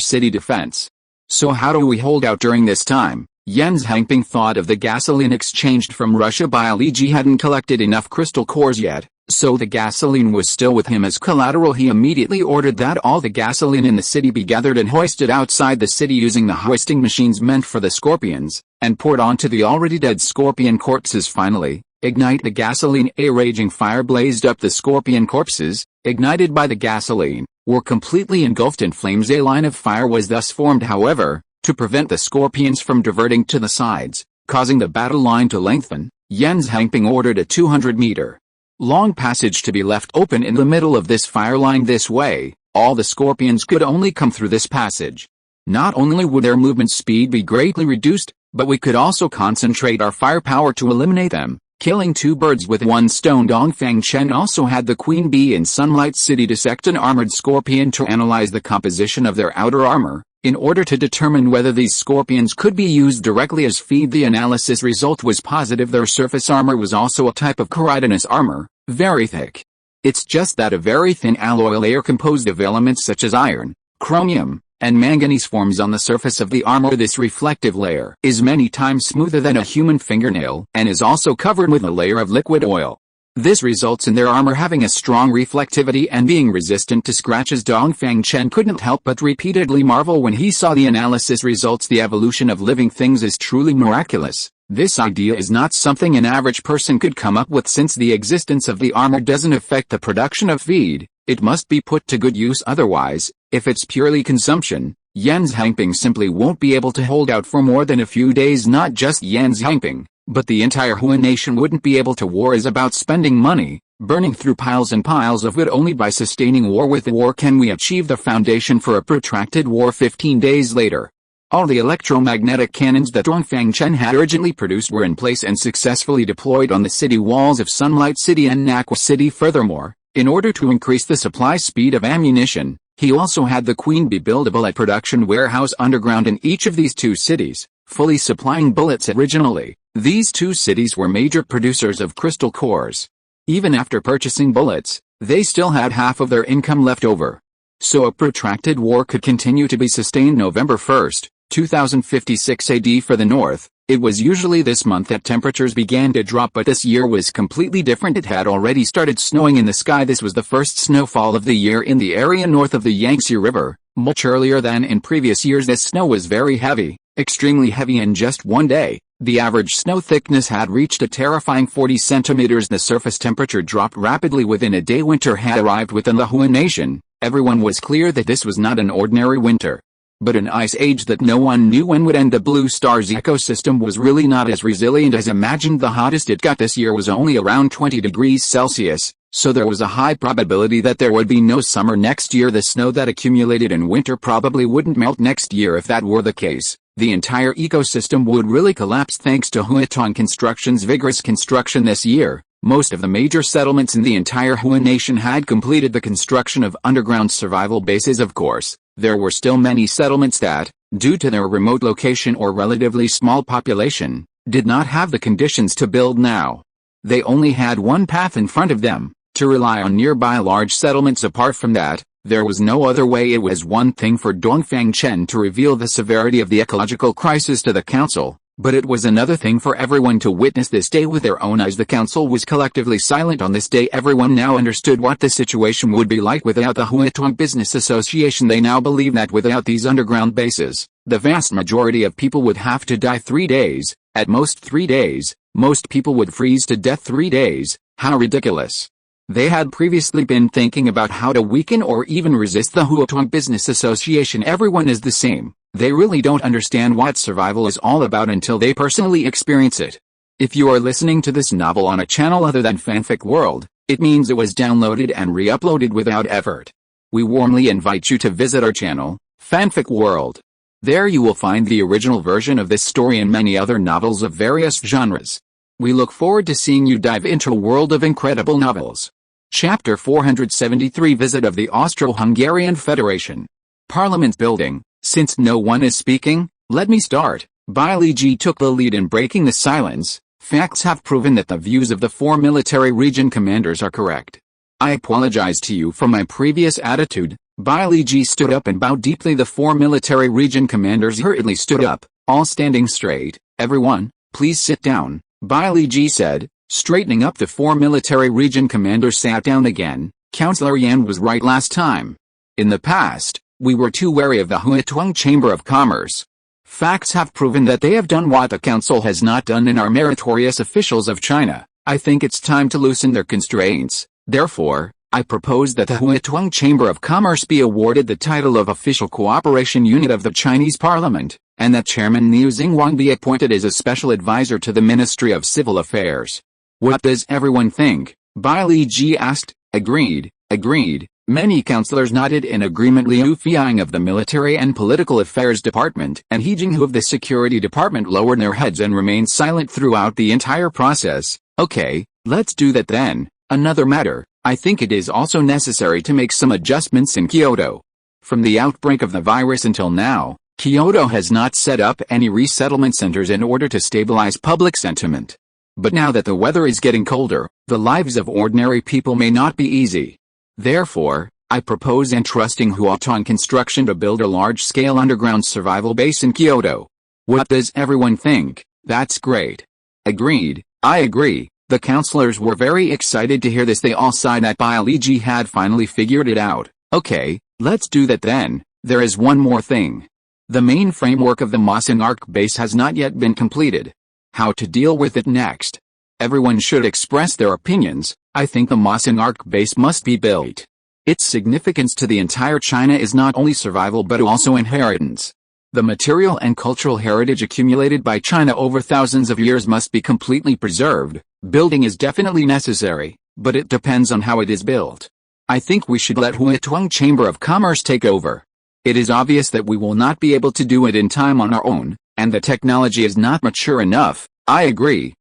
A: city defense. So how do we hold out during this time? Yan Xiangping thought of the gasoline exchanged from Russia by Li Ji hadn't collected enough crystal cores yet, so the gasoline was still with him as collateral. He immediately ordered that all the gasoline in the city be gathered and hoisted outside the city using the hoisting machines meant for the scorpions, and poured onto the already dead scorpion corpses. Finally, ignite the gasoline. A raging fire blazed up. The scorpion corpses, ignited by the gasoline, were completely engulfed in flames. A line of fire was thus formed, however, to prevent the scorpions from diverting to the sides, causing the battle line to lengthen. Yan Xiangping ordered a 200-meter long passage to be left open in the middle of this fire line. This way, all the scorpions could only come through this passage. Not only would their movement speed be greatly reduced, but we could also concentrate our firepower to eliminate them, killing 2 birds with 1 stone. Dongfang Chen also had the Queen Bee in Sunlight City dissect an armored scorpion to analyze the composition of their outer armor, in order to determine whether these scorpions could be used directly as feed. The analysis result was positive. Their surface armor was also a type of chitinous armor, very thick. It's just that a very thin alloy layer composed of elements such as iron, chromium, and manganese forms on the surface of the armor. This reflective layer is many times smoother than a human fingernail and is also covered with a layer of liquid oil. This results in their armor having a strong reflectivity and being resistant to scratches. Dongfang Chen couldn't help but repeatedly marvel when he saw the analysis results. The evolution of living things is truly miraculous. This idea is not something an average person could come up with. Since the existence of the armor doesn't affect the production of feed, it must be put to good use. Otherwise, if it's purely consumption, Yan Xiangping simply won't be able to hold out for more than a few days. Not just Yan Xiangping, but the entire Huan nation wouldn't be able to. War is about spending money, burning through piles and piles of wood. Only by sustaining war with war can we achieve the foundation for a protracted war. 15 days later, all the electromagnetic cannons that Dongfang Chen had urgently produced were in place and successfully deployed on the city walls of Sunlight City and Naqua City. Furthermore, in order to increase the supply speed of ammunition, he also had the Queen Bee build a bullet production warehouse underground in each of these 2 cities, fully supplying bullets. Originally, these 2 cities were major producers of crystal cores. Even after purchasing bullets, they still had half of their income left over. So a protracted war could continue to be sustained. November 1st, 2056 AD. For the north, it was usually this month that temperatures began to drop, but this year was completely different. It had already started snowing in the sky. This was the first snowfall of the year in the area north of the Yangtze River. Much earlier than in previous years, this snow was very heavy, extremely heavy. In just one day, the average snow thickness had reached a terrifying 40 centimeters. The surface temperature dropped rapidly. Within a day, winter had arrived within the Huan nation. Everyone was clear that this was not an ordinary winter, but an ice age that no one knew when would end. The Blue Star's ecosystem was really not as resilient as imagined. The hottest it got this year was only around 20 degrees Celsius, so there was a high probability that there would be no summer next year. The snow that accumulated in winter probably wouldn't melt next year. If that were the case, the entire ecosystem would really collapse. Thanks to Huatong Construction's vigorous construction this year, most of the major settlements in the entire Huan nation had completed the construction of underground survival bases. Of course, there were still many settlements that, due to their remote location or relatively small population, did not have the conditions to build now. They only had one path in front of them, to rely on nearby large settlements. Apart from that, there was no other way. It was one thing for Dongfang Chen to reveal the severity of the ecological crisis to the council, but it was another thing for everyone to witness this day with their own eyes. The council was collectively silent on this day. Everyone now understood what the situation would be like without the Huatong Business Association. They now believe that without these underground bases, the vast majority of people would have to die 3 days, at most 3 days. Most people would freeze to death 3 days. How ridiculous. They had previously been thinking about how to weaken or even resist the Huatong Business Association. Everyone is the same. They really don't understand what survival is all about until they personally experience it. If you are listening to this novel on a channel other than Fanfic World, it means it was downloaded and re-uploaded without effort. We warmly invite you to visit our channel, Fanfic World. There you will find the original version of this story and many other novels of various genres. We look forward to seeing you dive into a world of incredible novels. Chapter 473 Visit of the Austro-Hungarian Federation. Parliament Building. Since no one is speaking, let me start. Biology took the lead in breaking the silence. Facts have proven that the views of the 4 military region commanders are correct. I apologize to you for my previous attitude. Biology stood up and bowed deeply. The 4 military region commanders hurriedly stood up, all standing straight. Everyone, please sit down, Biology said. Straightening up, the 4 military region commanders sat down again. Councillor Yan was right last time. In the past, we were too wary of the Huatong Chamber of Commerce. Facts have proven that they have done what the council has not done in our meritorious officials of China. I think it's time to loosen their constraints. Therefore, I propose that the Huatong Chamber of Commerce be awarded the title of Official Cooperation Unit of the Chinese Parliament, and that Chairman Liu Xingwang be appointed as a special advisor to the Ministry of Civil Affairs. What does everyone think? Biology asked. Agreed, agreed. Many councillors nodded in agreement. Liu Fiang of the Military and Political Affairs Department and He Jinghu of the Security Department lowered their heads and remained silent throughout the entire process. Okay, let's do that then. Another matter, I think it is also necessary to make some adjustments in Kyoto. From the outbreak of the virus until now, Kyoto has not set up any resettlement centers in order to stabilize public sentiment. But now that the weather is getting colder, the lives of ordinary people may not be easy. Therefore, I propose entrusting Huatong Construction to build a large-scale underground survival base in Kyoto. What does everyone think? That's great. Agreed, I agree. The councillors were very excited to hear this. They all sighed that Biology had finally figured it out. Okay, let's do that then. There is one more thing. The main framework of the Mosin base has not yet been completed. How to deal with it next? Everyone should express their opinions. I think the Mosin base must be built. Its significance to the entire China is not only survival but also inheritance. The material and cultural heritage accumulated by China over thousands of years must be completely preserved. Building is definitely necessary, but it depends on how it is built. I think we should let Huatong Chamber of Commerce take over. It is obvious that we will not be able to do it in time on our own, and the technology is not mature enough. I agree.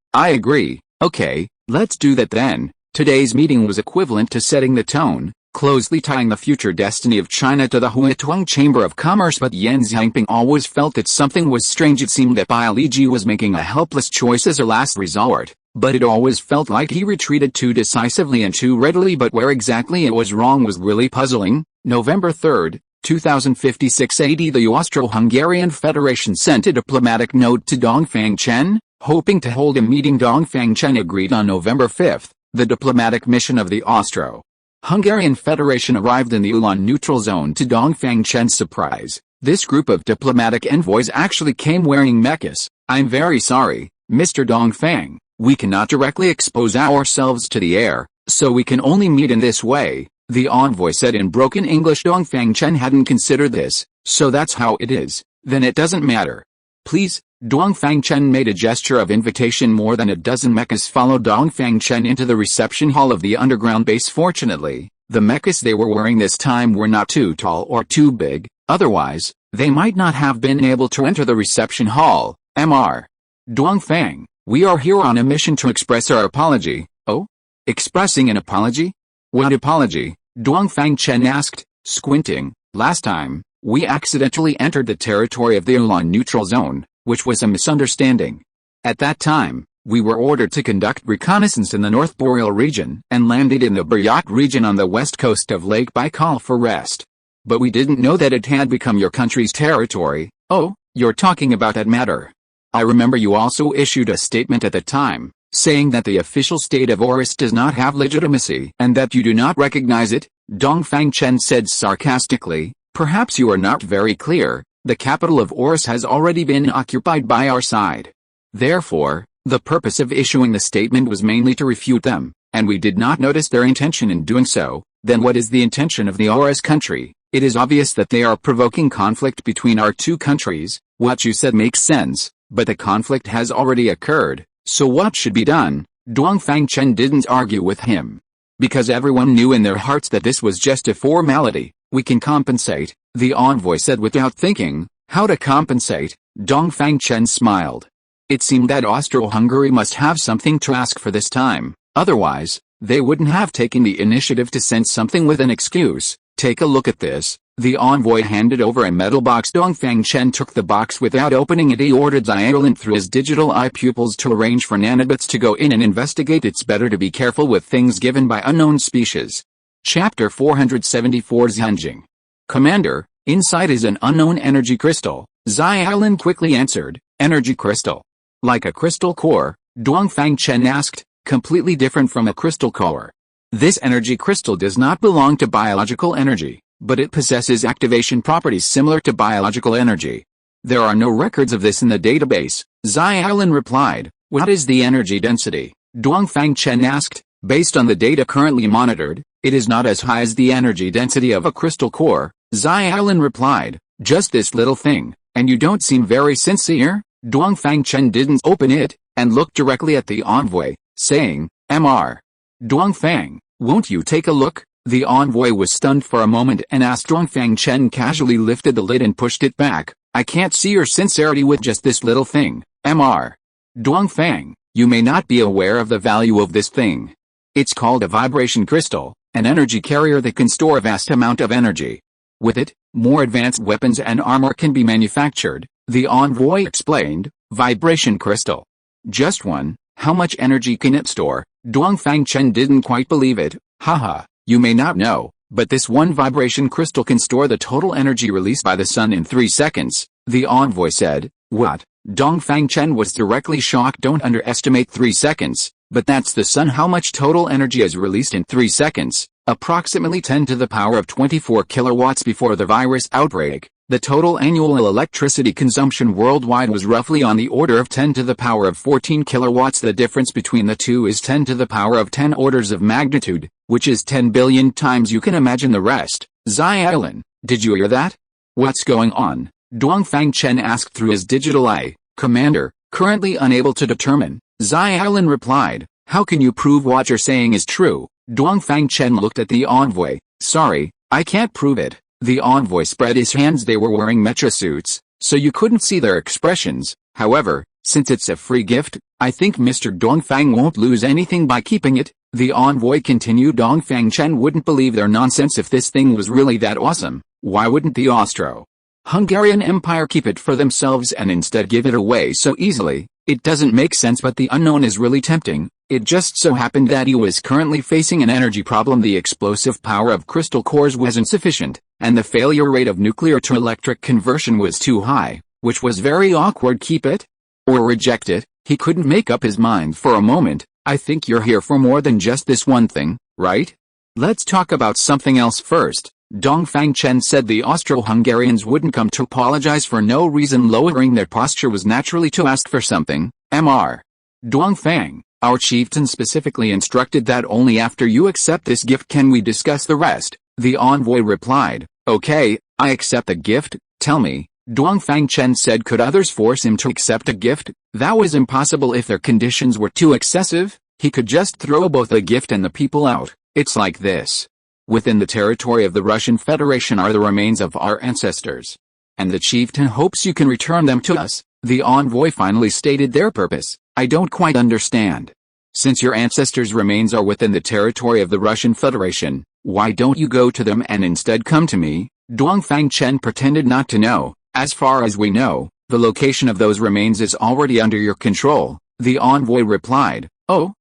A: Okay, let's do that then. Today's meeting was equivalent to setting the tone, closely tying the future destiny of China to the Huatong Chamber of Commerce. But Yan Xiangping always felt that something was strange. It seemed that Biology was making a helpless choice as a last resort, but it always felt like he retreated too decisively and too readily. But where exactly it was wrong was really puzzling. November 3, 2056 AD, the Austro-Hungarian Federation sent a diplomatic note to Dongfang Chen, hoping to hold a meeting. Dongfang Chen agreed on November 5. The diplomatic mission of the Austro-Hungarian Federation arrived in the Ulan neutral zone. To Dongfang Chen's surprise, this group of diplomatic envoys actually came wearing mechas. I'm very sorry, Mr. Dongfang, we cannot directly expose ourselves to the air, so we can only meet in this way, the envoy said in broken English. Dongfang Chen hadn't considered this, so that's how it is, then it doesn't matter. Please. Dongfang Chen made a gesture of invitation. More than a dozen mechas followed Dongfang Chen into the reception hall of the underground base. Fortunately, the mechas they were wearing this time were not too tall or too big, otherwise, they might not have been able to enter the reception hall. Mr. Dongfang, we are here on a mission to express our apology. Oh? Expressing an apology? What apology? Dongfang Chen asked, squinting. Last time, we accidentally entered the territory of the Ulan neutral zone, which was a misunderstanding. At that time, We were ordered to conduct reconnaissance in the North Boreal region and landed in the Buryak region on the west coast of Lake Baikal for rest. But we didn't know that it had become your country's territory. Oh, you're talking about that matter. I remember you also issued a statement at the time, saying that the official state of Oris does not have legitimacy and that you do not recognize it, Dongfang Chen said sarcastically. Perhaps you are not very clear. The capital of Oris has already been occupied by our side. Therefore, the purpose of issuing the statement was mainly to refute them, and we did not notice their intention in doing so. Then what is the intention of the Oris country? It is obvious that they are provoking conflict between our two countries. What you said makes sense, but the conflict has already occurred, so what should be done? Dongfang Chen didn't argue with him. Because everyone knew in their hearts that this was just a formality. We can compensate, the envoy said without thinking. How to compensate? Dongfang Chen smiled. It seemed that Austro-Hungary must have something to ask for this time, otherwise, they wouldn't have taken the initiative to send something with an excuse. Take a look at this. The envoy handed over a metal box. Dongfang Chen took the box without opening it. He ordered Xiaolin through his digital eye pupils to arrange for nanobots to go in and investigate. It's better to be careful with things given by unknown species. Chapter 474 Zhanjing. Commander, inside is an unknown energy crystal, Xiaolin quickly answered. Energy crystal? Like a crystal core? Dongfang Chen asked. Completely different from a crystal core. This energy crystal does not belong to biological energy, but it possesses activation properties similar to biological energy. There are no records of this in the database, Xiaolin replied. What is the energy density? Dongfang Chen asked. Based on the data currently monitored, it is not as high as the energy density of a crystal core, Xiaolin replied. Just this little thing, and you don't seem very sincere? Dongfang Chen didn't open it, and looked directly at the envoy, saying, Mr. Dongfang, won't you take a look? The envoy was stunned for a moment and asked. Dongfang Chen casually lifted the lid and pushed it back. I can't see your sincerity with just this little thing, Mr. Dongfang, you may not be aware of the value of this thing. It's called a vibration crystal, an energy carrier that can store a vast amount of energy. With it, more advanced weapons and armor can be manufactured, the envoy explained. Vibration crystal. Just one, how much energy can it store? Dongfang Chen didn't quite believe it. Haha, you may not know, but this one vibration crystal can store the total energy released by the sun in 3 seconds, the envoy said. What? Dongfang Chen was directly shocked. Don't underestimate 3 seconds. But that's the sun. How much total energy is released in 3 seconds? Approximately 10 to the power of 24 kilowatts. Before the virus outbreak, the total annual electricity consumption worldwide was roughly on the order of 10 to the power of 14 kilowatts. The difference between the two is 10 to the power of 10 orders of magnitude, which is 10 billion times. You can imagine the rest. Xiaolin, did you hear that? What's going on? Dongfang Chen asked through his digital eye. Commander, currently unable to determine. Xiaolin replied. How can you prove what you're saying is true? Dongfang Chen looked at the envoy. Sorry, I can't prove it. The envoy spread his hands. They were wearing mecha suits, so you couldn't see their expressions. However, since it's a free gift, I think Mr. Dongfang won't lose anything by keeping it. The envoy continued. Dongfang Chen wouldn't believe their nonsense. If this thing was really that awesome, why wouldn't the Austro-Hungarian Empire keep it for themselves and instead give it away so easily? It doesn't make sense, but the unknown is really tempting. It just so happened that he was currently facing an energy problem. The explosive power of crystal cores was insufficient, and the failure rate of nuclear to electric conversion was too high, which was very awkward. Keep it? Or reject it? He couldn't make up his mind for a moment. I think you're here for more than just this one thing, right? Let's talk about something else first. Dongfang Chen said the Austro-Hungarians wouldn't come to apologize for no reason. Lowering their posture was naturally to ask for something. Mr. Dongfang, our chieftain specifically instructed that only after you accept this gift can we discuss the rest. The envoy replied. Okay, I accept the gift. Tell me. Dongfang Chen said. Could others force him to accept a gift? That was impossible. If their conditions were too excessive, he could just throw both the gift and the people out. It's like this. Within the territory of the Russian Federation are the remains of our ancestors, and the chieftain hopes you can return them to us. The envoy finally stated their purpose. I don't quite understand. Since your ancestors' remains are within the territory of the Russian Federation, why don't you go to them and instead come to me? Dongfang Chen pretended not to know. As far as we know, the location of those remains is already under your control. the envoy replied. Oh,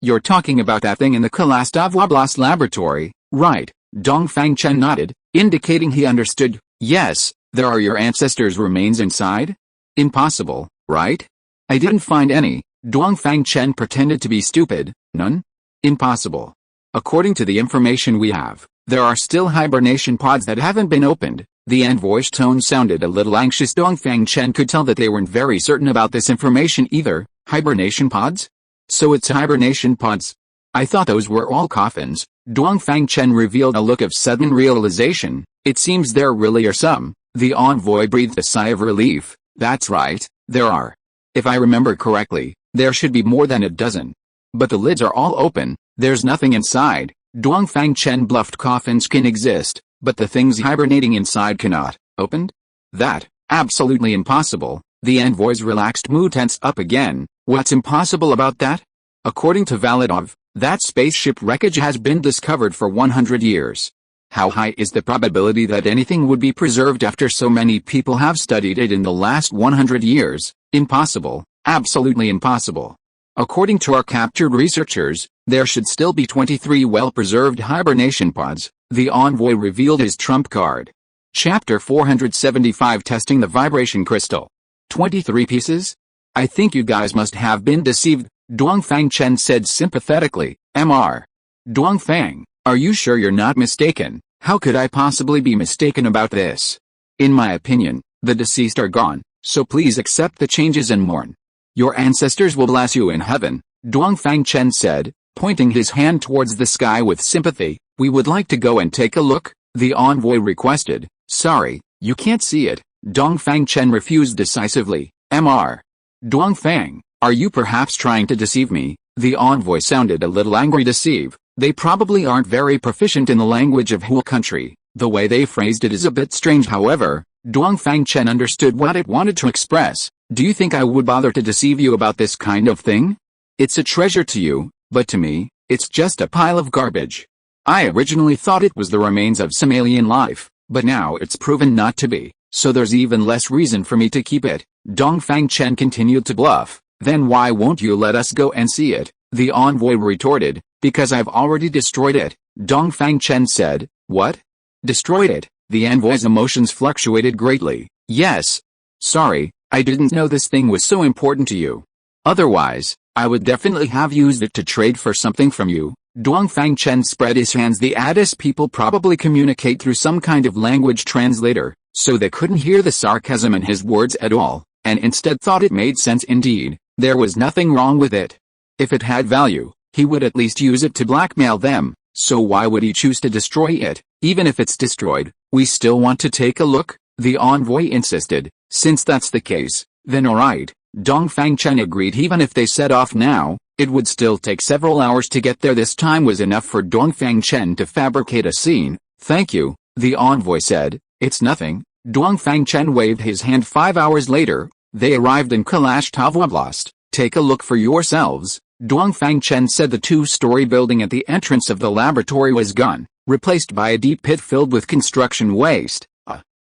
A: you're talking about that thing in the Kalastov Oblast laboratory, right? Dongfang Chen nodded, indicating he understood. Yes, there are your ancestors' remains inside? Impossible, right? I didn't find any. Dongfang Chen pretended to be stupid. None? Impossible. According to the information we have, there are still hibernation pods that haven't been opened. The envoy's tone sounded a little anxious. Dongfang Chen could tell that they weren't very certain about this information either. Hibernation pods? So it's hibernation pods. I thought those were all coffins. Dongfang Chen revealed a look of sudden realization. It seems there really are some. The envoy breathed a sigh of relief. That's right, there are. If I remember correctly, there should be more than a dozen. But the lids are all open, there's nothing inside. Dongfang Chen bluffed. Coffins can exist, but the things hibernating inside cannot. Opened? That, absolutely impossible. The envoy's relaxed mood tensed up again. What's impossible about that? According to Validov, that spaceship wreckage has been discovered for 100 years. How high is the probability that anything would be preserved after so many people have studied it in the last 100 years? Impossible, absolutely impossible. According to our captured researchers, there should still be 23 well-preserved hibernation pods. The envoy revealed his trump card. Chapter 475, Testing the Vibration Crystal. 23 pieces? I think you guys must have been deceived, Dongfang Chen said sympathetically. Mr. Dongfang, are you sure you're not mistaken? How could I possibly be mistaken about this? In my opinion, the deceased are gone, so please accept the changes and mourn. Your ancestors will bless you in heaven, Dongfang Chen said, pointing his hand towards the sky with sympathy. We would like to go and take a look, the envoy requested. Sorry, you can't see it, Dongfang Chen refused decisively. Mr. Dongfang, are you perhaps trying to deceive me? The envoy sounded a little angry. Deceive? They probably aren't very proficient in the language of whole country. The way they phrased it is a bit strange. However, Dongfang Chen understood what it wanted to express. Do you think I would bother to deceive you about this kind of thing? It's a treasure to you, but to me, it's just a pile of garbage. I originally thought it was the remains of some alien life, but now it's proven not to be, so there's even less reason for me to keep it. Dongfang Chen continued to bluff. Then why won't you let us go and see it? The envoy retorted. Because I've already destroyed it, Dongfang Chen said. What? Destroyed it? The envoy's emotions fluctuated greatly. Yes. Sorry, I didn't know this thing was so important to you. Otherwise, I would definitely have used it to trade for something from you. Dongfang Chen spread his hands. The Addis people probably communicate through some kind of language translator, so they couldn't hear the sarcasm in his words at all, and instead thought it made sense indeed. There was nothing wrong with it. If it had value, he would at least use it to blackmail them, so why would he choose to destroy it? Even if it's destroyed, we still want to take a look, the envoy insisted. Since that's the case, then alright, Dongfang Chen agreed. Even if they set off now, it would still take several hours to get there. This time was enough for Dongfang Chen to fabricate a scene. Thank you, the envoy said. It's nothing. Dongfang Chen waved his hand. 5 hours later, they arrived in Kalastov Oblast. Take a look for yourselves, Dongfang Chen said. The two-story building at the entrance of the laboratory was gone, replaced by a deep pit filled with construction waste.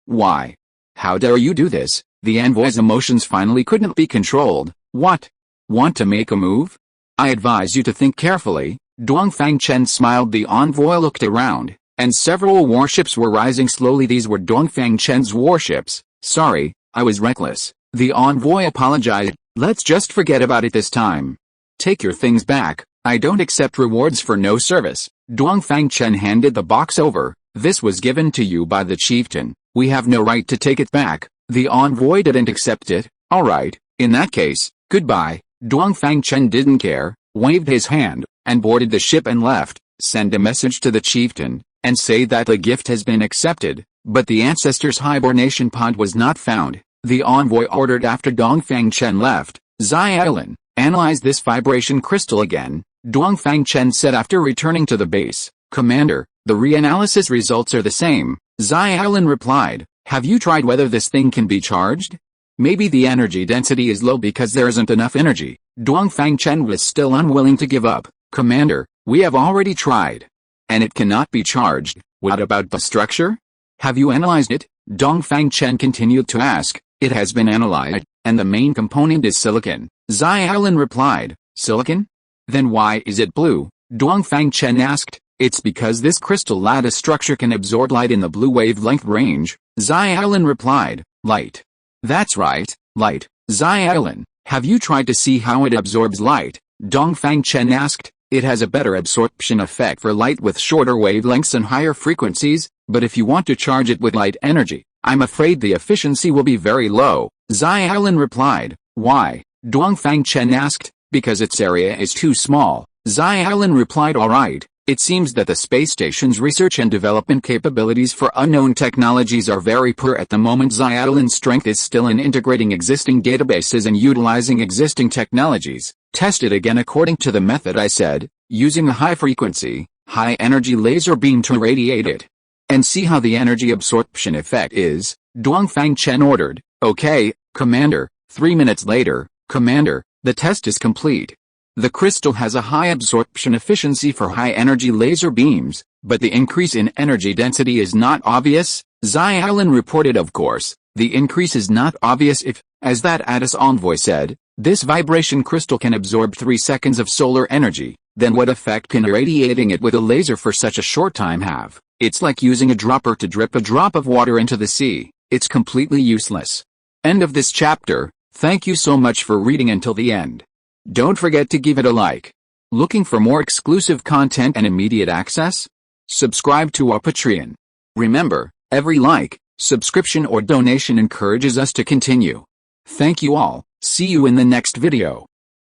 A: Why? How dare you do this? The envoy's emotions finally couldn't be controlled. What? Want to make a move? I advise you to think carefully. Dongfang Chen smiled. The envoy looked around, and several warships were rising slowly. These were Dongfang Chen's warships. Sorry, I was reckless. The envoy apologized. Let's just forget about it this time. Take your things back. I don't accept rewards for no service. Dongfang Chen handed the box over. This was given to you by the chieftain. We have no right to take it back. The envoy didn't accept it. Alright, in that case, goodbye. Dongfang Chen didn't care, waved his hand, and boarded the ship and left. Send a message to the chieftain, and say that the gift has been accepted, but the ancestor's hibernation pod was not found. The envoy ordered after Dongfang Chen left. Xiaolin, analyze this vibration crystal again, Dongfang Chen said after returning to the base. Commander, the reanalysis results are the same. Xiaolin replied. Have you tried whether this thing can be charged? Maybe the energy density is low because there isn't enough energy. Dongfang Chen was still unwilling to give up. Commander, we have already tried. And it cannot be charged. What about the structure? Have you analyzed it? Dongfang Chen continued to ask. It has been analyzed, and the main component is silicon. Xiaolin replied, silicon? Then why is it blue? Dongfang Chen asked. It's because this crystal lattice structure can absorb light in the blue wavelength range. Xiaolin replied, light. That's right, light. Xiaolin, have you tried to see how it absorbs light? Dongfang Chen asked. It has a better absorption effect for light with shorter wavelengths and higher frequencies, but if you want to charge it with light energy, I'm afraid the efficiency will be very low. Xiaolin replied. Why? Dongfang Chen asked. Because its area is too small. Xiaolin replied, alright. It seems that the space station's research and development capabilities for unknown technologies are very poor at the moment. Xiaolin's strength is still in integrating existing databases and utilizing existing technologies. Test it again according to the method I said, using a high-frequency, high-energy laser beam to irradiate it. And see how the energy absorption effect is, Dongfang Chen ordered. Okay, Commander. 3 minutes later, Commander, the test is complete. The crystal has a high absorption efficiency for high-energy laser beams, but the increase in energy density is not obvious. Xiaolin reported. Of course, the increase is not obvious if, as that ATIS envoy said, this vibration crystal can absorb 3 seconds of solar energy, then what effect can irradiating it with a laser for such a short time have? It's like using a dropper to drip a drop of water into the sea. It's completely useless. End of this chapter. Thank you so much for reading until the end. Don't forget to give it a like. Looking for more exclusive content and immediate access? Subscribe to our Patreon. Remember, every like, subscription or donation encourages us to continue. Thank you all. See you in the next video.